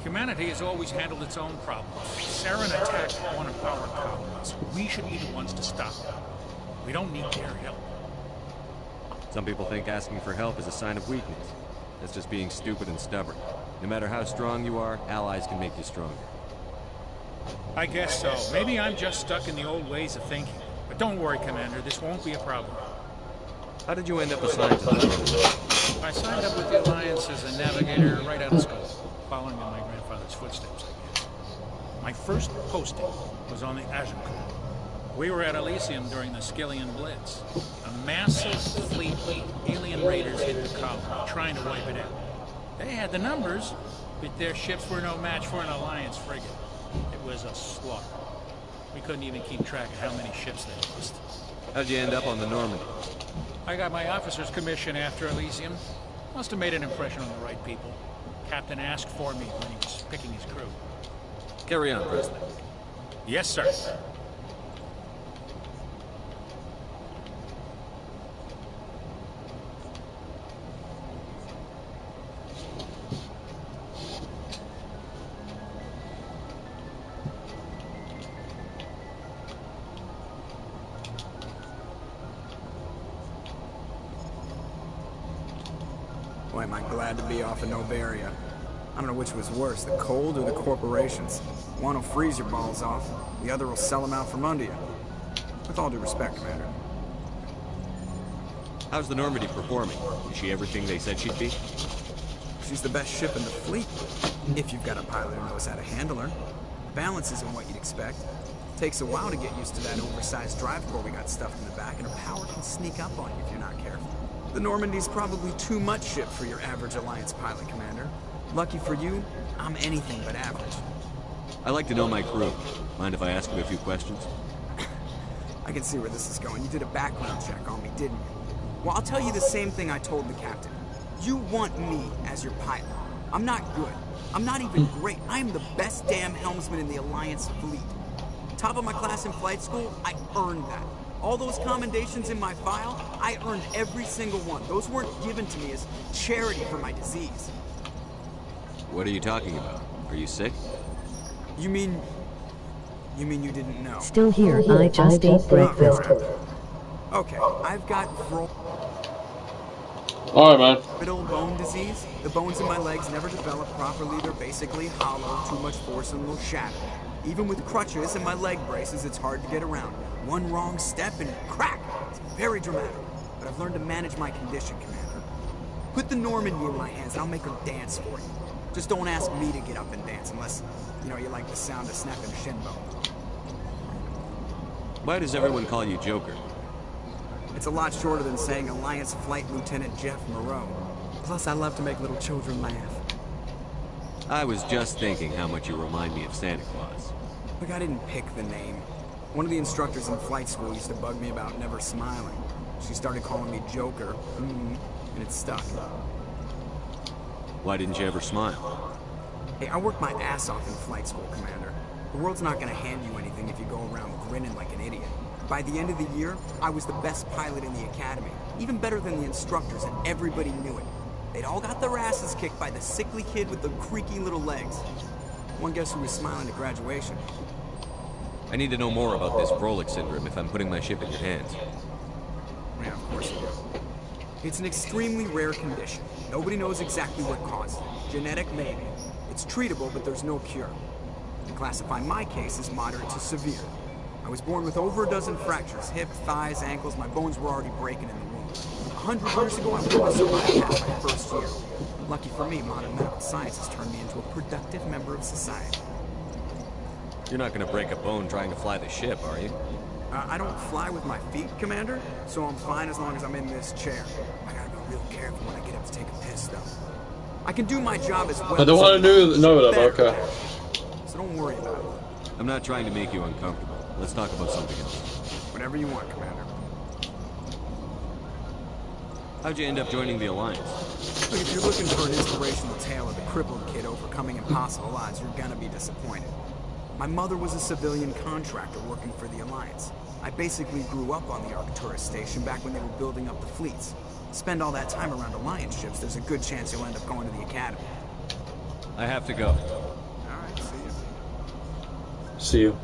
Humanity has always handled its own problems. Saren attacked one of our colonies. We should be the ones to stop them. We don't need their help. Some people think asking for help is a sign of weakness. That's just being stupid and stubborn. No matter how strong you are, allies can make you stronger. I guess so. Maybe I'm just stuck in the old ways of thinking. But don't worry, Commander, this won't be a problem. How did you end up assigned to the Normandy? I signed up with the Alliance as a navigator right out of school, following in my grandfather's footsteps, I guess. My first posting was on the Agincourt. We were at Elysium during the Skillian Blitz. A massive fleet of alien raiders hit the colony, trying to wipe it out. They had the numbers, but their ships were no match for an Alliance frigate. It was a slaughter. We couldn't even keep track of how many ships they lost. How'd you end up on the Normandy? I got my officer's commission after Elysium. Must have made an impression on the right people. Captain asked for me when he was picking his crew. Carry on, President. Yes, sir. Boy, am I glad to be off of Novaria. I don't know which was worse, the cold or the corporations. One will freeze your balls off, the other will sell them out from under you. With all due respect, Commander. How's the Normandy performing? Is she everything they said she'd be? She's the best ship in the fleet, if you've got a pilot who knows how to handle her. Balance isn't what you'd expect. Takes a while to get used to that oversized drive core we got stuffed in the back, and her power can sneak up on you if you're not careful. The Normandy's probably too much ship for your average Alliance pilot, Commander. Lucky for you, I'm anything but average. I like to know my crew. Mind if I ask you a few questions? I can see where this is going. You did a background check on me, didn't you? Well, I'll tell you the same thing I told the captain. You want me as your pilot. I'm not good. I'm not even great. I am the best damn helmsman in the Alliance fleet. Top of my class in flight school, I earned that. All those commendations in my file, I earned every single one. Those weren't given to me as charity for my disease. What are you talking about? Are you sick? You mean you didn't know? Still here, I just ate breakfast. Okay, I've got Alright, man. brittle bone disease. The bones in my legs never develop properly. They're basically hollow, too much force and they'll shatter. Even with crutches and my leg braces, it's hard to get around. One wrong step and crack! It's very dramatic. But I've learned to manage my condition, Commander. Put the Normandy in my hands and I'll make her dance for you. Just don't ask me to get up and dance unless, you like the sound of snapping a shin bone. Why does everyone call you Joker? It's a lot shorter than saying Alliance Flight Lieutenant Jeff Moreau. Plus, I love to make little children laugh. I was just thinking how much you remind me of Santa Claus. Look, I didn't pick the name. One of the instructors in flight school used to bug me about never smiling. She started calling me Joker, and it stuck. Why didn't you ever smile? Hey, I worked my ass off in flight school, Commander. The world's not gonna hand you anything if you go around grinning like an idiot. By the end of the year, I was the best pilot in the academy. Even better than the instructors, and everybody knew it. They'd all got their asses kicked by the sickly kid with the creaky little legs. One guess who was smiling at graduation? I need to know more about this Vrolik syndrome if I'm putting my ship in your hands. Yeah, of course you do. It's an extremely rare condition. Nobody knows exactly what caused it. Genetic, maybe. It's treatable, but there's no cure. You classify my case as moderate to severe. I was born with over a dozen fractures, hip, thighs, ankles. My bones were already breaking in the womb. 100 years ago, I wouldn't survive past my first year. Lucky for me, modern medical science has turned me into a productive member of society. You're not gonna break a bone trying to fly the ship, are you? I don't fly with my feet, Commander, so I'm fine as long as I'm in this chair. I gotta be real careful when I get up to take a piss, though. I can do my job as well. I don't want to know that, but okay. So don't worry about it. I'm not trying to make you uncomfortable. Let's talk about something else. Whatever you want, Commander. How'd you end up joining the Alliance? Look, if you're looking for an inspirational tale of a crippled kid overcoming impossible odds, you're gonna be disappointed. My mother was a civilian contractor working for the Alliance. I basically grew up on the Arcturus station back when they were building up the fleets. Spend all that time around Alliance ships, there's a good chance you'll end up going to the Academy. I have to go. See you.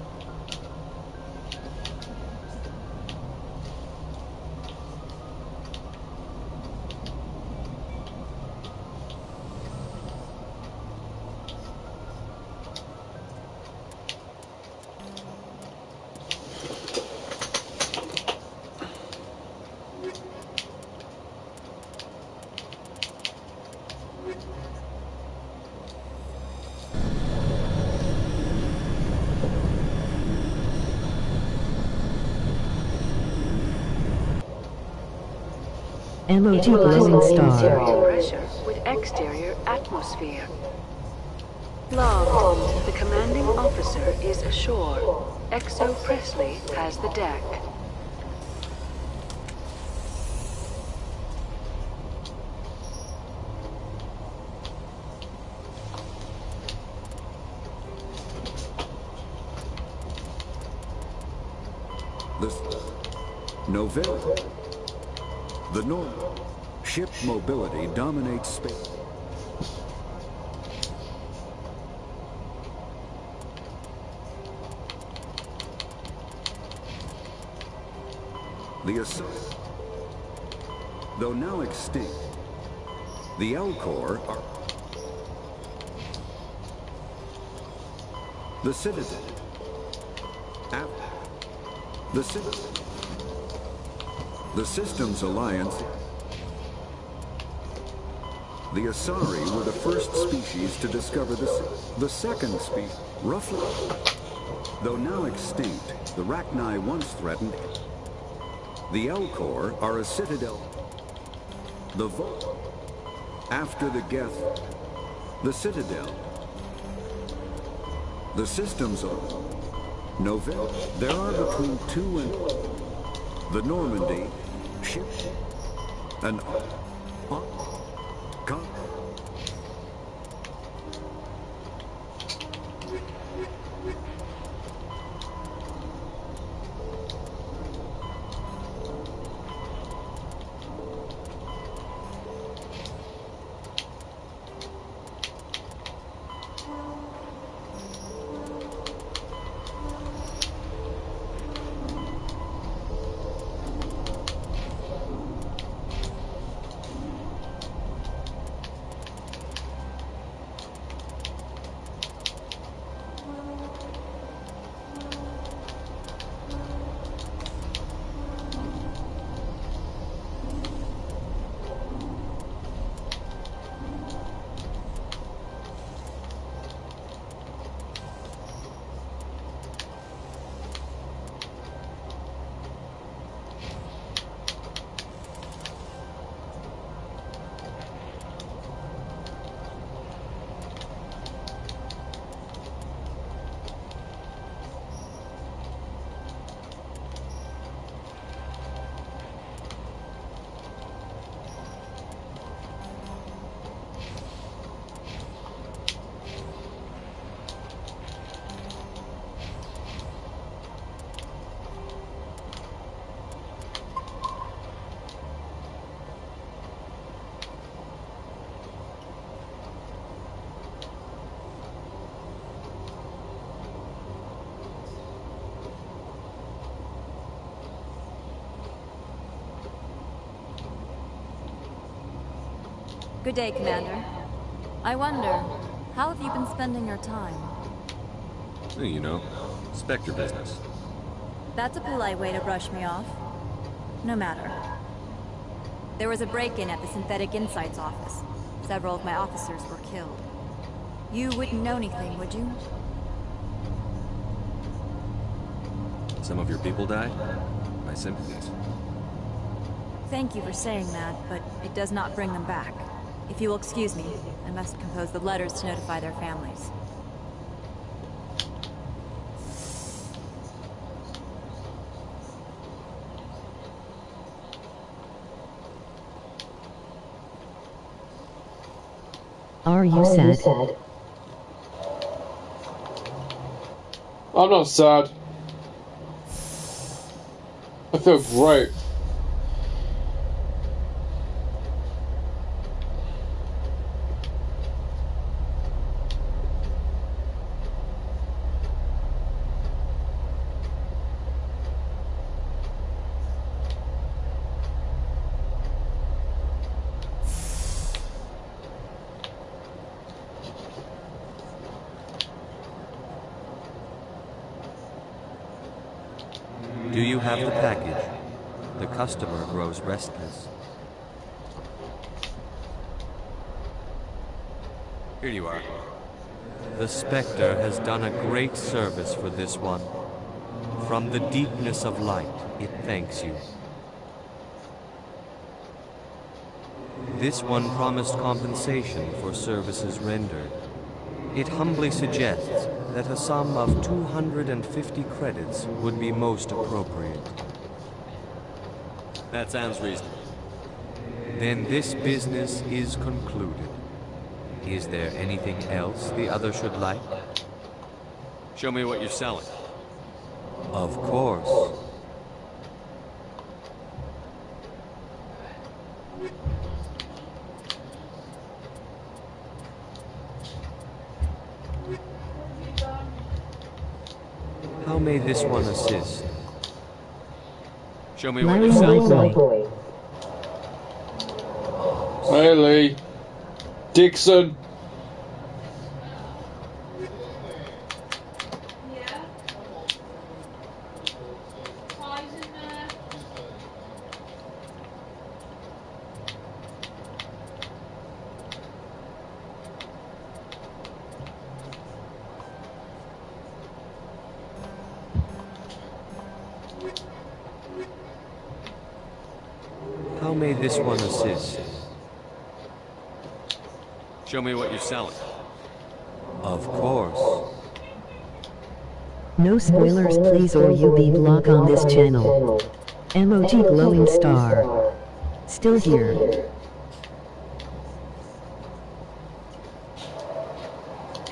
MOT glowing star. Pressure with exterior atmosphere. Logged. The commanding officer is ashore. Exo Presley has the deck. Novell. The norm. Ship mobility dominates space. The assault. Though now extinct, the L-Corps are... The Citadel. The Citadel. The Systems Alliance. The Asari were the first species to discover the second species, roughly. Though now extinct, the Rachni once threatened. The L-Corps are a citadel. The Vault. After the Geth. The Citadel. The Systems of Novell. There are between 2 and... The Normandy. Ship. And... Good day, Commander. I wonder, how have you been spending your time? You know, Spectre business. That's a polite way to brush me off. No matter. There was a break-in at the Synthetic Insights office. Several of my officers were killed. You wouldn't know anything, would you? Some of your people died? My sympathies. Thank you for saying that, but it does not bring them back. If you will excuse me, I must compose the letters to notify their families. Are you sad? I'm not sad. I feel great. Do you have the package? The customer grows restless. Here you are. The Spectre has done a great service for this one. From the deepness of light, it thanks you. This one promised compensation for services rendered. It humbly suggests that a sum of 250 credits would be most appropriate. That sounds reasonable. Then this business is concluded. Is there anything else the other should like? Show me what you're selling. Of course. How may this one assist? Show me what you're selling. Haley. Dixon. How may this one assist? Show me what you're selling. Of course. No spoilers please or you be blocked on this channel. Emoji glowing star. Still here.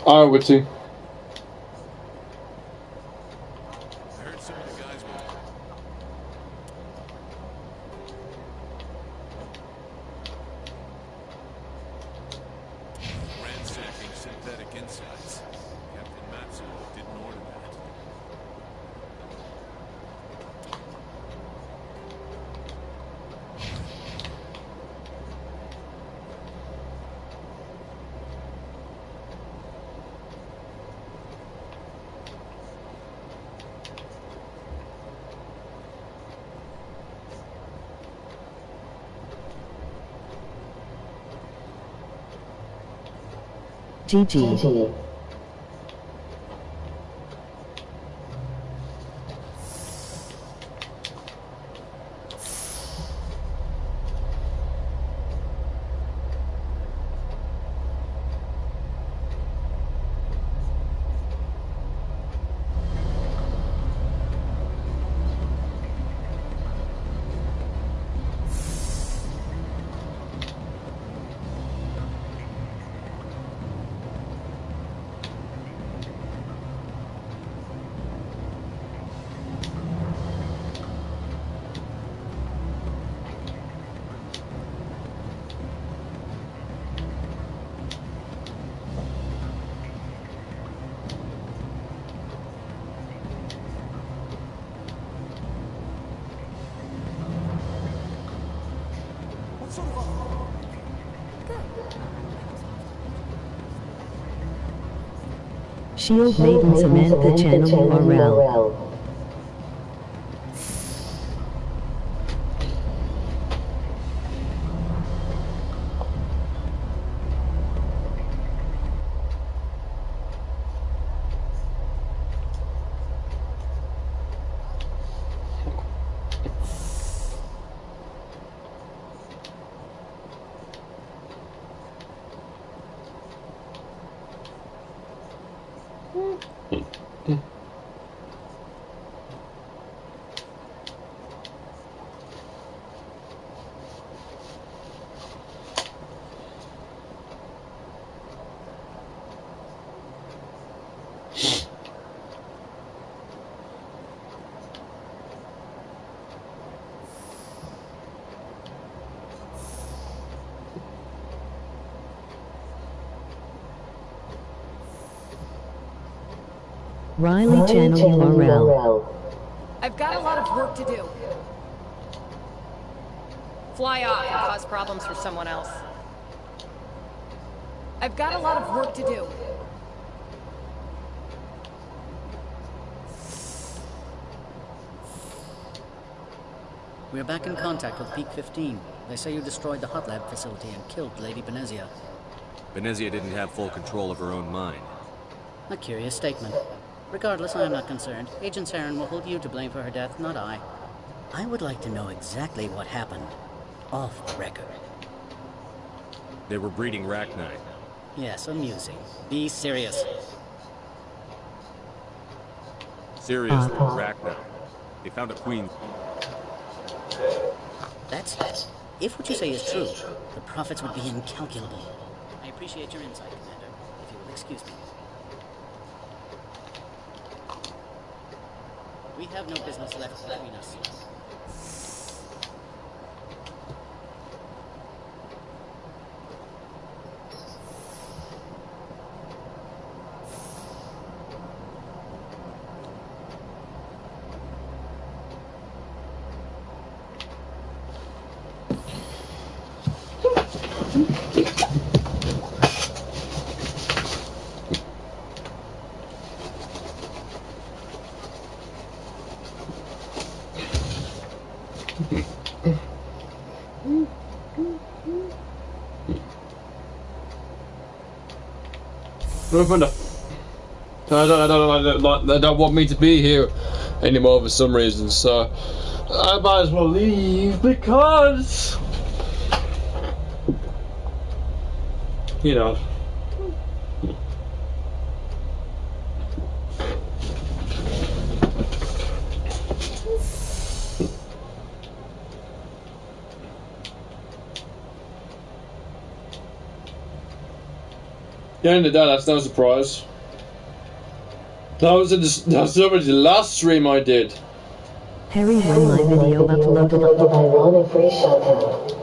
Alright, Witty. GG. Shield Maiden Samantha channel URL. Riley channel URL. I've got a lot of work to do. Fly off and cause problems for someone else. I've got a lot of work to do. We're back in contact with Peak 15. They say you destroyed the hot lab facility and killed Lady Benezia. Benezia didn't have full control of her own mind. A curious statement. Regardless, I am not concerned. Agent Saren will hold you to blame for her death, not I. I would like to know exactly what happened. Off the record. They were breeding Rachni. Yes, amusing. Be serious. Seriously, Rachni. They found a queen. That's... If what you say is true, the profits would be incalculable. I appreciate your insight, Commander. If you will excuse me. We have no business left between us. They don't want me to be here anymore for some reason, so I might as well leave because, you know. Yeah, end of the day, that's no surprise. That was already the last stream I did. Harry, when my video uploaded by Ron Free Shotgun.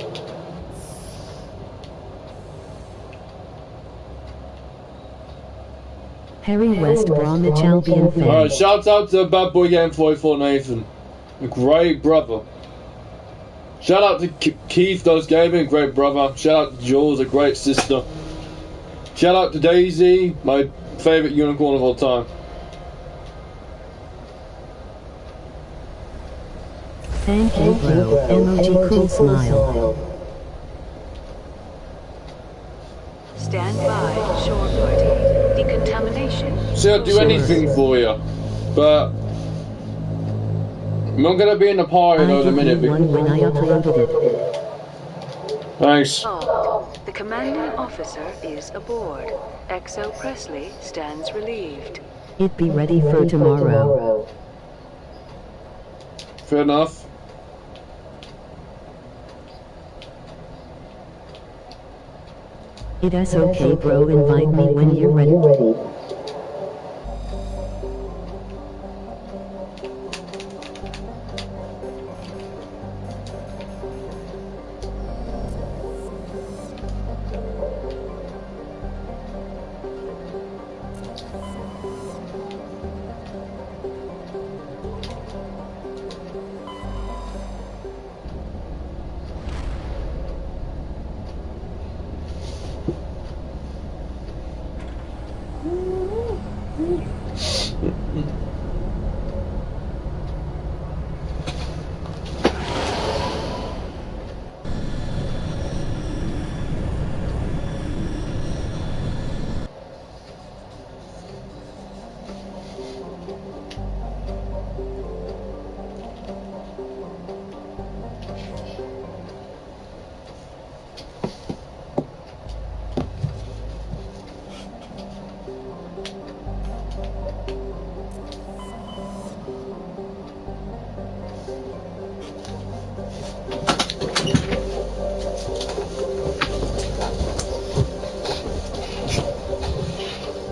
Harry West Bromwich Albion fan. Alright, shout out to Bad Boy Game 44 Nathan. A great brother. Shout out to Keith Does Gaming, great brother. Shout out to Jules, a great sister. Shout out to Daisy, my favourite unicorn of all time. Thank you, bro. Emoji cool smile. Stand by, shore party. Decontamination. See, I'll do anything for you, but I'm not gonna be in the party in a minute. When I uploaded it. Thanks. The commanding officer is aboard. XO Presley stands relieved. It be ready for tomorrow. Fair enough. It's okay, bro. Invite me when you're ready.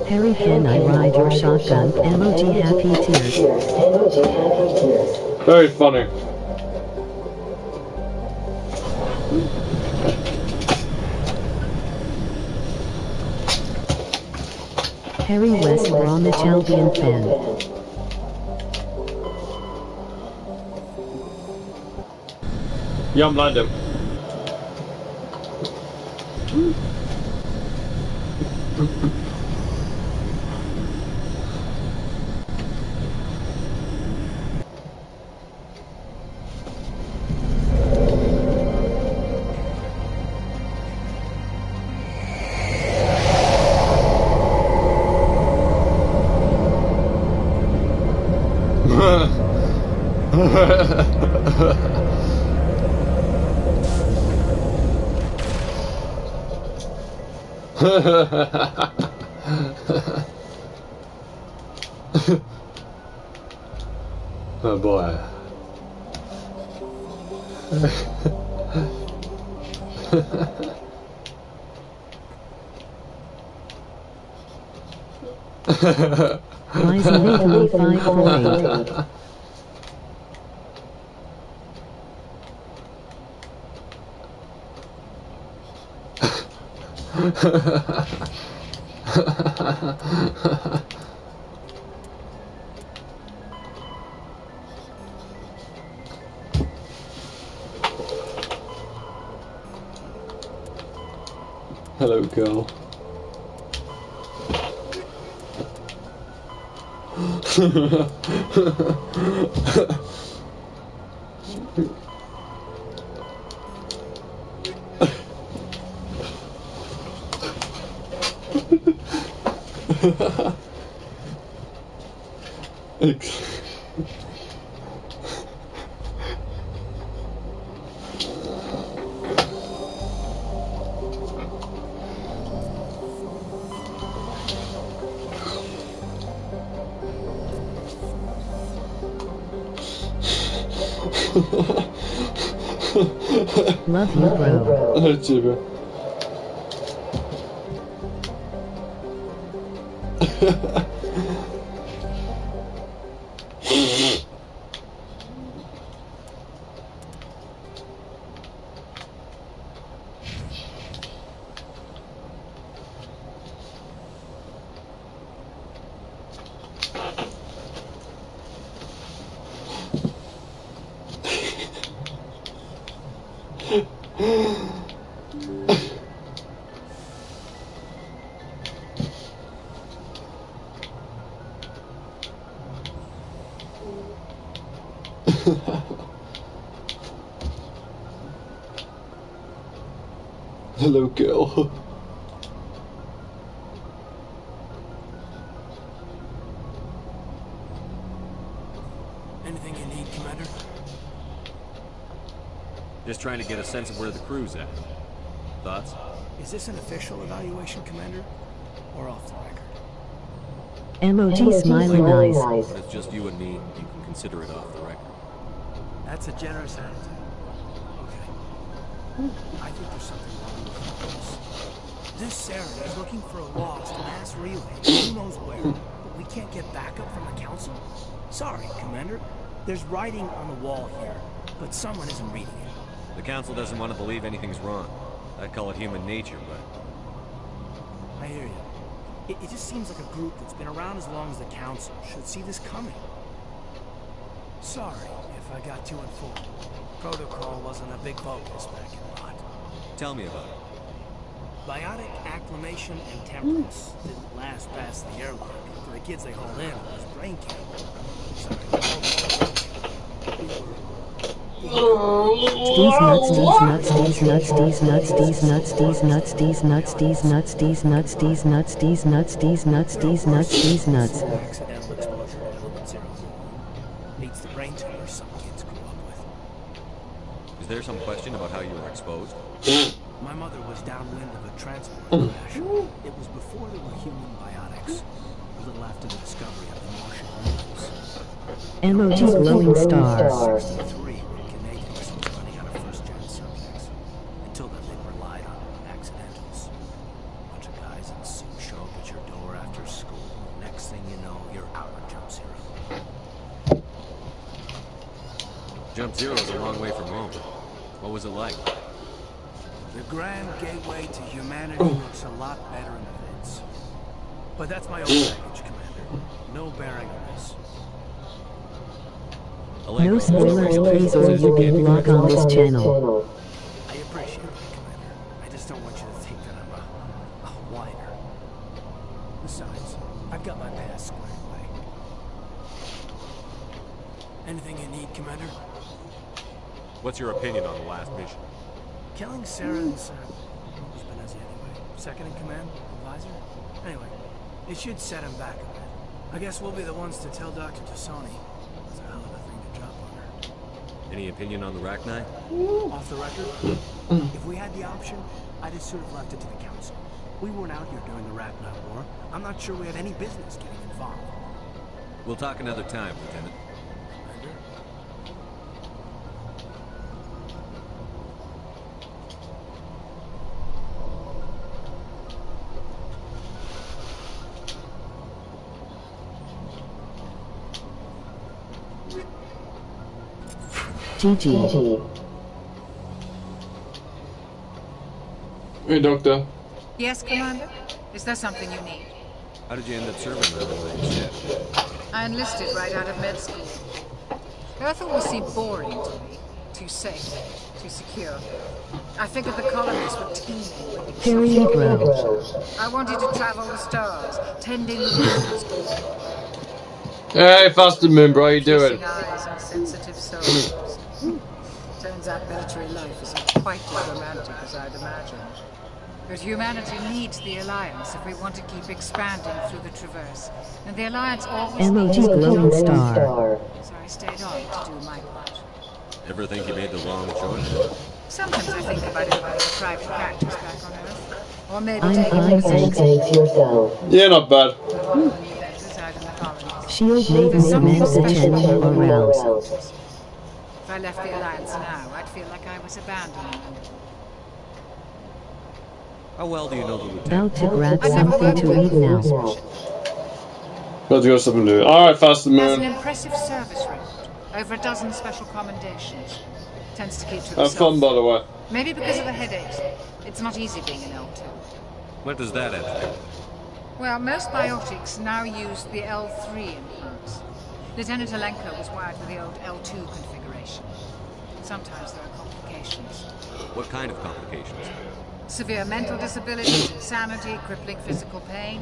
Harry, can I ride your shotgun? Emoji happy tears. Emoji happy tears. Very funny. Harry West Bromwich Albion fan. Yeah, I'm London. Oh boy. Rising Italy 548. Hello, girl. Love you, bro. Love you, bro. Hello, girl. Anything you need, Commander? Just trying to get a sense of where the crew's at. Thoughts? Is this an official evaluation, Commander? Or off the record? MOG smiling eyes. When it's just you and me, you can consider it off the record. That's a generous attitude. Okay. I think there's something wrong with this. This Sarah is looking for a lost mass relay, who knows where. But we can't get backup from the Council? Sorry, Commander. There's writing on the wall here, but someone isn't reading it. The Council doesn't want to believe anything's wrong. I'd call it human nature, but... I hear you. It just seems like a group that's been around as long as the Council should see this coming. Sorry if I got too informed. Protocol wasn't a big focus back in Lot. Tell me about it. Biotic acclimation and temperance didn't last past the airlock. For the kids they hauled in, it was brain camp. Accidental exposure to element 0. Beats the brain tumor some kids grew up with. Is there some question about how you were exposed? My mother was downwind of a transport crash. It was before there were human biotics. A little after the discovery of the Martian minerals. MOG glowing star. 63 when Canadians was running out of first-gen subjects. Until then, they relied on accidentals. A bunch of guys in suits show up at your door after school. Next thing you know, you're out on Jump Zero. Jump Zero's a long way from home. What was it like? The grand gateway to humanity looks a lot better in the vids. But that's my own baggage, Commander. No bearing on this. No spoilers, please, or you will block on this channel. I appreciate that, Commander. I just don't want you to think that I'm a whiner. Besides, I've got my past squared away. Anything you need, Commander? What's your opinion on the last mission? Killing Sarah and Sam. Who's Benazzi anyway? Second in command? Advisor? Anyway, it should set him back a bit. I guess we'll be the ones to tell Dr. Tassoni. That's a hell of a thing to drop on her. Any opinion on the Rachni? Off the record, if we had the option, I'd as soon have left it to the council. We weren't out here during the Rachni War. I'm not sure we have any business getting involved. We'll talk another time, Lieutenant. GG. Hey, Doctor. Yes, Commander? Is there something you need? How did you end up serving on the Marine ship? I enlisted right out of med school. Earth always seemed boring to me. Too safe, too secure. I figured the colonies were teeming with Period, bro. I wanted to travel the stars, tending the moons. Hey, Faster Moon, bro, how you doing? Piercing eyes and sensitive souls. Turns out military life isn't quite as romantic as I'd imagined. But humanity needs the Alliance if we want to keep expanding through the Traverse. And the Alliance always MOG needs glowing star. So I stayed on to do my part. Ever think you made the wrong choice? Sometimes I think about it like a private practice back on Earth. Or maybe I'm taking fine, thanks. Yeah, not bad. Shield Maiden Samantha channel aroused. If I left the Alliance now, I'd feel like I was abandoning them. How well do you know the Lieutenant? About to grab something to eat now. Got to go something new. Alright, Faster He has an Moon. impressive service record. Over a dozen special commendations. Tends to keep to Have himself. fun, by the way. Maybe because of the headaches. It's not easy being an L2. What does that have to do? Well, most biotics now use the L3 implants. Lieutenant Alenko was wired for the old L2 configuration. Sometimes there are complications. What kind of complications? Severe mental disabilities, insanity, crippling physical pain.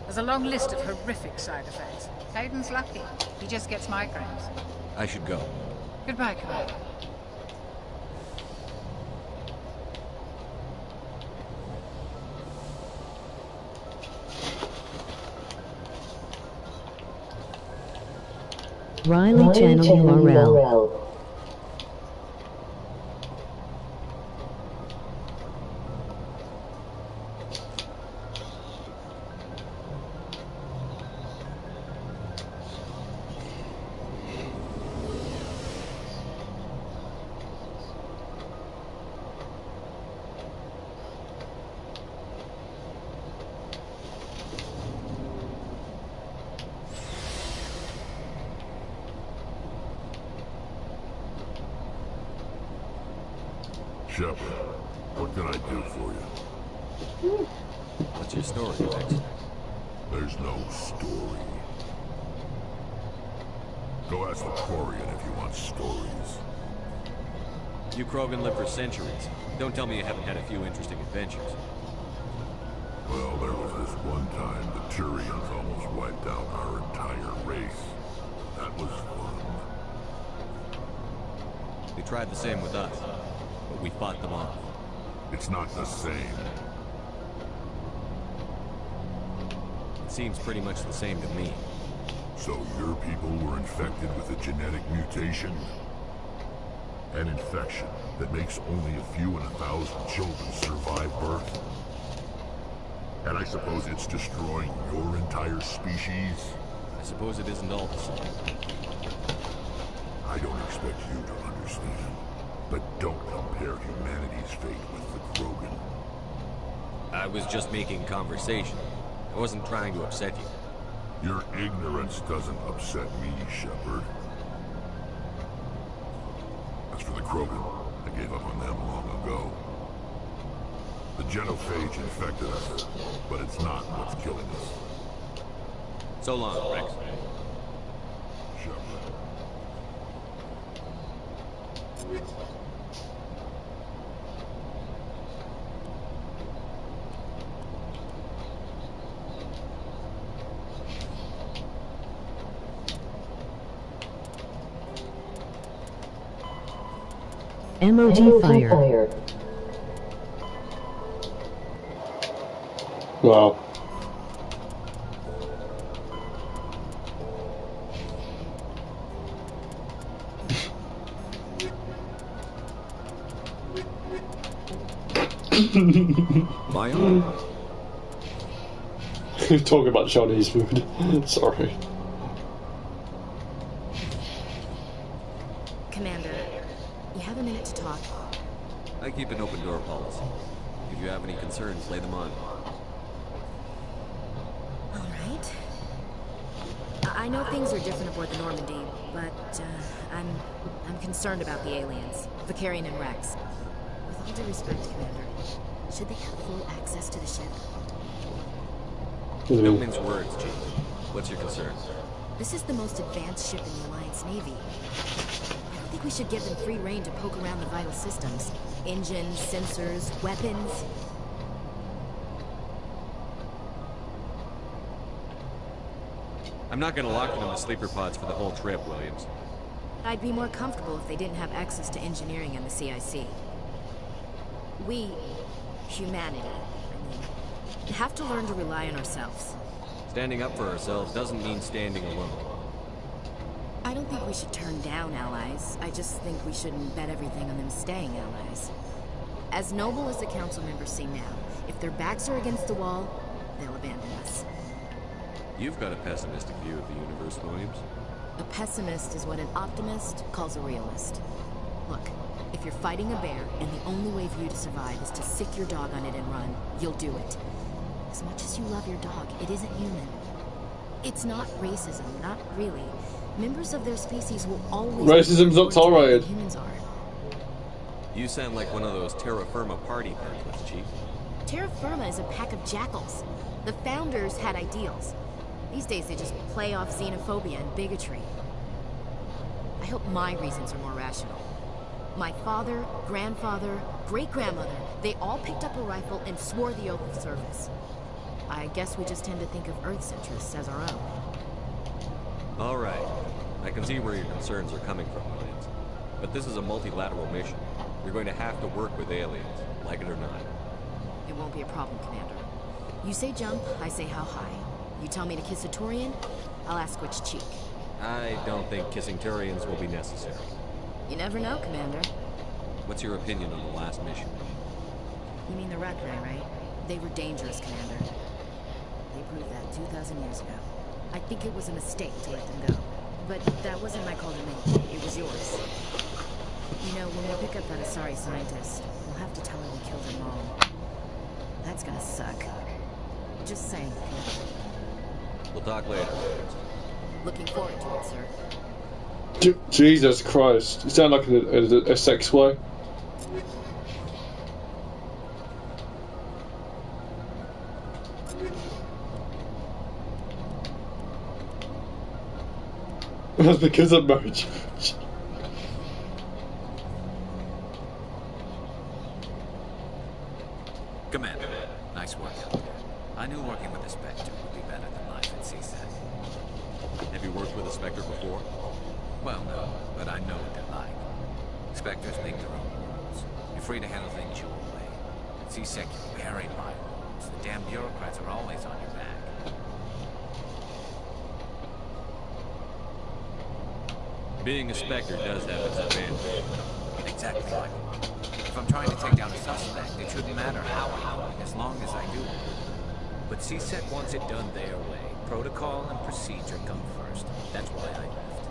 There's a long list of horrific side effects. Hayden's lucky. He just gets migraines. I should go. Goodbye, Commander. Riley channel URL. Shepard, what can I do for you? What's your story, Rex? There's no story. Go ask the Quarian if you want stories. You Krogan live for centuries. Don't tell me you haven't had a few interesting adventures. Well, there was this one time the Turians almost wiped out our entire race. That was fun. They tried the same with us, but we fought them off. It's not the same. It seems pretty much the same to me. So your people were infected with a genetic mutation? An infection that makes only a few in 1,000 children survive birth? And I suppose it's destroying your entire species? I suppose it isn't all the same. I don't expect you to understand, but don't compare humanity's fate with the Krogan. I was just making conversation. I wasn't trying to upset you. Your ignorance doesn't upset me, Shepard. As for the Krogan, I gave up on them long ago. The genophage infected us, but it's not what's killing us. So long, Rex. Shepard. MOG fire. Wow. Biology. Talking about Chinese food. Sorry. Commander, you have a minute to talk. I keep an open door policy. If you have any concerns, lay them on. All right. I know things are different aboard the Normandy, but I'm concerned about the aliens, Vicarian and Rex. With all due respect, Commander, should they have full access to the ship? Don't mince words, Chief. What's your concern? This is the most advanced ship in the Alliance Navy. I don't think we should give them free rein to poke around the vital systems. Engines, sensors, weapons. I'm not gonna lock them in the sleeper pods for the whole trip, Williams. I'd be more comfortable if they didn't have access to engineering and the CIC. We, humanity, have to learn to rely on ourselves. Standing up for ourselves doesn't mean standing alone. I don't think we should turn down allies. I just think we shouldn't bet everything on them staying allies. As noble as the council members seem now, if their backs are against the wall, they'll abandon us. You've got a pessimistic view of the universe, Williams. A pessimist is what an optimist calls a realist. Look, if you're fighting a bear and the only way for you to survive is to sick your dog on it and run, you'll do it. As much as you love your dog, it isn't human. It's not racism, not really. Members of their species will always... Racism's not tolerated. Humans are. You sound like one of those terra firma party pamphlets, Chief. Terra firma is a pack of jackals. The founders had ideals. These days they just play off xenophobia and bigotry. I hope my reasons are more rational. My father, grandfather, great-grandmother, they all picked up a rifle and swore the oath of service. I guess we just tend to think of Earth's interests as our own. All right. I can see where your concerns are coming from, Williams. But this is a multilateral mission. You're going to have to work with aliens, like it or not. It won't be a problem, Commander. You say jump, I say how high. You tell me to kiss a Turian, I'll ask which cheek. I don't think kissing Turians will be necessary. You never know, Commander. What's your opinion on the last mission? You mean the Rakrai, right? They were dangerous, Commander. They proved that 2,000 years ago. I think it was a mistake to let them go. But that wasn't my call to make. It was yours. You know, when we pick up that Asari scientist, we'll have to tell her we killed her mom. That's gonna suck. Just saying. We'll talk later. Looking forward to it, sir. Jesus Christ. You sound like a sex way. That's because of marriage. Commander, nice work out there. I knew working with the Spectre would be better than life at CSAC. Have you worked with a Spectre before? Well, no, but I know what they're like. Spectres make their own rules. You're free to handle things your way. At CSAC, you're buried by rules. The damn bureaucrats are always on your back. Being a Spectre does have its advantage. Exactly, Michael. If I'm trying to take down a suspect, it shouldn't matter how I do it, as long as I do it. But CSEC wants it done their way. Protocol and procedure come first. That's why I left.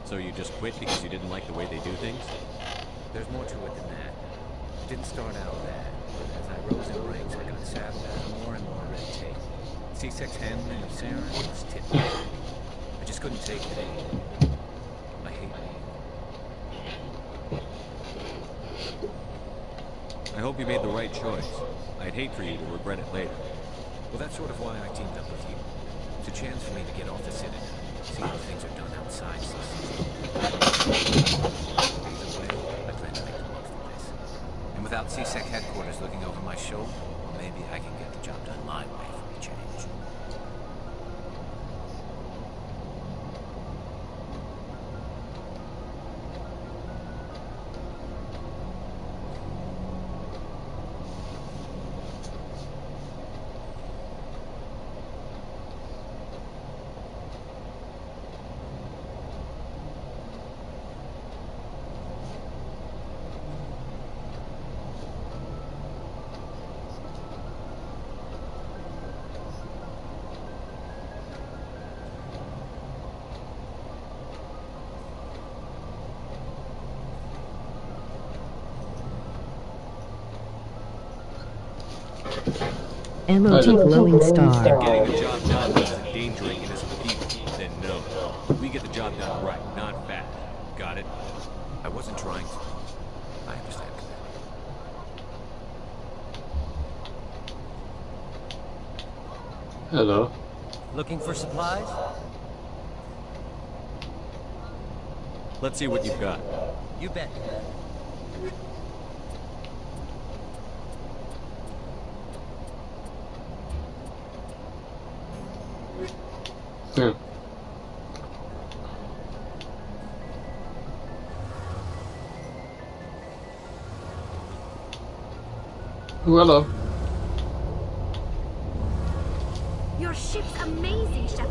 So you just quit because you didn't like the way they do things? There's more to it than that. It didn't start out bad. As I rose in ranks, I got saddled with more and more red tape. CSEC's handling of Sarah was tipped. I just couldn't take it anymore. I hate it. I hope you made the right choice. I'd hate for you to regret it later. Well, that's sort of why I teamed up with you. It's a chance for me to get off the Citadel, see how things are done outside CC. Either way, I plan to make the most of this. And without CSEC headquarters looking over my shoulder, maybe I can get the job done my way for a change. Emoji glowing star. Getting the job done means endangering innocent people. Then no. We get the job done right, not fast. Got it? I wasn't trying to. I understand. Hello. Looking for supplies? Let's see what you've got. You bet. Yeah. Oh, hello. Your ship's amazing, Shepard.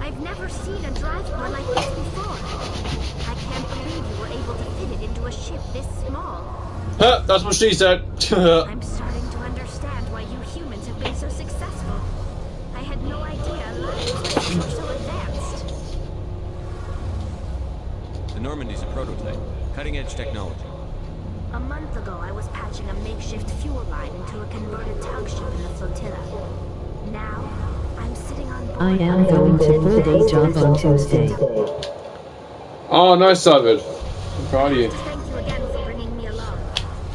I've never seen a drive car like this before. I can't believe you were able to fit it into a ship this small. That's what she said. I'm starting to understand why you humans have been so successful. I had no idea life was so advanced. The Normandy's a prototype. Cutting-edge technology. A month ago, I was patching a makeshift fuel line into a converted tug ship in the flotilla. Now, I'm sitting on board. I am going to full day job on Tuesday. Oh, nice, David. I'm proud of you. Thank you again for bringing me along.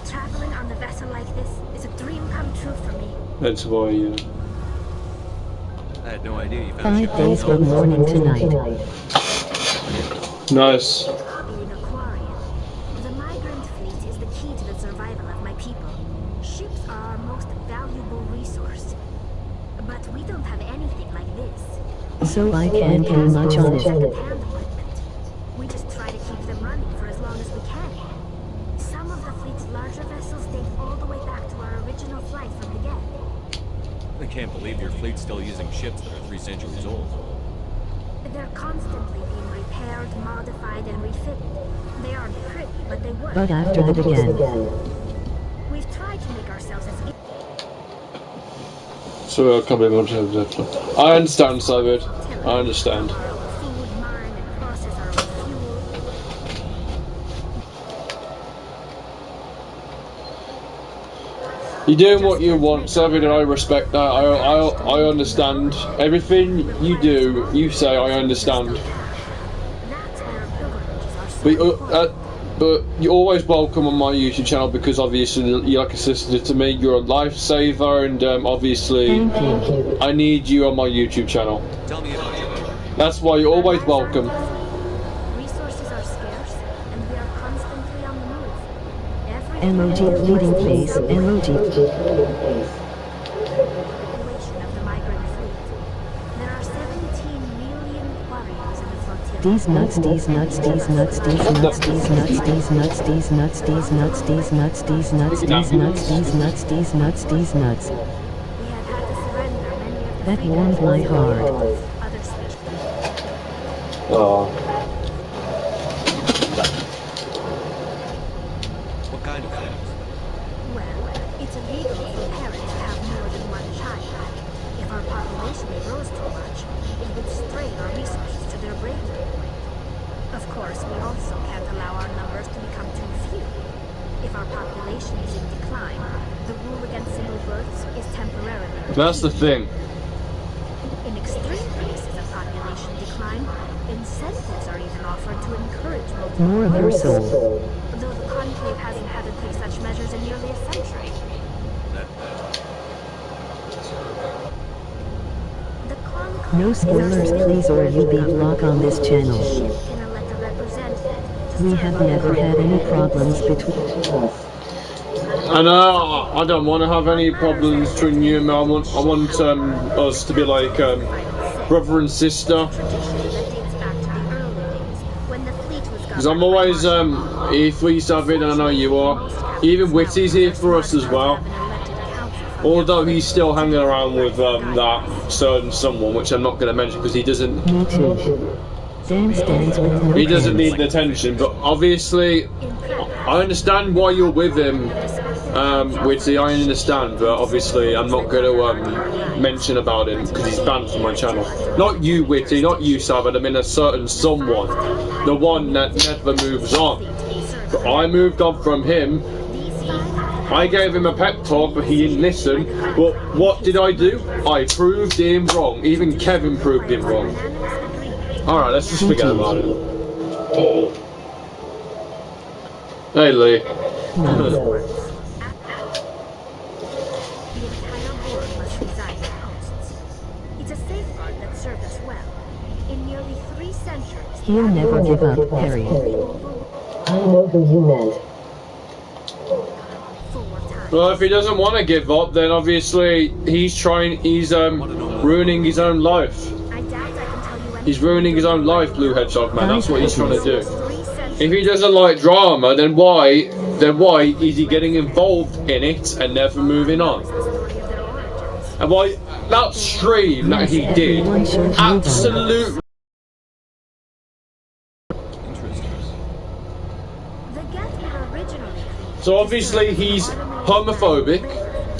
Traveling on a vessel like this is a dream come true for me. That's why you. I had no idea you found 5 days from morning to night. Nice. Being Aquarian, the migrant fleet is the key to the survival of my people. Ships are our most valuable resource. But we don't have anything like this. So I can't do much on it. Second-hand equipment. We just try to keep them running for as long as we can. Some of the fleet's larger vessels date all the way back to our original flight from the get. I can't believe your fleet's still using ships that are 3 centuries old. They're constantly being repaired, modified, and refitted. They aren't pretty, but they work. But after that again. We've tried to make ourselves as So I'll come in on to the I understand, David. I understand. food, mine, and process our own fuel. You're doing what you want, David, and I respect that. I understand. Everything you do, you say, I understand. But you're always welcome on my YouTube channel because obviously you're like a sister to me. You're a lifesaver, and obviously I need you on my YouTube channel. Tell me about your work. That's why you're always welcome. Resources are scarce, and we are constantly on the move. Emoji bleeding face. Emoji. Of the migrant fleet. There are 17 million warriors in the flotilla. These nuts, these nuts, these nuts, these nuts, these nuts, these nuts, these nuts, these nuts, these nuts, these nuts, these nuts, these nuts, these nuts, these nuts. That warmed my heart. Oh. What kind of things? Well, it's illegal for parents to have more than one child. If our population grows too much, it would strain our resources to their breaking point. Of course, we also can't allow our numbers to become too few. If our population is in decline, the rule against single births is temporarily repealed. That's the thing. In extreme cases of population decline, incentives are even offered to encourage multiple More of your soul. though the Conclave hasn't had to take such measures in nearly a century. The Conclave No spoilers please or you be blocked on this channel. can elect a representative. We have never had any problems between us. I know, I don't want to have any problems between you and me. I want us to be like brother and sister. Because I'm always, here for you, David, and I know you are. Even Witty's here for us as well. Although he's still hanging around with that certain someone, which I'm not going to mention because he doesn't. Me too. Dan stands with no He doesn't pants. need the attention, but obviously, I understand why you're with him, Witty. I understand, but obviously, I'm not going to mention about him because he's banned from my channel. Not you, Witty, not you, Savard. I mean a certain someone, the one that never moves on. But I moved on from him. I gave him a pep talk, but he didn't listen. But what did I do? I proved him wrong. Even Kevin proved him wrong. Alright, let's just forget about it. Hey, Lee. It's a safeguard that served us well. In nearly 3 centuries... He'll never give up, Harry. I know who you meant. Well, if he doesn't want to give up, then obviously he's ruining his own life. He's ruining his own life, Blue Hedgehog Man. That's what he's trying to do. If he doesn't like drama, then why is he getting involved in it and never moving on? And why that stream that he did, absolutely. So obviously he's homophobic,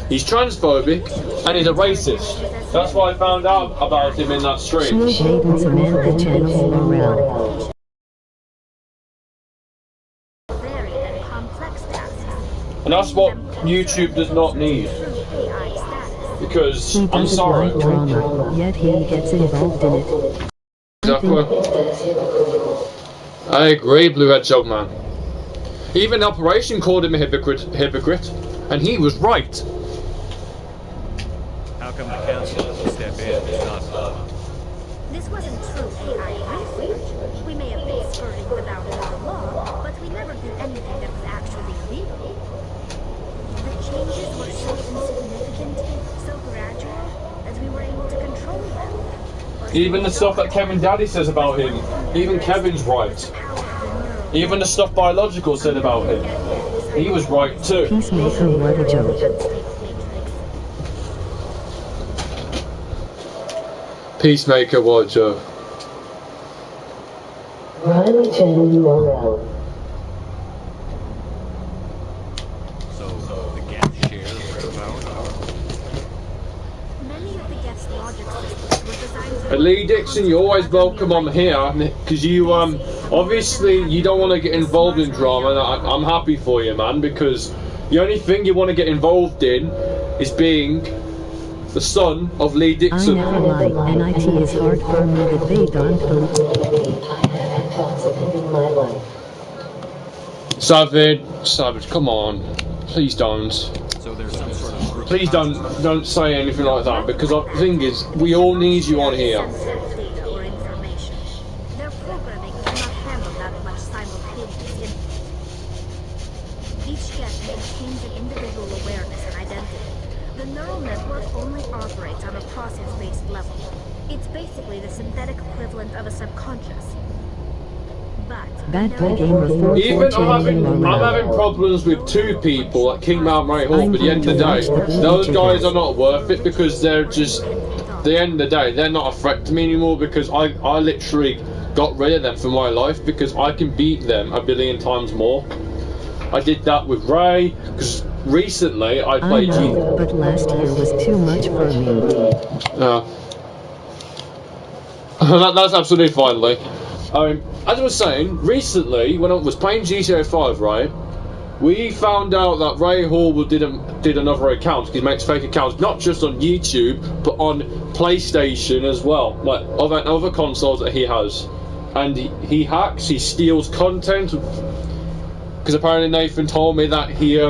he's transphobic, and he's a racist. That's why I found out about him in that stream. And that's what YouTube does not need. Because, I'm sorry. Drama, yet he gets involved in it. Exactly. I agree, Blue Hedgehog Man. Even Operation called him a hypocrite, and he was right. How come the council doesn't step in and stop them? This wasn't true AI research. We may have been skirting without the law, but we never did anything that was actually illegal. The changes were so insignificant, so gradual, that we were able to control them. Even the stuff that Kevin Daddy says about him, even Kevin's right. Even the stuff Biological said about him, he was right too. Peacemaker, what a joke. Peacemaker, what a joke. Riley Channel URL. So the Geth share the power? Many of the Geth's logic systems were designed to... Lee Dixon, you're always welcome on here, because you, obviously you don't want to get involved in drama, and I'm happy for you, man, because the only thing you want to get involved in is being the son of Lee Dixon. I never lie, NIT is hard for me that they don't believe. Savage, come on. Please don't. So there's some sort of group. Please don't say anything like that, because the thing is, we all need you on here. Their programming cannot handle that much simultaneous input. Each Geth maintains an individual awareness and identity. The neural network only operates on a process-based level. It's basically the synthetic equivalent of a subconscious. Bad boy gamer 4 Even I'm having problems with 2 people at King Mount Ray Hall, but at the end of the day, those guys are not worth it, because they're just, at the end of the day, they're not a threat to me anymore, because I literally got rid of them from my life, because I can beat them a billion times more. I did that with Ray, because recently I played but last year was too much for me. That's absolutely fine, Lee. As I was saying, recently, when I was playing GTA 5, right, we found out that Ray Hall did another account. He makes fake accounts, not just on YouTube, but on PlayStation as well, like other consoles that he has. And he hacks, he steals content, because apparently Nathan told me that he, I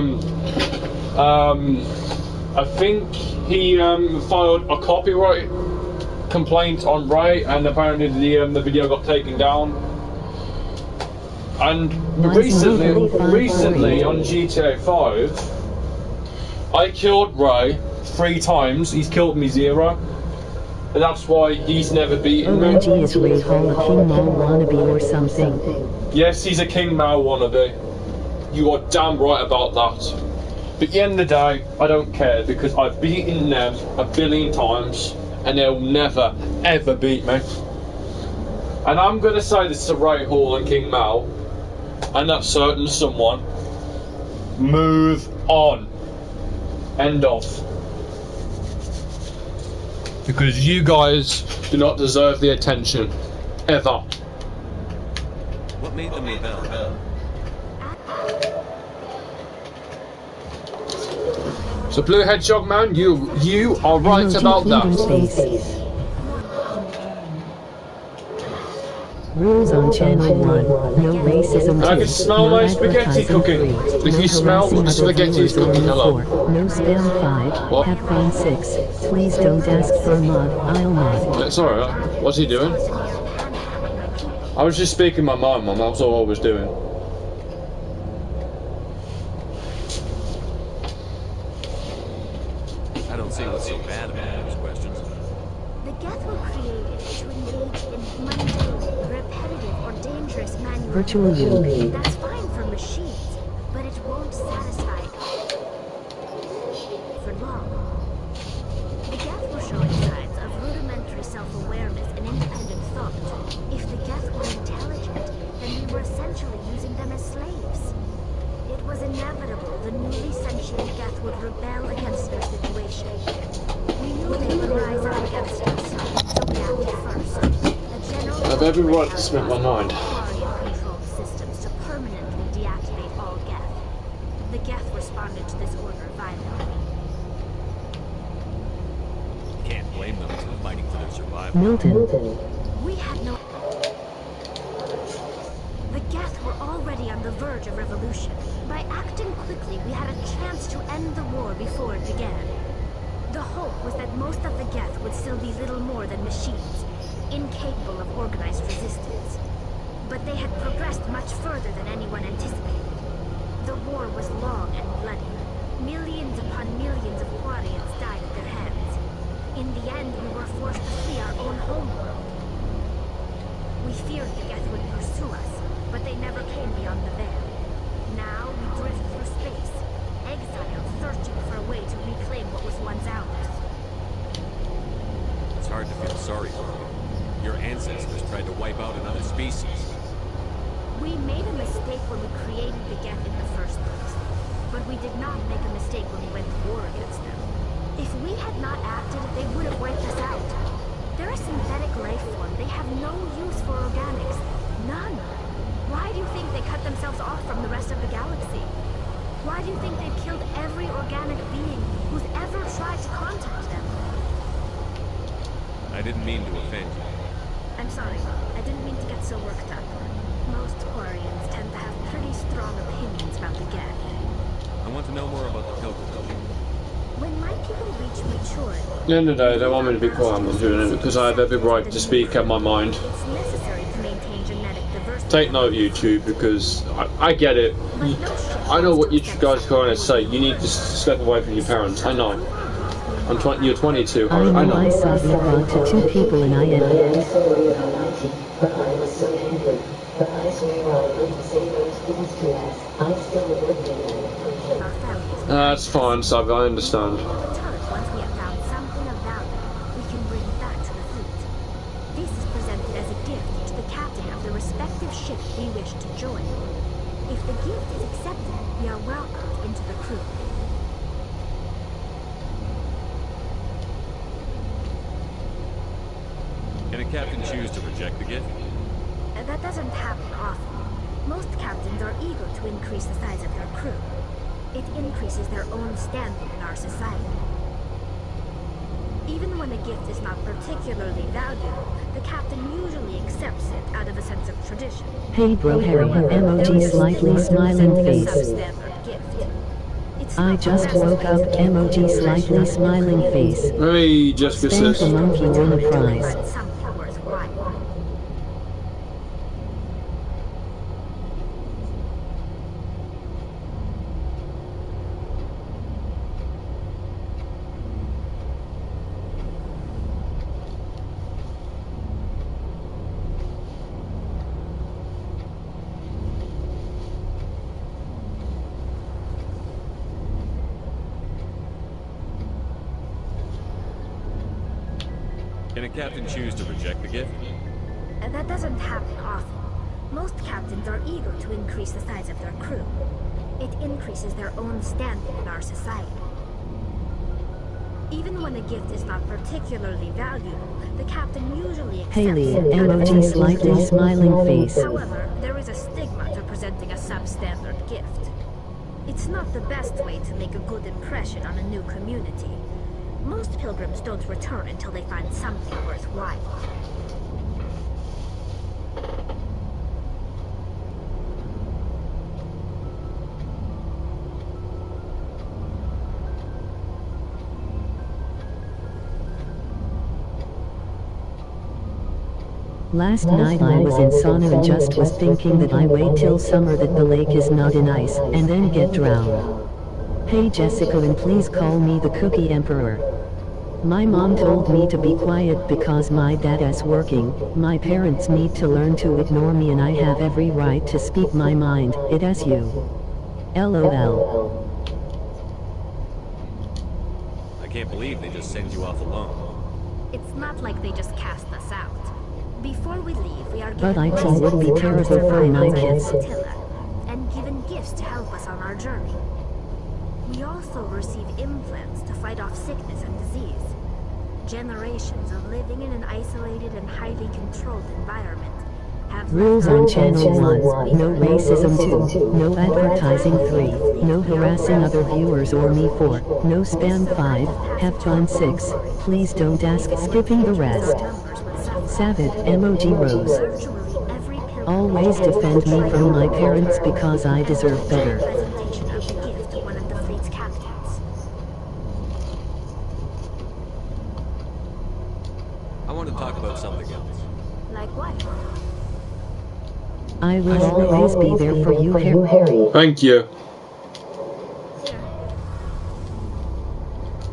think he filed a copyright complaint on Ray, and apparently the video got taken down. And recently on GTA 5, I killed Ray 3 times. He's killed me 0, and that's why he's never beaten me. OMG, is Ray Hall a King Mao wannabe or something? Yes, he's a King Mao wannabe. You are damn right about that. But at the end of the day, I don't care, because I've beaten them a billion times, and they'll never, ever beat me. And I'm going to say this to Ray Hall and King Mao, and that certain someone, move on. End of. Because you guys do not deserve the attention, ever. What made them rebel? So Blue Hedgehog Man, you are right about that. Rules on Channel 1. No racism 2. I can smell my spaghetti cooking. If you smell the spaghetti is cooking, hello. No spam 5. What? Have fun 6. Please don't ask for a mod. I'll mod. It's alright. What's he doing? I was just speaking my mind, Mum. That's all I was doing. I don't see what's so bad about those questions. The Geth were created to engage in mundane, repetitive, or dangerous manual Virtual you. That's fine for machines, but it won't satisfy for long. The Geth were showing signs of rudimentary self-awareness and independent thought. If the Geth were intelligent, then we were essentially using them as slaves. It was inevitable the newly sentient Geth would rebel against their situation. We knew they would rise up against us, so we acted first. I've every right to speak my mind. Controlled systems to permanently deactivate all Geth. The Geth responded to this order violently. Can't blame them for fighting for their survival. Milton. We had no... The Geth were already on the verge of revolution. By acting quickly, we had a chance to end the war before it began. The hope was that most of the Geth would still be little more than machines, incapable of organized resistance. But they had progressed much further than anyone anticipated. The war was long and bloody. Millions upon millions of Quarians died at their hands. In the end, we were forced to flee our own homeworld. We feared the Geth would pursue us, but they never came beyond the veil. Now we drift through space, exiled, searching for a way to reclaim what was once ours. It's hard to feel sorry for you. Your ancestors tried to wipe out another species. We made a mistake when we created the Geth in the first place. But we did not make a mistake when we went to war against them. If we had not acted, they would have wiped us out. They're a synthetic life form. They have no use for organics. None. Why do you think they cut themselves off from the rest of the galaxy? Why do you think they've killed every organic being who's ever tried to contact them? I didn't mean to offend you. I'm sorry. I didn't mean to get so worked up. Most Quarians tend to have pretty strong opinions about the Geth. I want to know more about the pilgrimage. When my people reach maturity... At the end of the day, they want me to be quiet. I'm doing it because I have every right to speak out my mind. It's necessary to maintain genetic diversity. Take note, YouTube, because I get it. I know what you guys are trying to say. You need to step away from your parents. I know. You're 22. I know. I saw you brought to 2 people and I ended. That's fine, Sav. I understand. Once we have found something of value, we can bring it back to the fleet. This is presented as a gift to the captain of the respective ship we wish to join. If the gift is accepted, we are welcomed into the crew. Can a captain choose to reject the gift? That doesn't happen often. Most captains are eager to increase the size of their crew. It increases their own standing in our society. Even when a gift is not particularly valuable, the captain usually accepts it out of a sense of tradition. Hey bro Harry, emoji slightly smiling face. Substandard gift. I just woke up, emoji slightly smiling face. Hey, Jessica Thank says. the monkey won a prize. Something worthwhile. Can a captain choose to reject the gift? That doesn't happen often. Most captains are eager to increase the size of their crew. It increases their own standing in our society. Even when a gift is not particularly valuable, the captain usually accepts Haley, it. emoji slightly smiling face. However, there is a stigma to presenting a substandard gift. It's not the best way to make a good impression on a new community. Most pilgrims don't return until they find something worthwhile. Last night I was in sauna and just was thinking that I wait till summer that the lake is not in ice, and then get drowned. Hey Jessica, and please call me the Cookie Emperor. My mom told me to be quiet because my dad is working. My parents need to learn to ignore me and I have every right to speak my mind. It is you. LOL. I can't believe they just send you off alone. It's not like they just cast us out. Before we leave, we are But given IT would be terrible for my kids. and given gifts to help us on our journey. We also receive implants to fight off sickness and disease. Generations of living in an isolated and highly controlled environment have Rules on Channel 1, no racism 2, no advertising 3, no harassing other viewers or me 4, no spam 5, have fun 6, please don't ask, skipping the rest. Savage emoji Rose. Always defend me from my parents because I deserve better. presentation of the gift to one of the fleet's captains. I want to talk about something else. Like what? I will always be there for you, Harry. Thank you.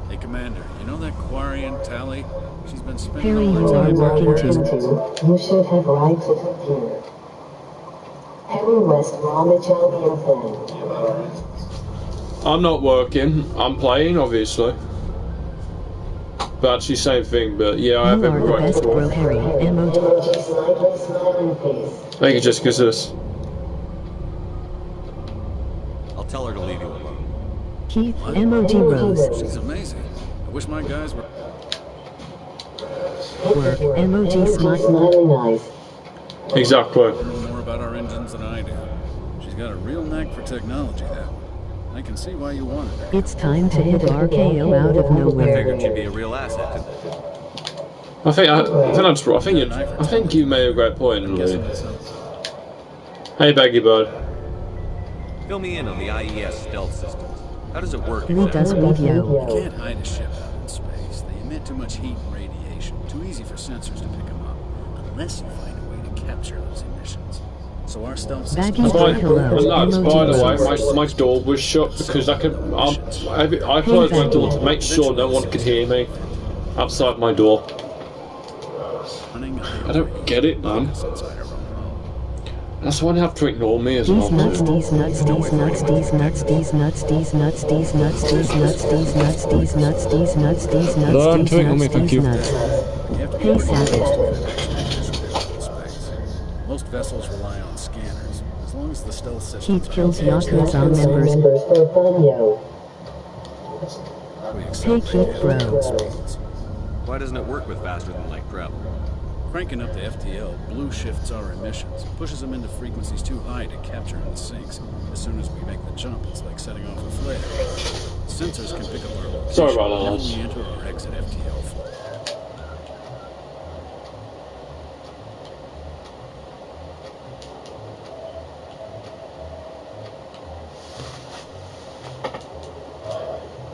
Hey, Commander, you know that Quarian Tally? She's been spending Harry, all you her are time working out too. here. You should have right to computer. Harry West Ramachandran fan. I'm not working. I'm playing, obviously. But actually, same thing. But yeah, I have You are every the right best, to bro, talk. Harry. Emoji. Smiling face. Thank you, Jessica. Sis. I'll tell her to leave you alone. Keith, emoji Rose. She's amazing. I wish my guys were... Work, emoji smile. Smiling eyes. Exactly. know more about our engines than I do. She's got a real knack for technology, that one. I can see why you wanted her. It's time to hit RKO out of I nowhere. figured she'd be a real asset to them. I think you made a great point, Lee. Hey, Baggy Bird. Fill me in on the IES stealth systems. How does it work? Lee does video. You can't hide a ship out in space. They emit too much heat and radiation. Too easy for sensors to pick them up. Unless you find a way to capture those emissions. So our stealth Baggy systems... Bird, hello. By the way, Emoji. my door was shut because I closed my door to make sure no one could hear me outside my door. I don't get it, man. That's why they have to ignore me as well. These nuts, these nuts, these nuts, these nuts, these nuts, these nuts, these nuts, these nuts, these nuts, these nuts, these nuts, Learn these to ignore me, nuts, thank these you. nuts. Hey, Savage. Most vessels rely on scanners. As long as the stealth systems... Keith kills Yakuza members. Hey, Keith, bro. Why doesn't it work with faster than light travel? Cranking up the FTL blue shifts our emissions, pushes them into frequencies too high to capture in the sinks. As soon as we make the jump, it's like setting off a flare. Sensors can pick up our location Sorry about that, when lads. we enter or exit FTL flow.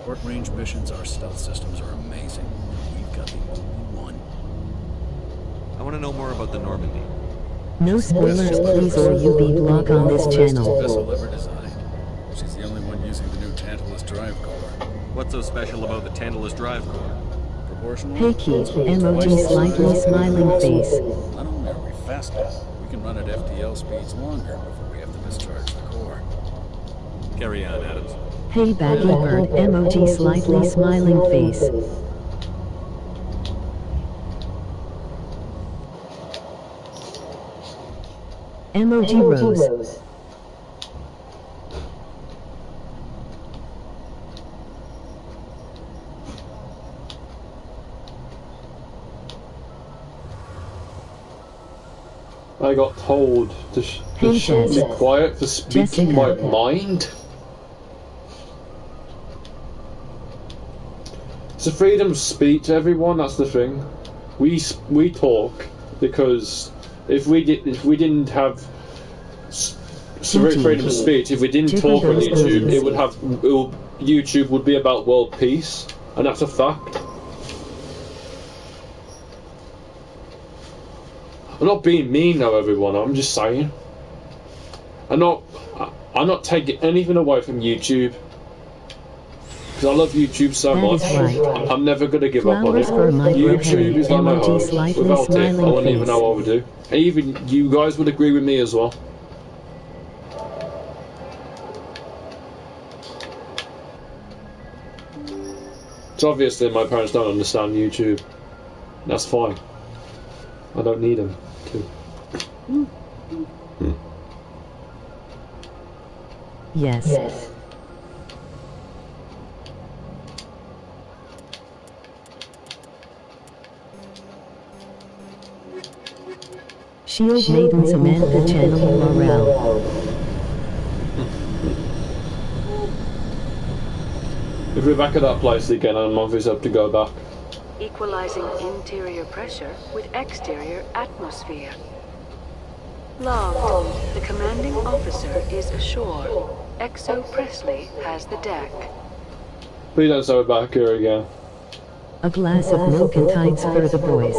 Short-range missions, our stealth systems are amazing. We've got the only one. I want to know more about the Normandy. No spoilers, please, or you be blocked on this channel. Vessel ever designed. She's the only one using the new Tantalus drive core. What's so special about the Tantalus drive core? Proportional. Hey, Keith, emoji slightly smiling face. Not only are we faster, we can run at FTL speeds longer before we have to discharge the core. Carry on, Adams. Hey, Baggy Bird, emoji slightly smiling face. Emoji Rose. I got told to be quiet for speaking my mind. It's a freedom of speech, everyone. That's the thing. We talk because if we didn't have freedom of speech, if we didn't talk on YouTube, YouTube would be about world peace, and that's a fact. I'm not being mean though, everyone. I'm just saying. I'm not taking anything away from YouTube. Because I love YouTube so much. Right. I'm never going to give up on it. YouTube is like my home. Without it, I wouldn't even know what I would do. And even you guys would agree with me as well. So obviously my parents don't understand YouTube. That's fine. I don't need them to. Yes. Shield Maiden Samantha channel URL. If we're back at that place again, I'm obviously have to go back. Equalizing interior pressure with exterior atmosphere. Logged. The commanding officer is ashore. XO Presley has the deck. Please don't say we're back here again. A glass of milk and tights for the boys.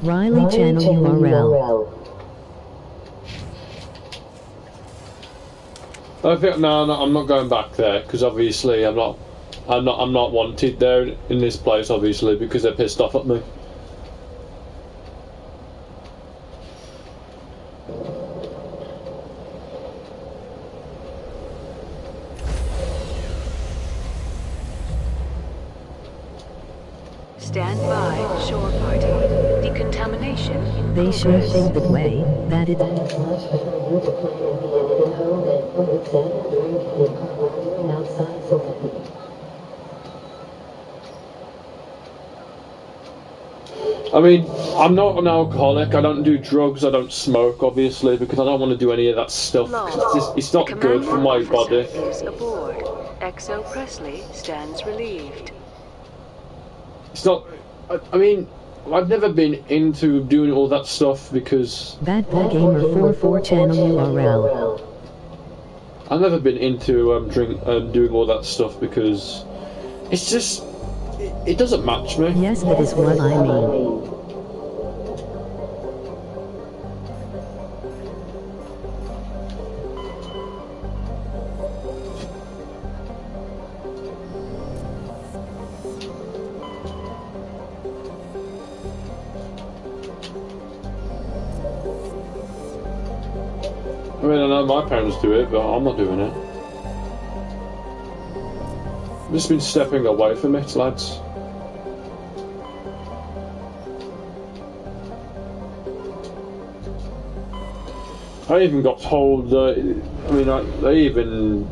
Riley channel URL. I think no, I'm not going back there because obviously I'm not wanted there in this place. Obviously because they're pissed off at me. Stand by, shore party. Decontamination. They sure think that way, that it... I mean, I'm not an alcoholic, I don't do drugs, I don't smoke, obviously, because I don't want to do any of that stuff. It's not good for my body. Is aboard. XO Presley stands relieved. It's not... I mean, I've never been into doing all that stuff because... Bad Boy Gamer 44 channel URL. I've never been into doing all that stuff because it's just... It doesn't match me. Yes, that is what I mean. I mean, I know my parents do it, but I'm not doing it. I've just been stepping away from it, lads. I even got told, they even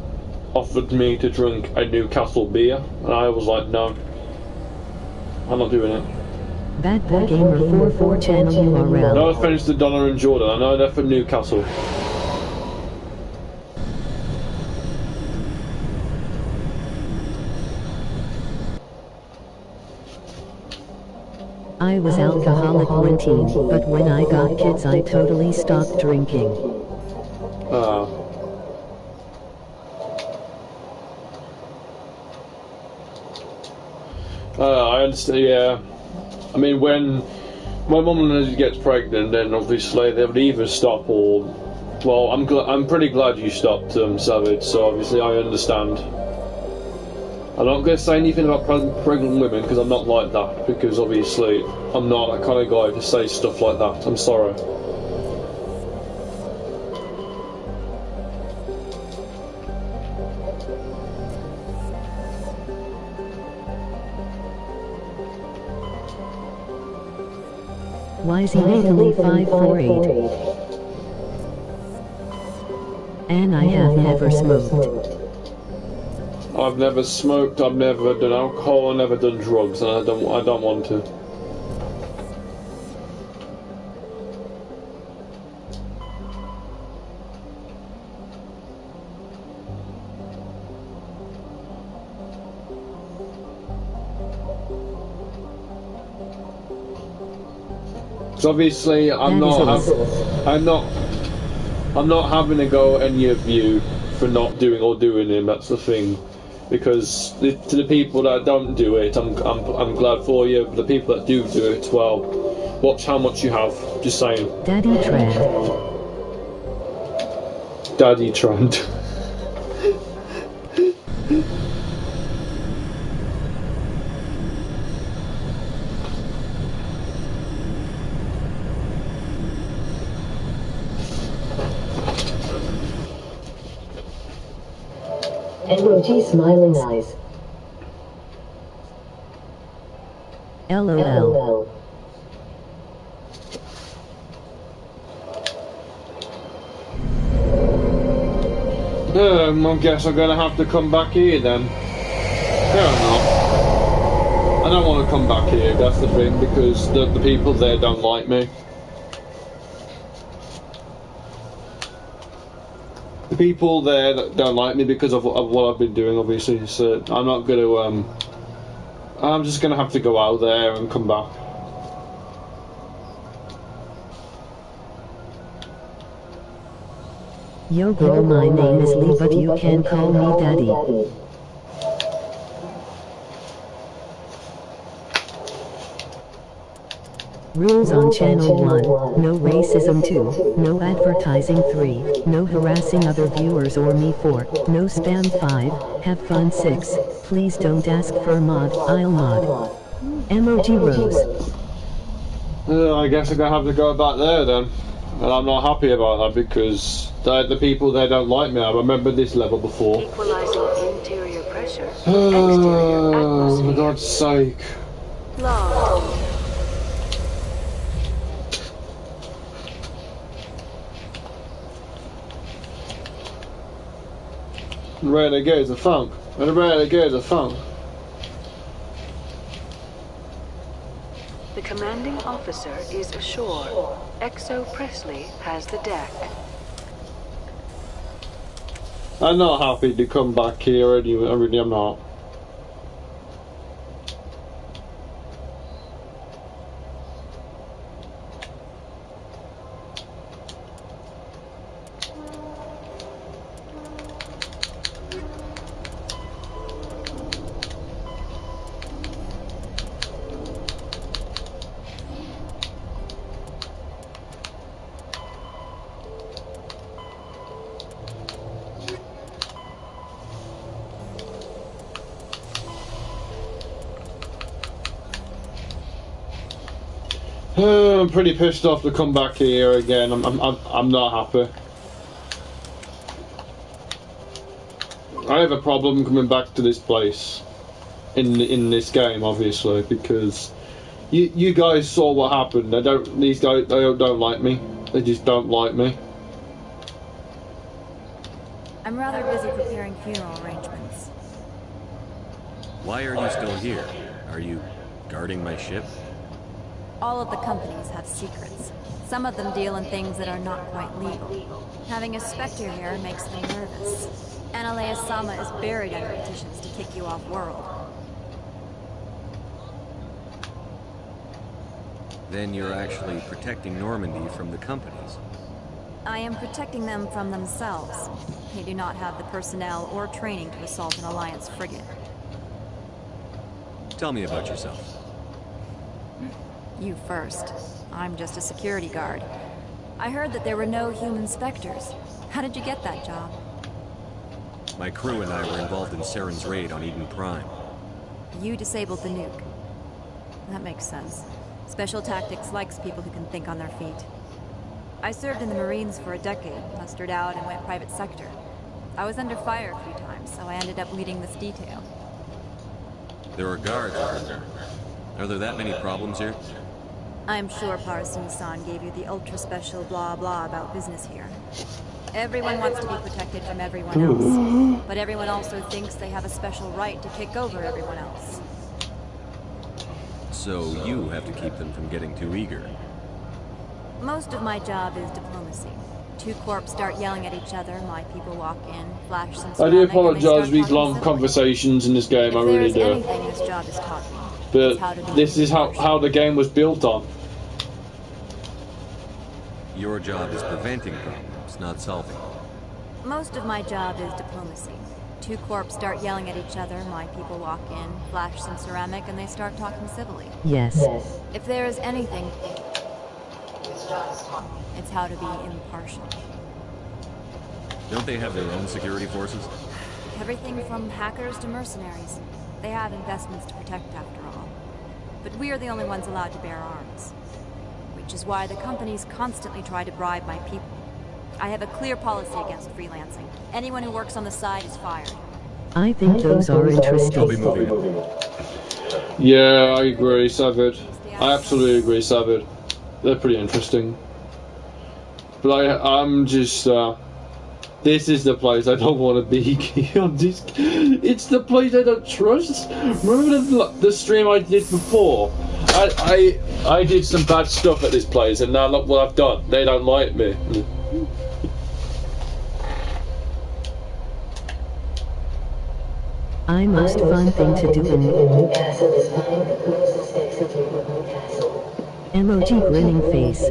offered me to drink a Newcastle beer, and I was like, no, I'm not doing it. Bad Boy Gamer 44 channel URL. No offense to Donna and Jordan, I know they're from Newcastle. I was alcoholic when teen, but when I got kids I totally stopped drinking. I understand, yeah. I mean, when my mum gets pregnant, then obviously they would either stop or... Well, I'm pretty glad you stopped, Savage, so obviously I understand. I'm not going to say anything about pregnant women because I'm not like that, because obviously I'm not that kind of guy to say stuff like that. I'm sorry. YZ Nathalie 548. And I have never smoked. I've never smoked, I've never done alcohol, I've never done drugs, and I don't want to. So obviously I'm not having a go at any of you for not doing or doing it. That's the thing, because to the people that don't do it, I'm glad for you. But the people that do it, well, watch how much you have. Just saying. Daddy Trend. Daddy Trend. Emoji smiling eyes. LOL. I guess I'm gonna have to come back here then. Fair enough. I don't want to come back here, that's the thing, because the people there don't like me. The people there that don't like me because of what I've been doing, obviously, so I'm not gonna, I'm just gonna have to go out there and come back. Yo girl, my name is Lee, but you can call me Daddy. Rules on Channel 1, no racism 2, no advertising 3, no harassing other viewers or me 4, no spam 5, have fun 6, please don't ask for mod, I'll mod. Emoji Rose. I guess I'm gonna have to go back there then. And I'm not happy about that because the people there don't like me. I remember this level before. Equalizing interior pressure. Oh, for God's sake. Locked. Renegades of funk. And renegades of funk. The commanding officer is ashore. XO Presley has the deck. I'm not happy to come back here anyway. I really am not. I'm pretty pissed off to come back here again. I'm not happy. I have a problem coming back to this place in this game, obviously, because you guys saw what happened. These guys don't like me. They just don't like me. I'm rather busy preparing funeral arrangements. Why are you still here? Are you guarding my ship? All of the companies have secrets. Some of them deal in things that are not quite legal. Having a Spectre here makes them nervous. Analea-sama is buried under petitions to kick you off world. Then you're actually protecting Normandy from the companies. I am protecting them from themselves. They do not have the personnel or training to assault an Alliance frigate. Tell me about yourself. You first. I'm just a security guard. I heard that there were no human Spectres. How did you get that job? My crew and I were involved in Saren's raid on Eden Prime. You disabled the nuke. That makes sense. Special Tactics likes people who can think on their feet. I served in the Marines for a decade, mustered out and went private sector. I was under fire a few times, so I ended up leading this detail. There are guards over there. Are there that many problems here? I'm sure Parasuni-san gave you the ultra-special blah-blah about business here. Everyone wants to be protected from everyone else, but everyone also thinks they have a special right to kick over everyone else. So you have to keep them from getting too eager. Most of my job is diplomacy. Two corps start yelling at each other, my people walk in, flash some I do ceramic, and they apologise start for these talking long civilly. conversations in this game, If I really there's do. anything this job has taught me, it's how to be But this is how the game was built on. Your job is preventing problems, not solving them. Most of my job is diplomacy. Two corps start yelling at each other, my people walk in, flash some ceramic, and they start talking civilly. Yes. If there is anything, it's how to be impartial. Don't they have their own security forces? Everything from hackers to mercenaries. They have investments to protect after all. But we are the only ones allowed to bear arms. Which is why the companies constantly try to bribe my people. I have a clear policy against freelancing. Anyone who works on the side is fired. I think those are interesting. I'll be moving. Yeah, I agree, Savage. I absolutely agree, Savage. They're pretty interesting. But I'm just, this is the place I don't want to be. It's the place I don't trust. Remember the stream I did before? I did some bad stuff at this place, and now look what I've done. They don't like me. I most fun thing to do in emoji grinning face.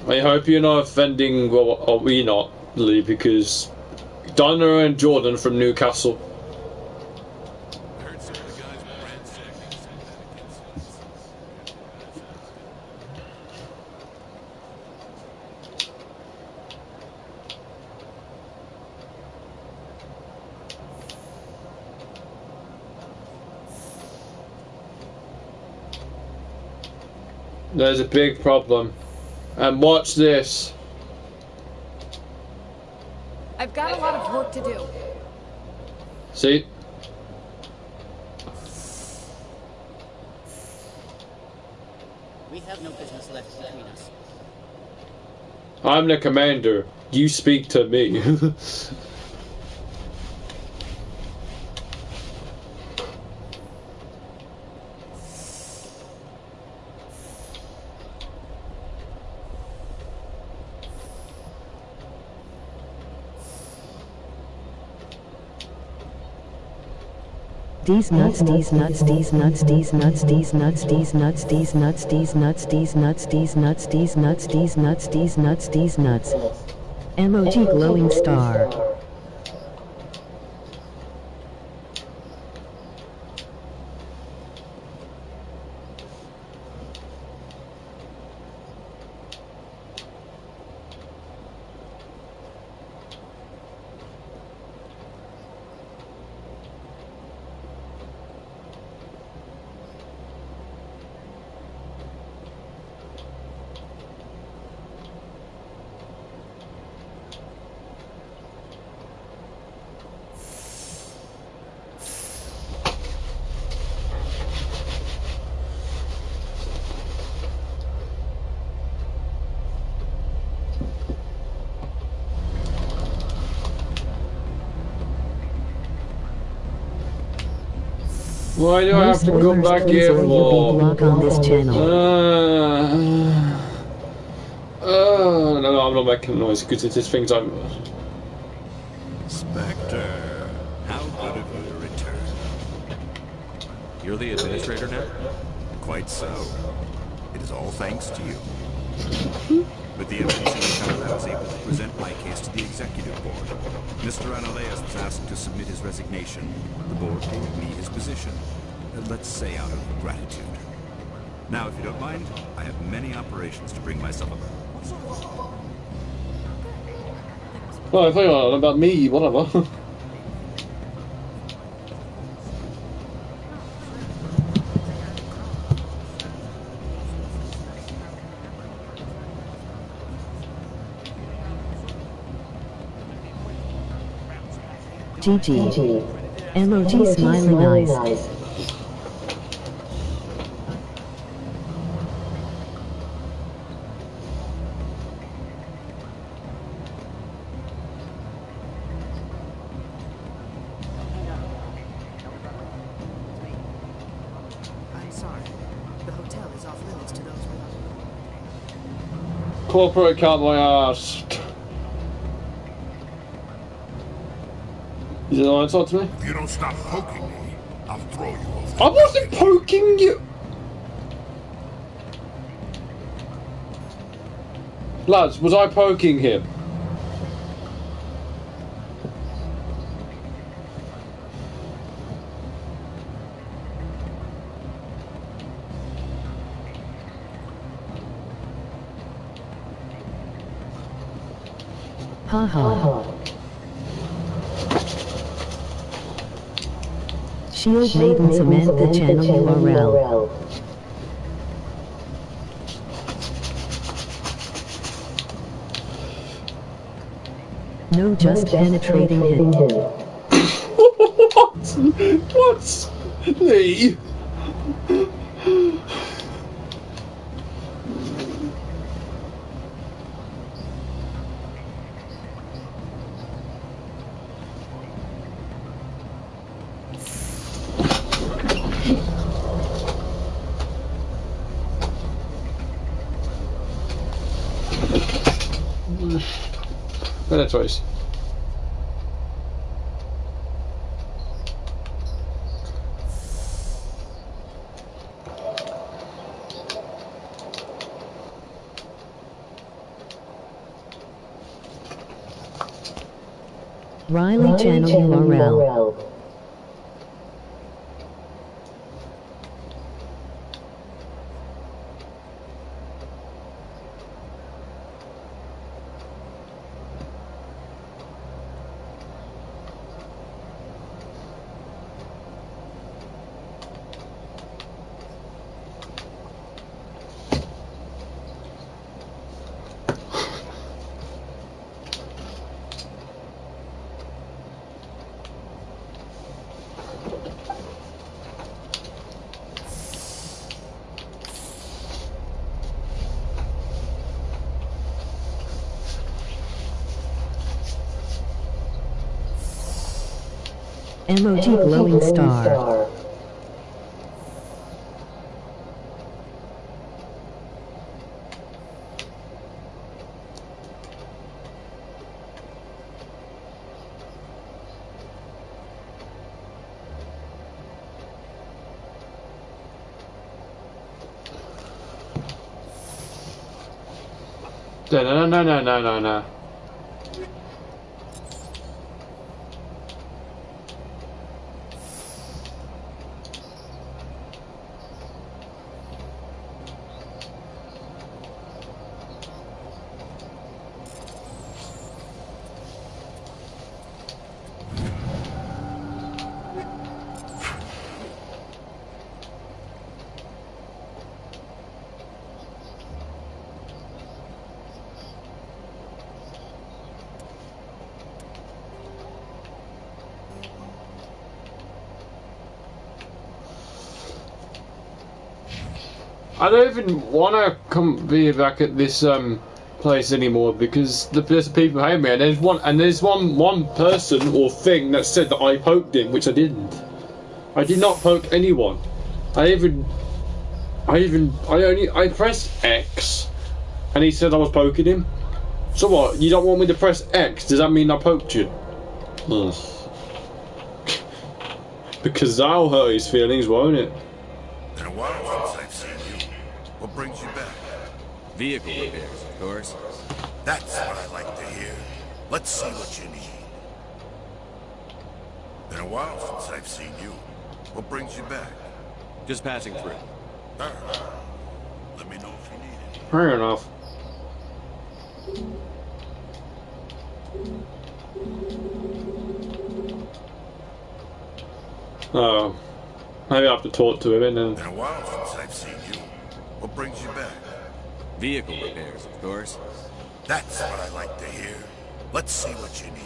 I hope you're not offending, well, or we not, Lee, because Donna and Jordan from Newcastle. There's a big problem. And watch this. I've got a lot of work to do. See? We have no business left between us. I'm the commander. You speak to me. These nuts, these nuts, these nuts, these nuts, these nuts, these nuts, these nuts, these nuts, these nuts, these nuts, these nuts, these nuts, these nuts, these nuts. Emoji glowing star. Why do I have to go back here for? On this channel. No, I'm not making noise because it just thinks I'm. Spectre, how good of you to return. You're the administrator now? Quite so. It is all thanks to you. With the evidence recovered, I was able to present my case to the executive board. Mr. Anoleas was asked to submit his resignation. The board gave me his position. Let's say out of gratitude. Now, if you don't mind, I have many operations to bring myself about. Well, I thought about me, whatever. GG. Emoji smiling eyes. I'm sorry. The hotel is off limits to those without. Corporate cut my ass. Is it the one to talk to me? If you don't stop poking me, I'll throw you off. I wasn't poking you! Lads, was I poking him? Haha. Shield Maiden Samantha channel URL. No, just penetrating hit. What's Lee? Better choice. Riley channel URL. Emoji glowing star. No. I don't even want to come be back at this place anymore because the people hate me, and there's one person or thing that said that I poked him, which I didn't. I did not poke anyone. I pressed X, and he said I was poking him. So what? You don't want me to press X? Does that mean I poked you? Ugh. Because that'll hurt his feelings, won't it? Been a while since I've seen you. What brings you back? Vehicle repairs, of course. That's what I like to hear. Let's see what you need. Been a while since I've seen you. What brings you back? Just passing through. Let me know if you need it. Fair enough. Oh, maybe I have to talk to him and then. Been a while since I've seen you. What brings you back? Vehicle repairs, of course. That's what I like to hear. Let's see what you need.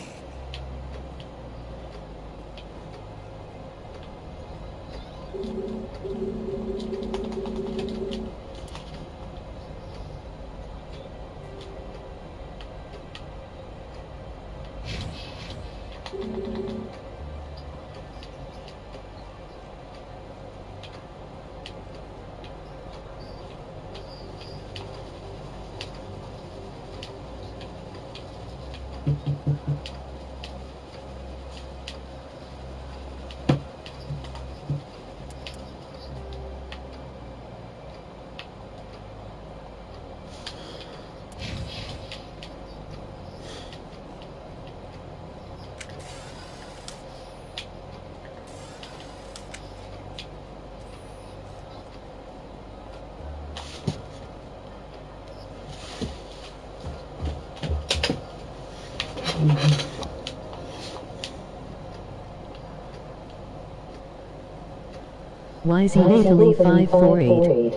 YZ Italy 548.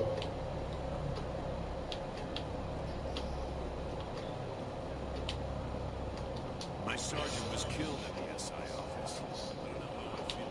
My sergeant was killed in the SI office. I don't know how I feel.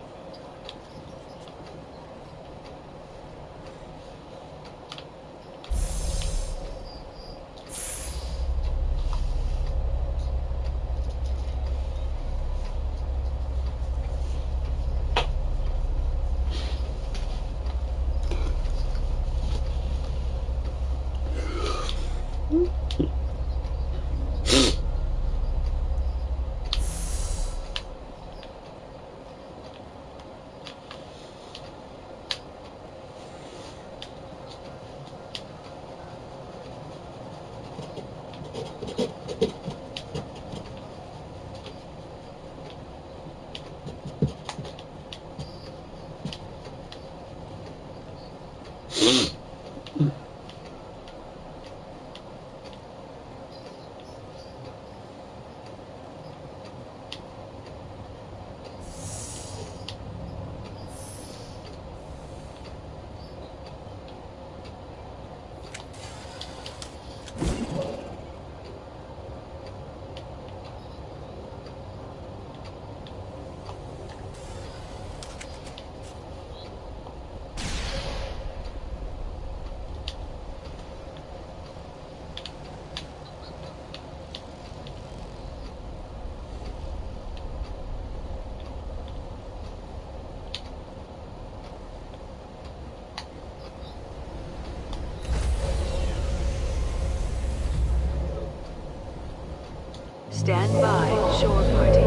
Stand by, shore party.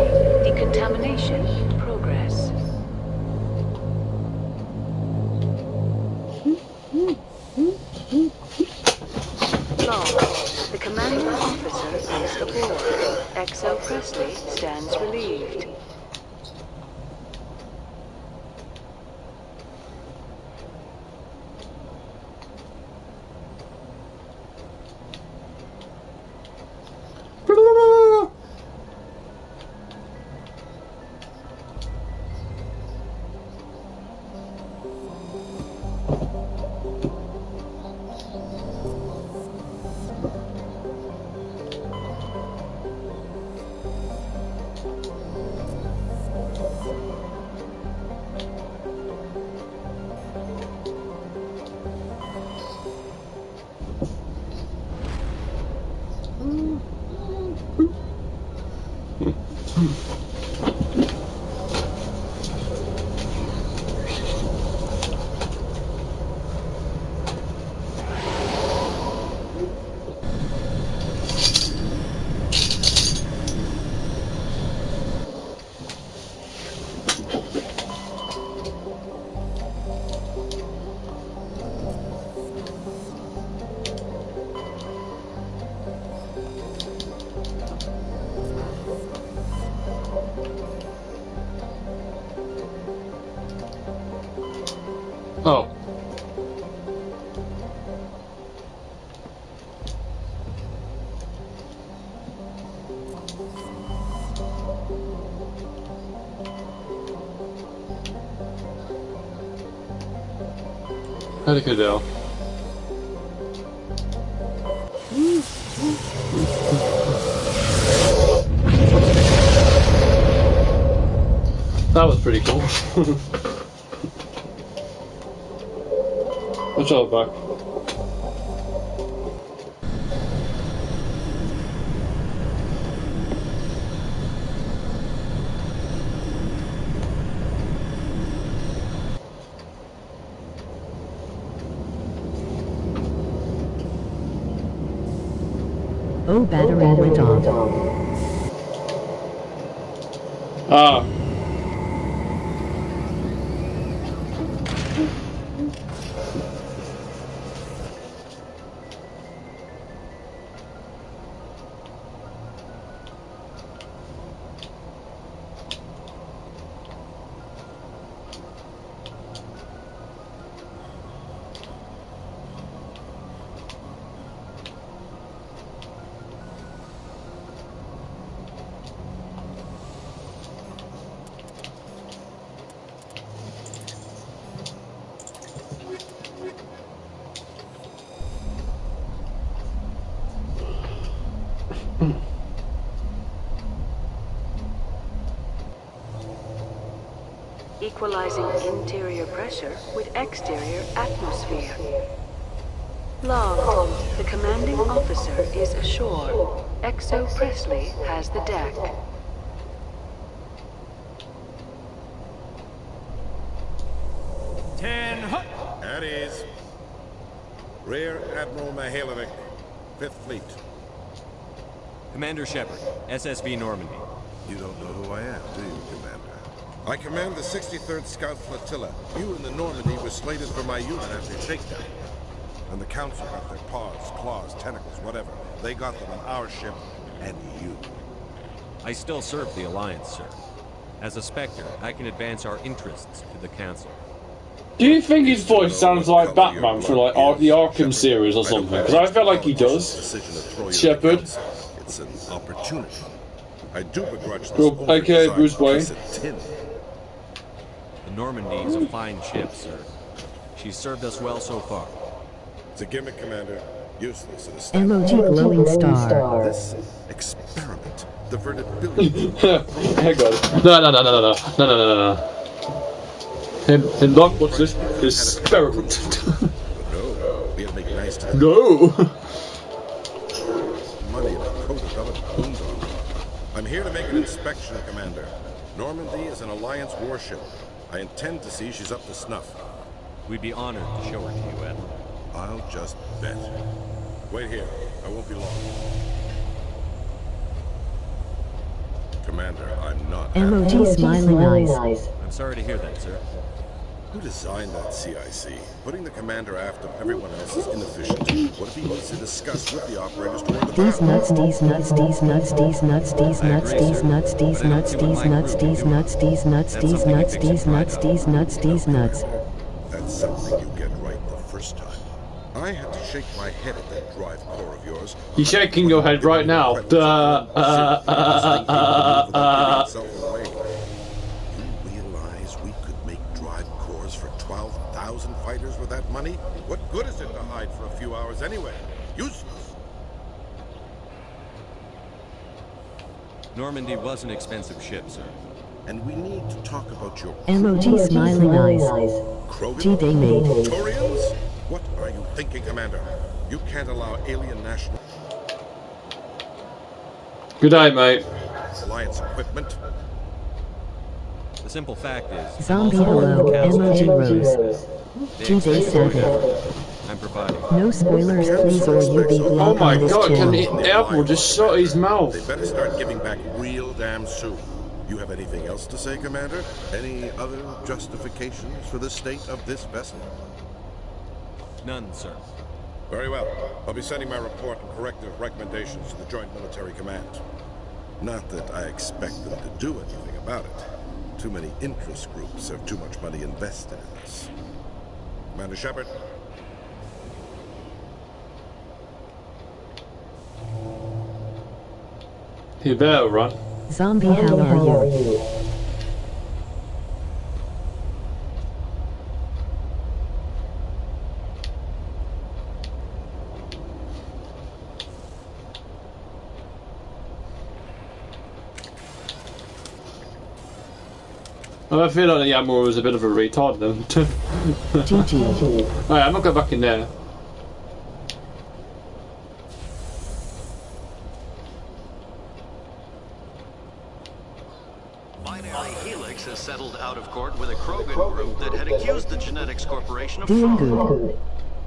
Decontamination in progress. Log. The commanding officer is aboard. XO Presley stands relieved. Oh. How'd it go down? That was pretty cool. Watch out back. Oh, battery went off. Ah. Equalizing interior pressure with exterior atmosphere. Logged. The commanding officer is ashore. XO Presley has the deck. At ease. Rear Admiral Mihailovic, 5th Fleet. Commander Shepard, SSV Normandy. You don't know who I am, do you, Commander? I command the 63rd Scout Flotilla. You and the Normandy were slated for my unit after shakedown. And the Council got their paws, claws, tentacles, whatever. They got them on our ship, and you. I still serve the Alliance, sir. As a Spectre, I can advance our interests to the Council. Do you think his voice sounds like Batman from like the Arkham series or something? Because I feel like he does. Shepard. It's an opportunity. I do begrudge this Okay, Bruce Wayne. The Normandy is a fine ship, sir. She's served us well so far. It's a gimmick, Commander. Useless at a step. Emoji glowing star. This experiment diverted billions. Hang on. No. And look, what's this? Experiment. No, we have to make nice to No. Money in a co-developed boondoggle. I'm here to make an inspection, Commander. Normandy is an Alliance warship. I intend to see she's up to snuff. We'd be honored to show her to you, Ed. I'll just bet. Wait here. I won't be long. Commander, I'm not Emoji smiling eyes. I'm sorry to hear that, sir. Who designed that CIC? Putting the commander aft of everyone else is inefficient. What if he needs to discuss with the operators toward the These nuts, these nuts, these nuts, these nuts, these nuts, these nuts, these nuts, these nuts, these nuts, these nuts, these nuts, these nuts, these nuts, these nuts. That's something you get right the first time. I had to shake my head at that drive core of yours. You're shaking your head right now. You realize we could make drive cores for 12,000 fighters with that money? What good is it to hide for a few hours anyway? Useless. Normandy was an expensive ship, sir. And we need to talk about your Emoji smiling eyes. G-Day made. Torians? What are you thinking, Commander? You can't allow alien national... Good day, mate. Alliance equipment. The simple fact is... Zombie hello, emoji rose. G-Day Sabbath. I'm providing. No spoilers please or you be Oh blocked my on this god, can channel. the apple just shut his mouth? They better start giving back real damn soon. You have anything else to say, Commander? Any other justifications for the state of this vessel? None, sir. Very well. I'll be sending my report and corrective recommendations to the Joint Military Command. Not that I expect them to do anything about it. Too many interest groups have too much money invested in this. Commander Shepard. You better run. Zombie, how are you? I feel like the Admiral was a bit of a retard then. GG. Alright, I'm not going back in there. Helix has settled out of court with a Krogan group that had accused the Genetics Corporation of Doing fraud. good.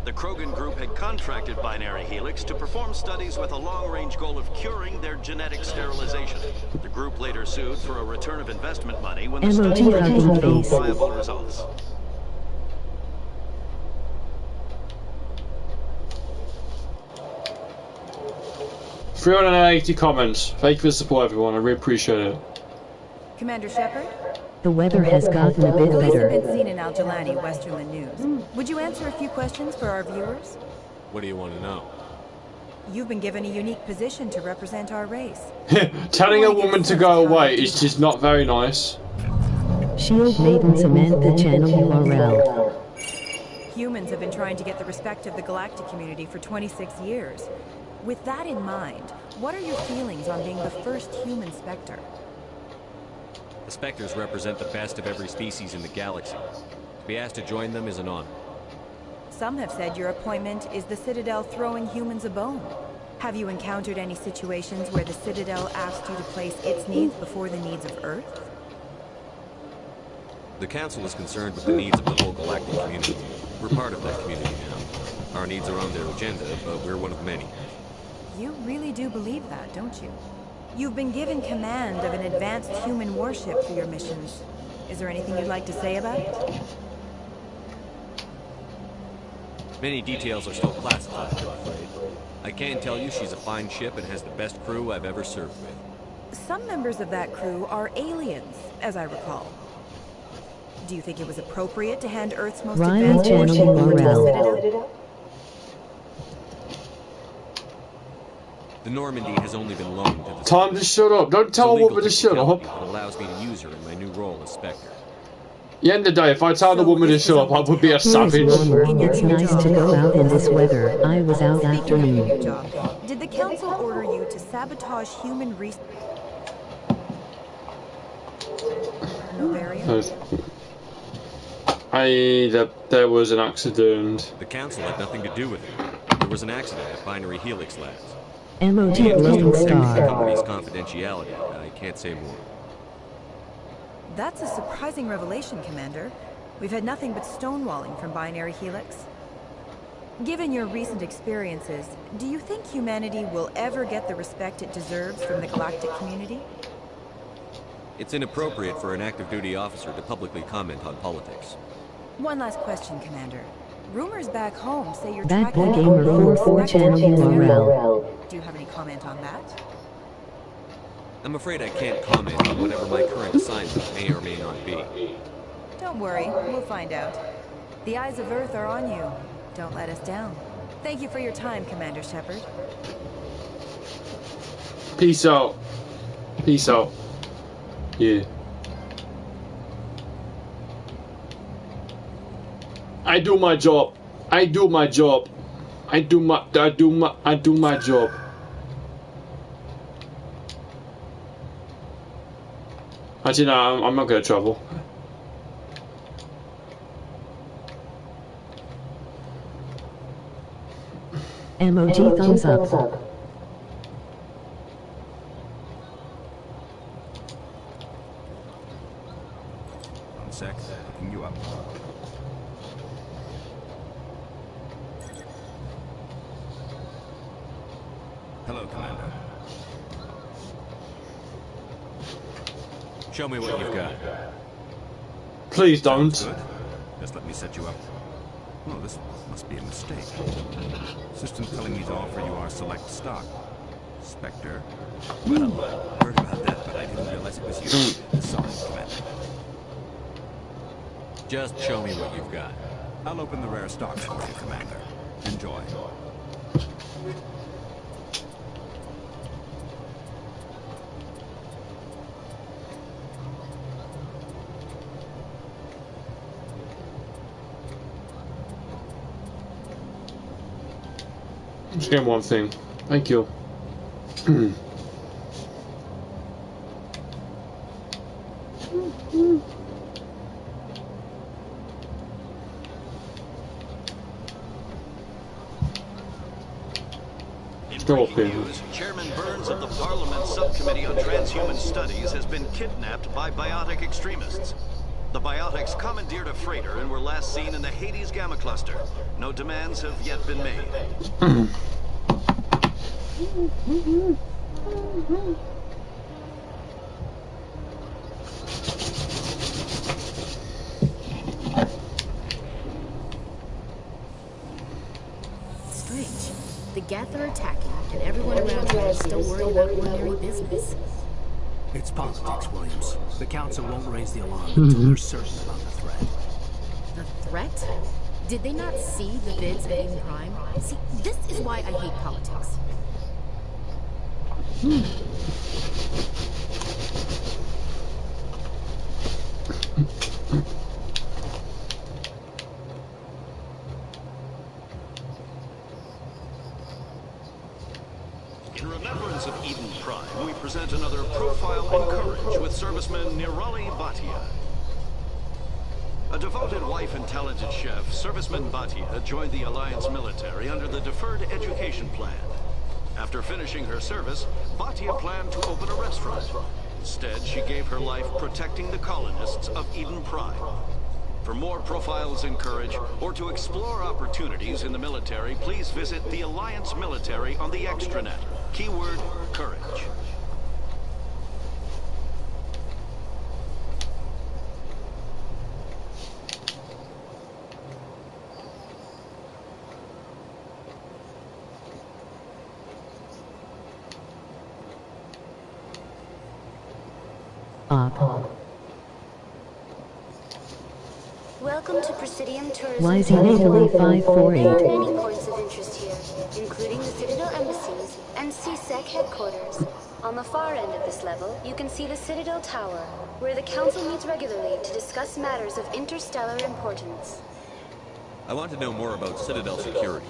The Krogan group had contracted Binary Helix to perform studies with a long-range goal of curing their genetic sterilization. The group later sued for a return of investment money when the study produced no viable results. $380 comments. Thank you for the support, everyone. I really appreciate it. Commander Shepard? The weather has gotten a bit Police better. have been seen in Al-Jalani, Westerland News. Would you answer a few questions for our viewers? What do you want to know? You've been given a unique position to represent our race. Telling a woman to go away is just not very nice. Shield Maiden Samantha channel URL. Humans have been trying to get the respect of the galactic community for 26 years. With that in mind, what are your feelings on being the first human Spectre? The Spectres represent the best of every species in the galaxy. To be asked to join them is an honor. Some have said your appointment is the Citadel throwing humans a bone. Have you encountered any situations where the Citadel asked you to place its needs before the needs of Earth? The Council is concerned with the needs of the whole galactic community. We're part of that community now. Our needs are on their agenda, but we're one of many. You really do believe that, don't you? You've been given command of an advanced human warship for your missions. Is there anything you'd like to say about it? Many details are still classified, I'm afraid. I can tell you she's a fine ship and has the best crew I've ever served with. Some members of that crew are aliens, as I recall. Do you think it was appropriate to hand Earth's most advanced warship over to the Citadel? The Normandy has only been loaned to the... Time to shut up. Don't tell a woman to shut up. It allows me to use her in my new role as Spectre. At the end of the day, if I told a woman to shut up, I would be a savage. It's nice to go out in this weather. I was out afternoon. Did the Council order you to sabotage human research? There was an accident. The Council had nothing to do with it. There was an accident at Binary Helix Labs. Emoji Lone The Star. company's confidentiality. I can't say more. That's a surprising revelation, Commander. We've had nothing but stonewalling from Binary Helix. Given your recent experiences, do you think humanity will ever get the respect it deserves from the galactic community? It's inappropriate for an active duty officer to publicly comment on politics. One last question, Commander. Rumors back home say you're Bad tracking Boy Gamer 44 channel URL. Do you have any comment on that? I'm afraid I can't comment on whatever my current assignment may or may not be. Don't worry, we'll find out. The eyes of Earth are on you. Don't let us down. Thank you for your time, Commander Shepard. Peace out. Peace out. Yeah. I do my job. I do my job. I do my job. Actually, no, I'm not gonna trouble. Emoji thumbs up. One sec, looking you up. Hello, Commander. Show me what you've got. Please don't. Good. Just let me set you up. Oh, this must be a mistake. System's telling me to offer you our select stock. Spectre. Well, heard about that, but I didn't realize it was you. Sorry, Commander. Just show me what you've got. I'll open the rare stock for you, Commander. Enjoy. Just getting one thing. Thank you. News, Chairman Burns of the Parliament Subcommittee on Transhuman Studies has been kidnapped by biotic extremists. The biotics commandeered a freighter and were last seen in the Hades Gamma Cluster. No demands have yet been made. Strange. The Geth are attacking, and everyone around here is still worried about ordinary business. It's politics, Williams. The Council won't raise the alarm until they're certain about the threat. The threat? Did they not see the vids of Eden Prime? See, this is why I hate politics. In remembrance of Eden Prime, we present another profile in courage with serviceman Nirali Bhatia. A devoted wife and talented chef, serviceman Bhatia joined the Alliance military under the Deferred Education Plan. After finishing her service, Bhatia planned to open a restaurant. Instead, she gave her life protecting the colonists of Eden Prime. For more profiles in courage, or to explore opportunities in the military, please visit the Alliance military on the extranet. Keyword, courage. Welcome to Presidium Tourism. YZ 548. There are many points of interest here, including the Citadel embassies and CSEC headquarters. On the far end of this level, you can see the Citadel Tower, where the Council meets regularly to discuss matters of interstellar importance. I want to know more about Citadel security.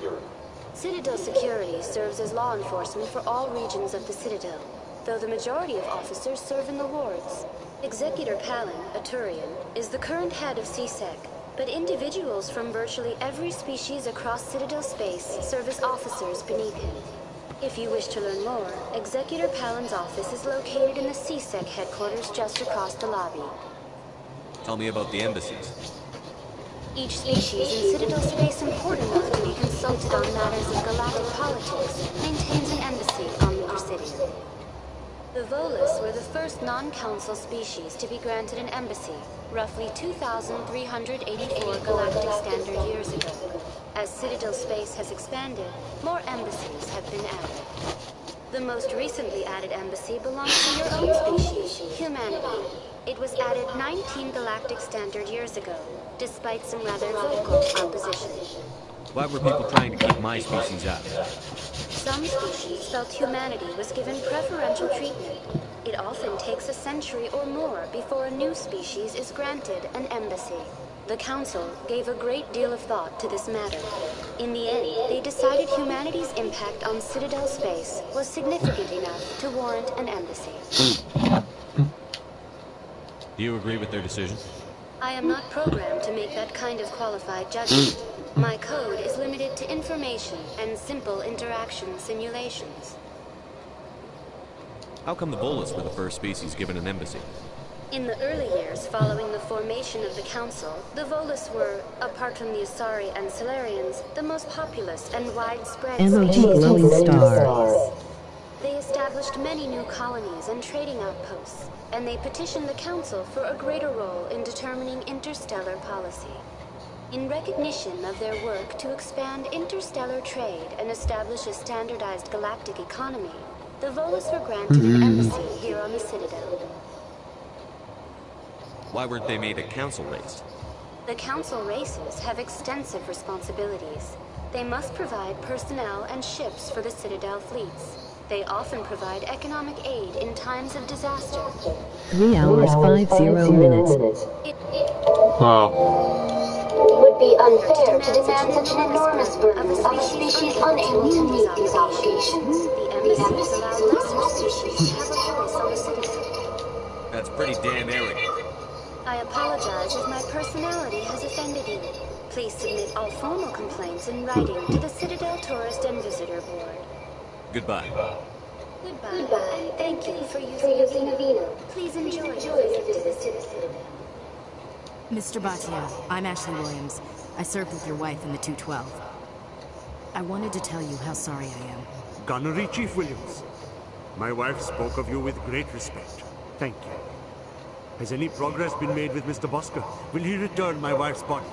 Citadel security serves as law enforcement for all regions of the Citadel, though the majority of officers serve in the wards. Executor Palin, a Turian, is the current head of CSEC, but individuals from virtually every species across Citadel space serve as officers beneath him. If you wish to learn more, Executor Palin's office is located in the CSEC headquarters just across the lobby. Tell me about the embassies. Each species in Citadel space important enough to be consulted on matters of galactic politics maintains an embassy on the Presidium. The Volus were the first non-council species to be granted an embassy, roughly 2,384 galactic standard years ago. As Citadel space has expanded, more embassies have been added. The most recently added embassy belongs to your own species, humanity. It was added 19 galactic standard years ago, despite some rather vocal opposition. Why were people trying to keep my species out? Some species felt humanity was given preferential treatment. It often takes a century or more before a new species is granted an embassy. The Council gave a great deal of thought to this matter. In the end, they decided humanity's impact on Citadel space was significant enough to warrant an embassy. Do you agree with their decision? I am not programmed to make that kind of qualified judgment. My code is limited to information and simple interaction simulations. How come the Volus were the first species given an embassy? In the early years following the formation of the Council, the Volus were, apart from the Asari and Solarians, the most populous and widespread MOG species. glowing star. They established many new colonies and trading outposts, and they petitioned the Council for a greater role in determining interstellar policy. In recognition of their work to expand interstellar trade and establish a standardized galactic economy, the Volus were granted an embassy here on the Citadel. Why weren't they made a council race? The Council races have extensive responsibilities. They must provide personnel and ships for the Citadel fleets. They often provide economic aid in times of disaster. 3 hours 50 minutes. Wow. It would be unfair to demand such an enormous burden of a species unable to meet these obligations. The embassies allow lesser species to have a voice on the Citadel. That's pretty damn arrogant. I apologize if my personality has offended you. Please submit all formal complaints in writing to the Citadel Tourist and Visitor Board. Goodbye. Goodbye, and thank you for using Avino. Please enjoy your visit to the Citadel. Mr. Bhatia, I'm Ashley Williams. I served with your wife in the 212. I wanted to tell you how sorry I am. Gunnery Chief Williams. My wife spoke of you with great respect. Thank you. Has any progress been made with Mr. Bosker? Will he return my wife's body?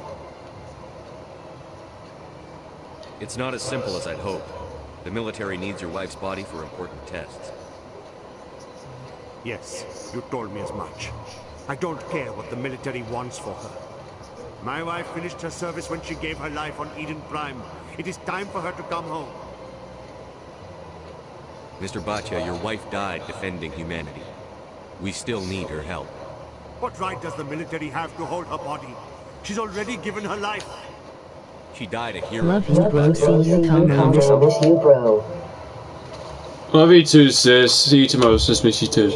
It's not as simple as I'd hoped. The military needs your wife's body for important tests. Yes, you told me as much. I don't care what the military wants for her. My wife finished her service when she gave her life on Eden Prime. It is time for her to come home. Mr. Bhatia, your wife died defending humanity. We still need her help. What right does the military have to hold her body? She's already given her life. She died a hero. Love you, bro. See you tomorrow. Miss you, bro. Love you too, sis. See you tomorrow, sis. Miss you too.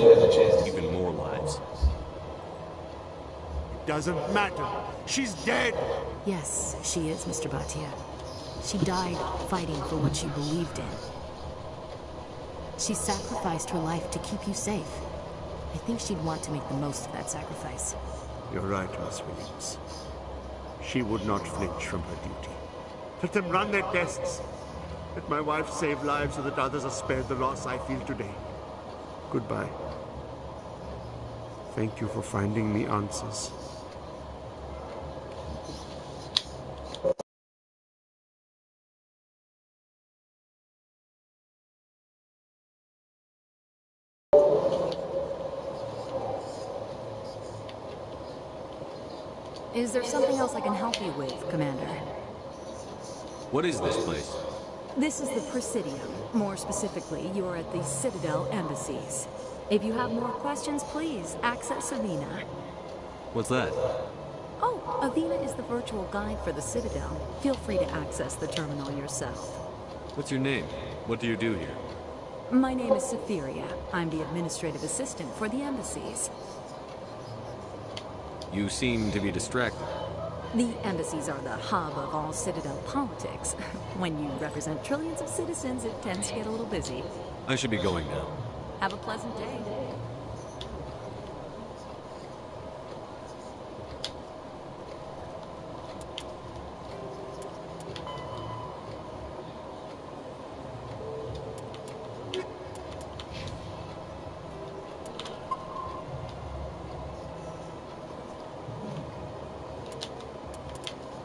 Even more lives. It doesn't matter. She's dead. Yes, she is, Mr. Bhatia. She died fighting for what she believed in. She sacrificed her life to keep you safe. I think she'd want to make the most of that sacrifice. You're right, Miss Williams. She would not flinch from her duty. Let them run their tests. Let my wife save lives so that others are spared the loss I feel today. Goodbye. Thank you for finding me answers. Is there something else I can help you with, Commander? What is this place? This is the Presidium. More specifically, you're at the Citadel embassies. If you have more questions, please access Avena. What's that? Oh, Avena is the virtual guide for the Citadel. Feel free to access the terminal yourself. What's your name? What do you do here? My name is Cytheria. I'm the administrative assistant for the embassies. You seem to be distracted. The embassies are the hub of all Citadel politics. When you represent trillions of citizens, it tends to get a little busy. I should be going now. Have a pleasant day.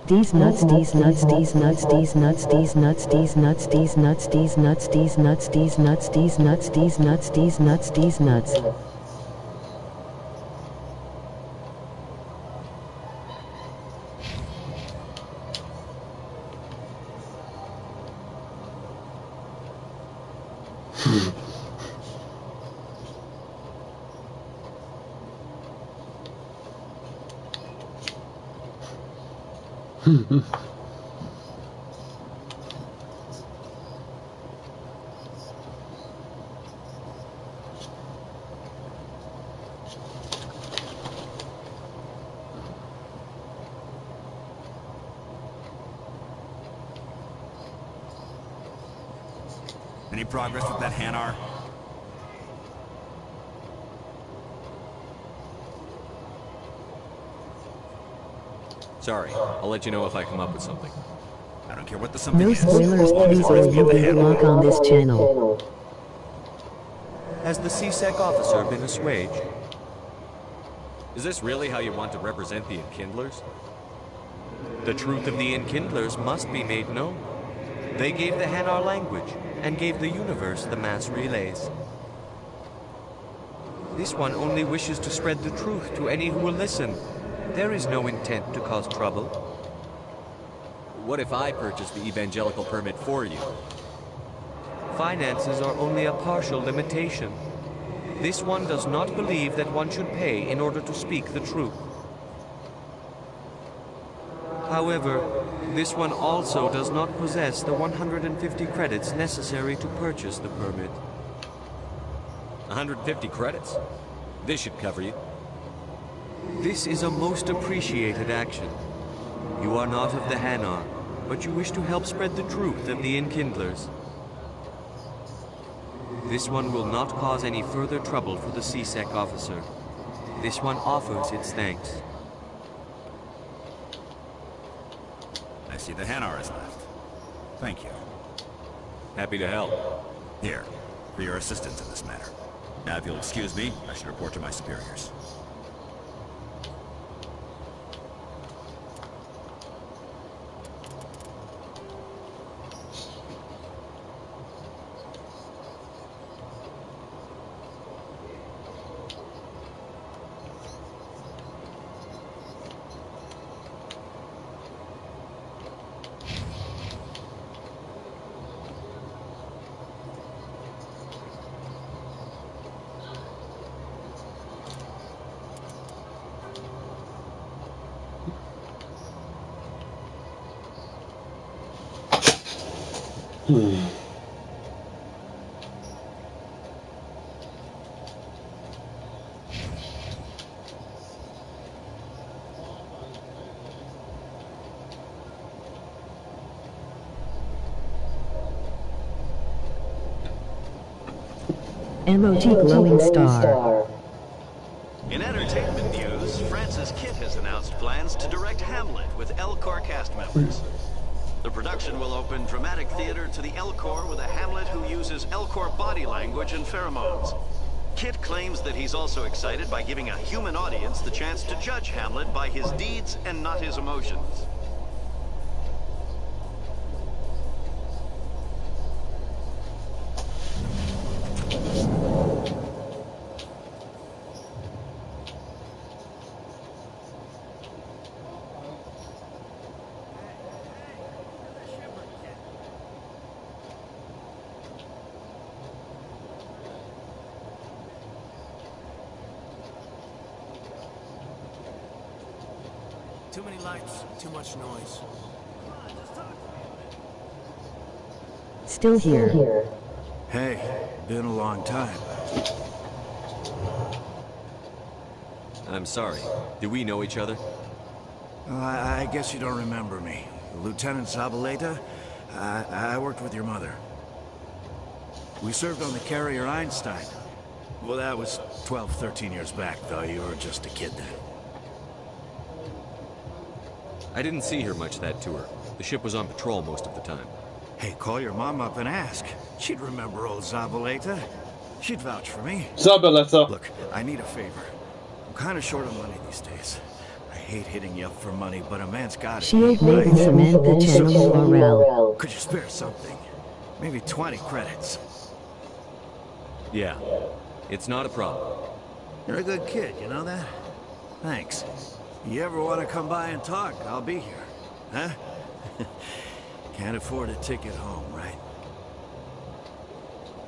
These nuts, these nuts, these nuts, these nuts, these nuts, these nuts, these nuts, these nuts, these nuts, these nuts, these nuts, these nuts, these nuts, these nuts. Any progress with that Hanar? Sorry, I'll let you know if I come up with something. I don't care what the something No is. spoilers, please, or you will be blocked on this channel. Has the CSEC officer been assuaged? Is this really how you want to represent the Enkindlers? The truth of the Enkindlers must be made known. They gave the Hanar language, and gave the universe the mass relays. This one only wishes to spread the truth to any who will listen. There is no intent to cause trouble. What if I purchase the evangelical permit for you? Finances are only a partial limitation. This one does not believe that one should pay in order to speak the truth. However, this one also does not possess the 150 credits necessary to purchase the permit. 150 credits? This should cover you. This is a most appreciated action. You are not of the Hanar, but you wish to help spread the truth of the Enkindlers. This one will not cause any further trouble for the CSEC officer. This one offers its thanks. see the Hanar has left. Thank you. Happy to help. Here, for your assistance in this matter. Now, if you'll excuse me, I should report to my superiors. MOT glowing star. In entertainment news, Francis Kitt has announced plans to direct Hamlet with Elcor cast members. The production will open dramatic theater to the Elcor with a Hamlet who uses Elcor body language and pheromones. Kitt claims that he's also excited by giving a human audience the chance to judge Hamlet by his deeds and not his emotions. Too many lights, too much noise. Still here. Hey, been a long time. I'm sorry. Do we know each other? I guess you don't remember me. Lieutenant Zabaleta? I worked with your mother. We served on the carrier Einstein. Well, that was 12, 13 years back, though. You were just a kid then. I didn't see her much that tour. The ship was on patrol most of the time. Hey, call your mom up and ask. She'd remember old Zabaleta. She'd vouch for me. Zabaleta. Look, I need a favor. I'm kind of short of money these days. I hate hitting you up for money, but a man's got it. Shield Maiden Samantha Channel URL. Could you spare something? Maybe 20 credits. Yeah, it's not a problem. You're a good kid, you know that? Thanks. You ever want to come by and talk, I'll be here. Huh? Can't afford a ticket home, right?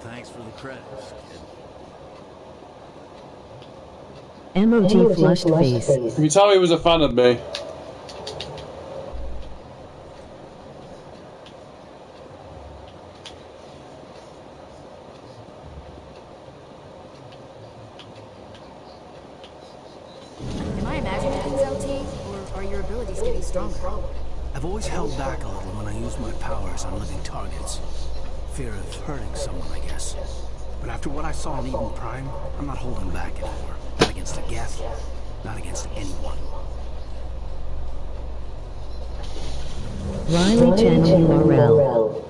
Thanks for the credits, kid. MOG flushed face. You can tell he was a fan of me. Am I imagining things, LT? Or are your abilities getting stronger? I've always held back a little when I use my powers on living targets. Fear of hurting someone, I guess. But after what I saw in Eden Prime, I'm not holding back anymore. Not against a Geth, not against anyone. Riley Channel URL.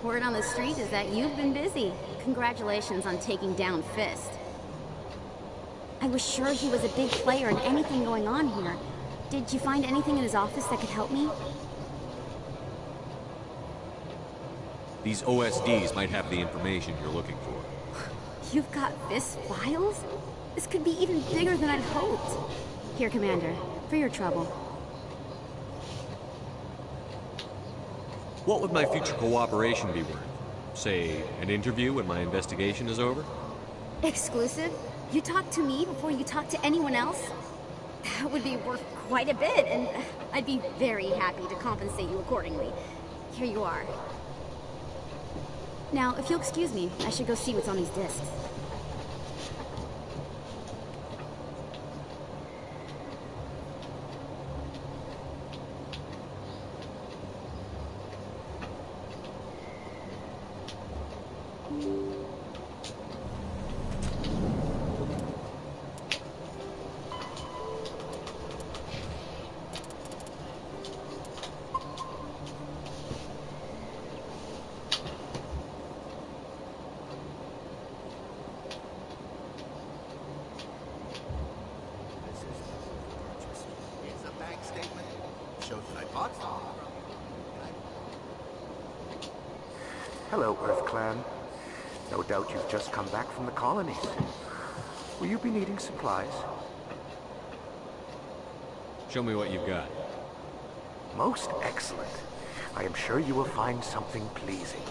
Word on the street is that you've been busy. Congratulations on taking down Fist. I was sure he was a big player in anything going on here. Did you find anything in his office that could help me? These OSDs might have the information you're looking for. You've got Fist files? This could be even bigger than I'd hoped. Here, Commander, for your trouble. What would my future cooperation be worth? Say, an interview when my investigation is over? Exclusive? You talk to me before you talk to anyone else? That would be worth quite a bit, and I'd be very happy to compensate you accordingly. Here you are. Now, if you'll excuse me, I should go see what's on these discs. shows Nightbot. Hello, Earth Clan. No doubt you've just come back from the colonies. Will you be needing supplies? Show me what you've got. Most excellent. I am sure you will find something pleasing.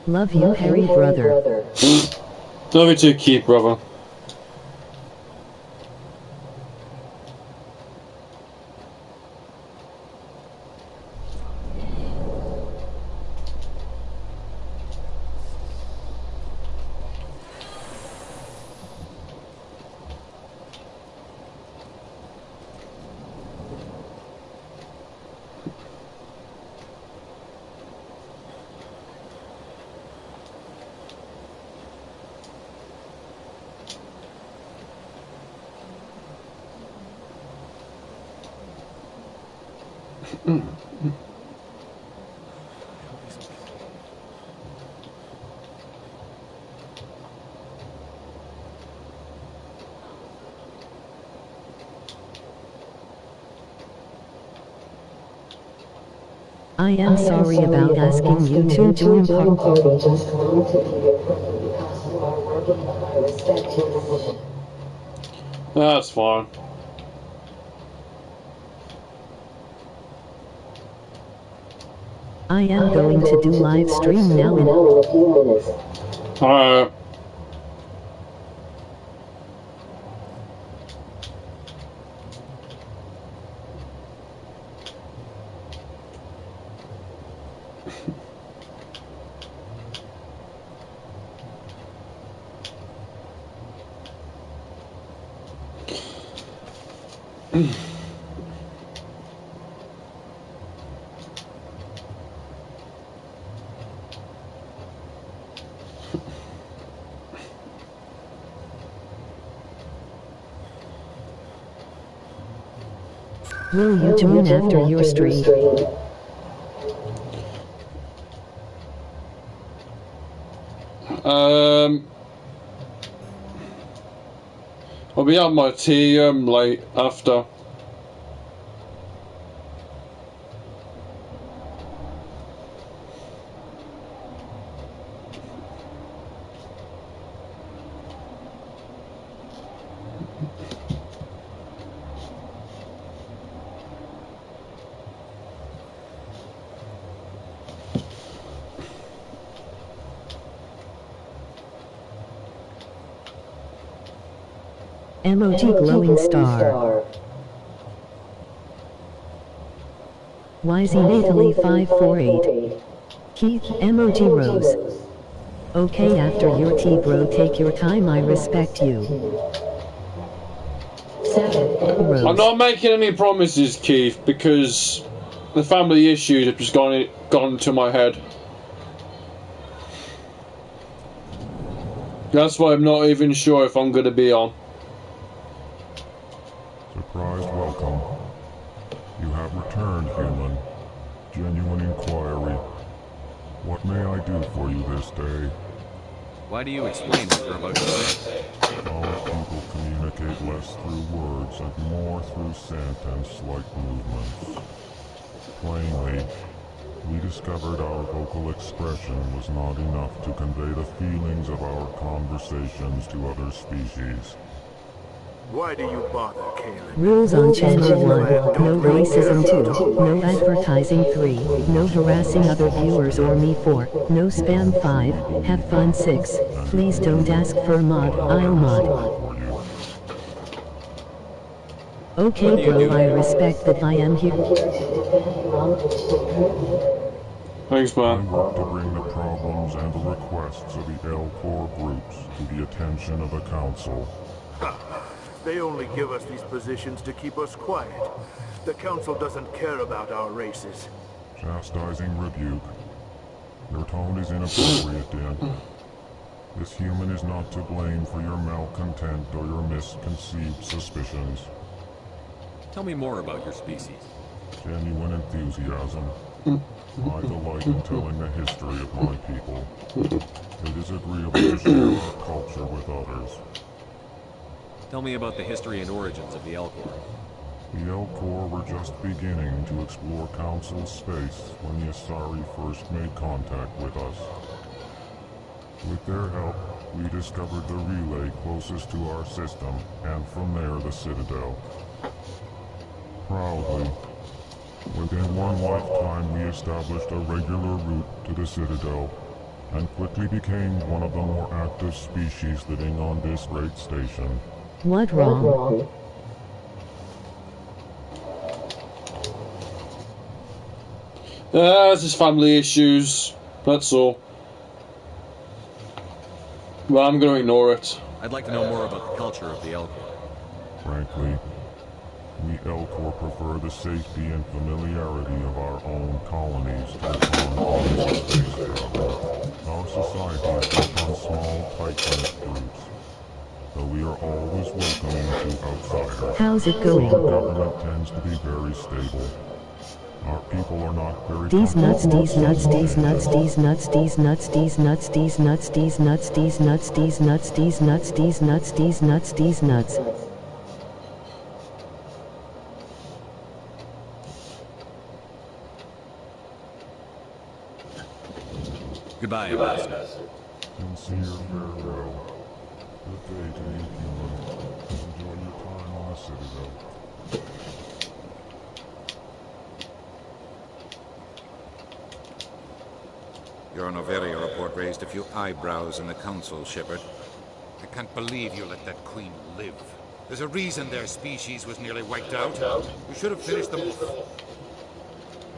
Love you, Harry brother. Love you too, Keith brother. I am sorry about asking you to join party. Just wanted to be your friend because you are working and I respect your decision. That's fine. I am going to do live stream now in a few minutes. Alright. Will you join after your stream? I'll be on my tea late after. Emoji glowing star. YZ Natalie 548. Keith emoji rose. Okay, after your tea bro, take your time, I respect you. Rose. I'm not making any promises, Keith, because the family issues have just gone to my head. That's why I'm not even sure if I'm going to be on. Surprised welcome. You have returned, human. Genuine inquiry. What may I do for you this day? Why do you explain what we're about to say? All people communicate less through words and more through scent and slight movements. Plainly, we discovered our vocal expression was not enough to convey the feelings of our conversations to other species. Why do you bother, Caleb? Rules on Channel 1. No racism 2. No advertising 3. No harassing other viewers or me 4. No spam 5. Have fun 6. Please don't ask for mod. I'll mod. Okay bro, I respect that I am here. Thanks, man. I work to bring the problems and the requests of the L-Corps groups to the attention of the Council. They only give us these positions to keep us quiet. The Council doesn't care about our races. Chastising rebuke. Your tone is inappropriate, Dan. This human is not to blame for your malcontent or your misconceived suspicions. Tell me more about your species. Genuine enthusiasm. I delight in telling the history of my people. It is agreeable to share our culture with others. Tell me about the history and origins of the L-Corps. The L-Corps were just beginning to explore Council space when the Asari first made contact with us. With their help, we discovered the relay closest to our system, and from there the Citadel. Proudly, within one lifetime we established a regular route to the Citadel, and quickly became one of the more active species living on this great station. What wrong? It's just family issues. That's all. Well, I'm going to ignore it. I'd like to know more about the culture of the L-Corps. Frankly, we L-Corps prefer the safety and familiarity of our own colonies to the confines of space travel. Our society is built on small, tight-knit groups, though we are always welcoming to outsiders. How's it going? Our government tends to be very stable. Our people are not very These nuts, these nuts, these nuts, these nuts, these nuts, these nuts, these nuts, these nuts, these nuts, these nuts, these nuts, these nuts, these nuts, these nuts. Goodbye, Ambassador. Sincere farewell. Good day to you, human. Enjoy your time on the Citadel. Your Noveria report raised a few eyebrows in the Council, Shepard. I can't believe you let that queen live. There's a reason their species was nearly wiped out. We should have finished them off.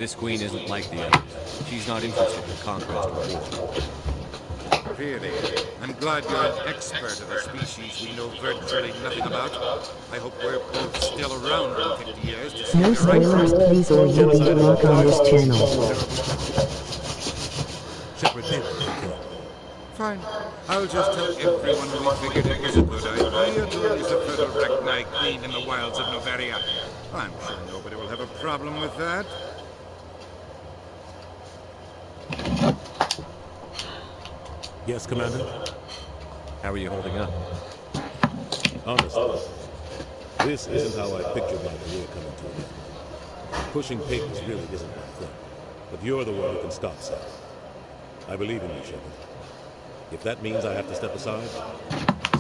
This queen isn't like the others. She's not interested in conquest or war. Really? I'm glad you're an expert of a species we know virtually nothing about. I hope we're both still around in 50 years to see No spoilers, please, or you'll be blocked on this channel. Shepard did. Fine. I'll just tell everyone we figured it was a good idea to release a further Rachni queen in the wilds of Noveria. I'm sure nobody will have a problem with that. Yes, Commander? How are you holding up? Honestly, this isn't how I pictured my career coming to an end. Pushing papers really isn't my thing. But you're the one who can stop Sam. I believe in you, Shepard. If that means I have to step aside,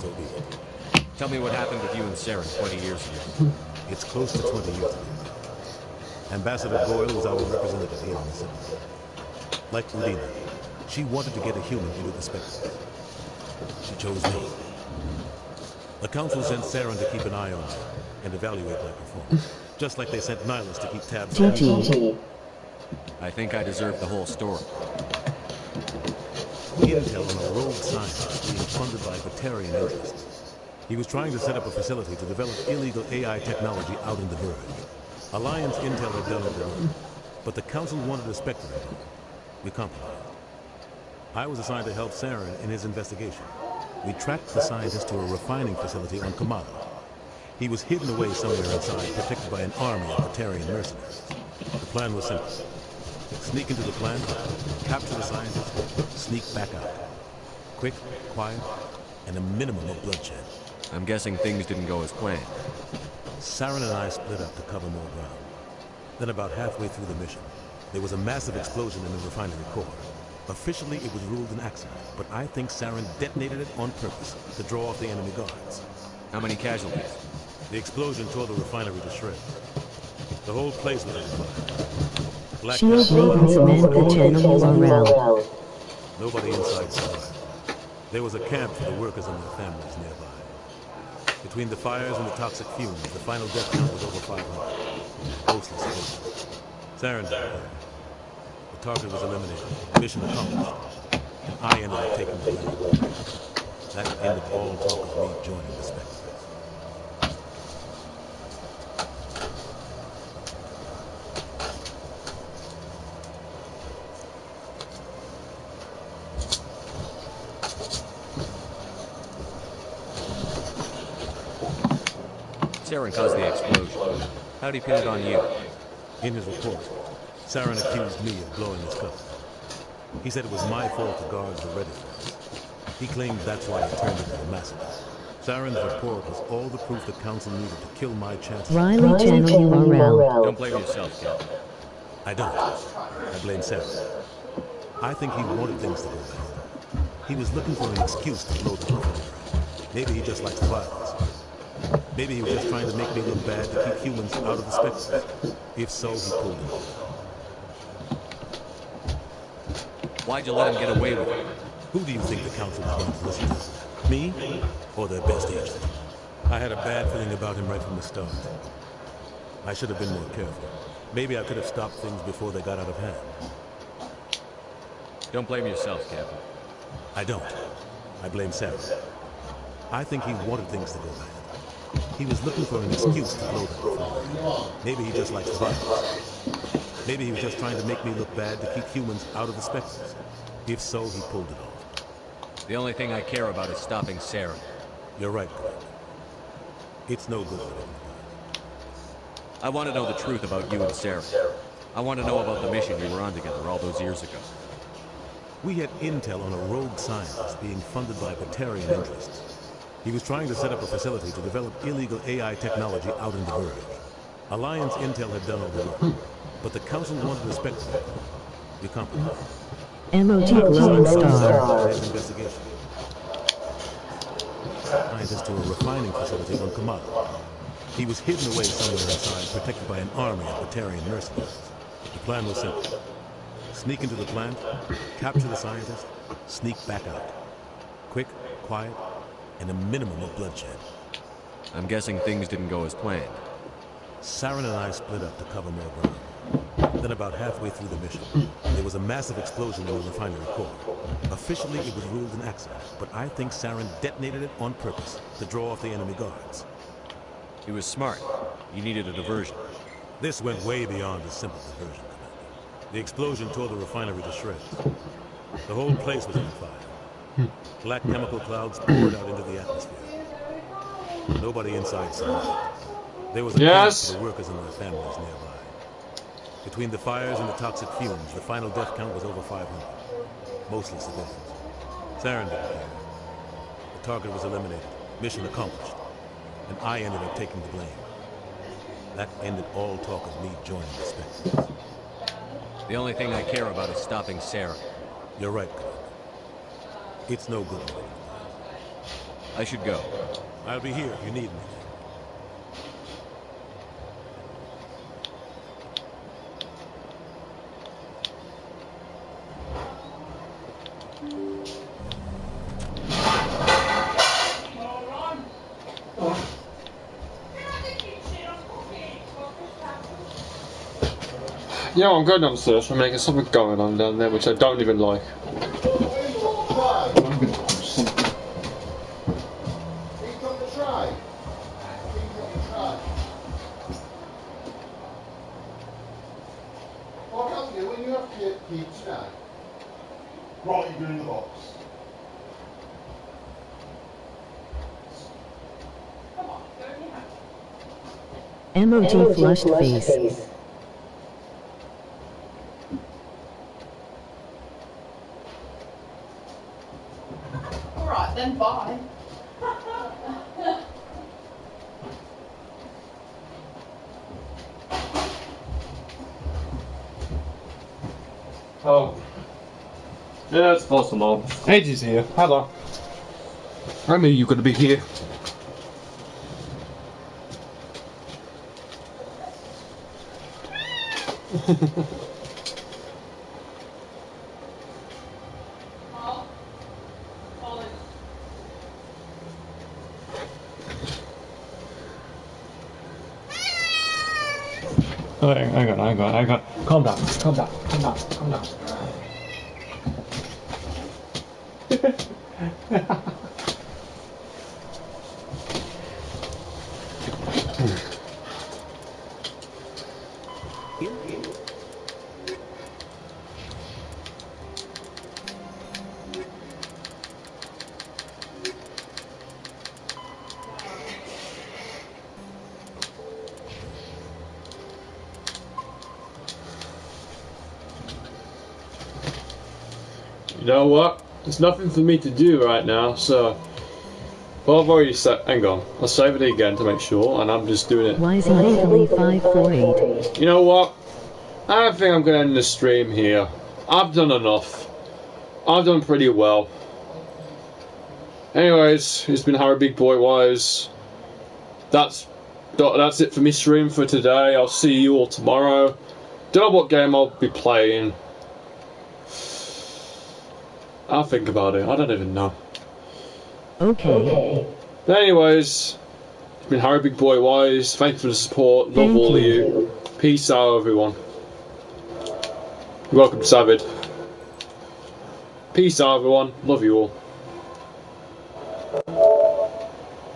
so be it. Tell me what happened with you and Saren 20 years ago. It's close to 20 years ago. Ambassador Goyle was our representative here in the Senate. Like Udina, she wanted to get a human into the Spectre. She chose me. The Council sent Saren to keep an eye on me and evaluate my performance. Just like they sent Nihilus to keep tabs on me. I think I deserve the whole story. Intel on a rogue scientist being funded by Batarian interests. He was trying to set up a facility to develop illegal AI technology out in the Verge. Alliance Intel had done their work, but the Council wanted a Spectre. We compromised. I was assigned to help Saren in his investigation. We tracked the scientist to a refining facility on Kamala. He was hidden away somewhere inside, protected by an army of Batarian mercenaries. The plan was simple. Sneak into the plant, capture the scientist, sneak back out. Quick, quiet, and a minimum of bloodshed. I'm guessing things didn't go as planned. Saren and I split up to cover more ground. Then about halfway through the mission, there was a massive explosion in the refinery core. Officially, it was ruled an accident, but I think Saren detonated it on purpose to draw off the enemy guards. How many casualties? The explosion tore the refinery to shreds. The whole place was on fire. Shield maintenance Amanda channel URL. Nobody inside survived. There was a camp for the workers and their families nearby. Between the fires and the toxic fumes, the final death count was over 500. Mostly civilians. Saren died. The target was eliminated. Mission accomplished. And I ended up taking the blame. That ended all talk of me joining the Spectres. Saren caused the explosion. How'd he pin it on you? In his report, Saren accused me of blowing his cover. He said it was my fault the guards were ready for us. He claimed that's why it turned into a massacre. Saren's report was all the proof the council needed to kill my chances. Riley channel URL. Don't blame yourself, Captain. I don't. I blame Saren. I think he wanted things to go bad. He was looking for an excuse to blow the refinery. Maybe he just likes violence. Maybe he was just trying to make me look bad to keep humans out of the Spectres. If so, he pulled it off. Why'd you let him get away with it? Who do you think the council was going to listen to? Me? Or their best agent? I had a bad feeling about him right from the start. I should have been more careful. Maybe I could have stopped things before they got out of hand. Don't blame yourself, Captain. I don't. I blame Saren. I think he wanted things to go bad. He was looking for an excuse to blow that refinery. Maybe he just likes violence. Maybe he was just trying to make me look bad to keep humans out of the Spectres. If so, he pulled it off. The only thing I care about is stopping Saren. You're right, Commander. It's no good for him. I want to know the truth about you and Saren. I want to know about the mission you were on together all those years ago. We had intel on a rogue scientist being funded by Batarian interests. He was trying to set up a facility to develop illegal AI technology out in the Verge. Alliance intel had done all the work, but the Council wanted a spectacle. We compromised. MOT glowing star. Investigation. Scientist to a refining facility on Kamala. He was hidden away somewhere inside, protected by an army of Batarian mercenaries. The plan was simple. Sneak into the plant, capture the scientist, sneak back out. Quick, quiet, and a minimum of bloodshed. I'm guessing things didn't go as planned. Saren and I split up to cover more ground. Then about halfway through the mission, there was a massive explosion in the refinery core. Officially, it was ruled an accident, but I think Saren detonated it on purpose to draw off the enemy guards. He was smart. He needed a diversion. This went way beyond a simple diversion, Commander. The explosion tore the refinery to shreds. The whole place was on fire. Black chemical clouds poured out into the atmosphere. Nobody inside survived. There was a camp for the workers and their families nearby. Between the fires and the toxic fumes, the final death count was over 500. Mostly civilians. Saren didn't care. The target was eliminated. Mission accomplished. And I ended up taking the blame. That ended all talk of me joining the Spectres. The only thing I care about is stopping Saren. You're right, Commander. It's no good. I should go. I'll be here if you need me. Yeah, I'm going downstairs. We're making something going on down there, which I don't even like. Right, you're in the box. MOG flushed face. Alright then, bye. Oh. Yeah, it's possible. AJ's here. Hello. I knew you were going to be here. Oh, hang on. Calm down. You know what? There's nothing for me to do right now, so... Well, I've already set... Hang on. I'll save it again to make sure, and I'm just doing it... YZ548. You know what? I don't think I'm going to end the stream here. I've done enough. I've done pretty well. Anyways, it's been Harry Big Boy Wise. That's it for me stream for today. I'll see you all tomorrow. Don't know what game I'll be playing. I'll think about it. I don't even know. Okay. But anyways, it's been Harry Big Boy Wise. Thank you for the support. Love all of you. Peace out, everyone. You're welcome, Savage. Peace out, everyone. Love you all.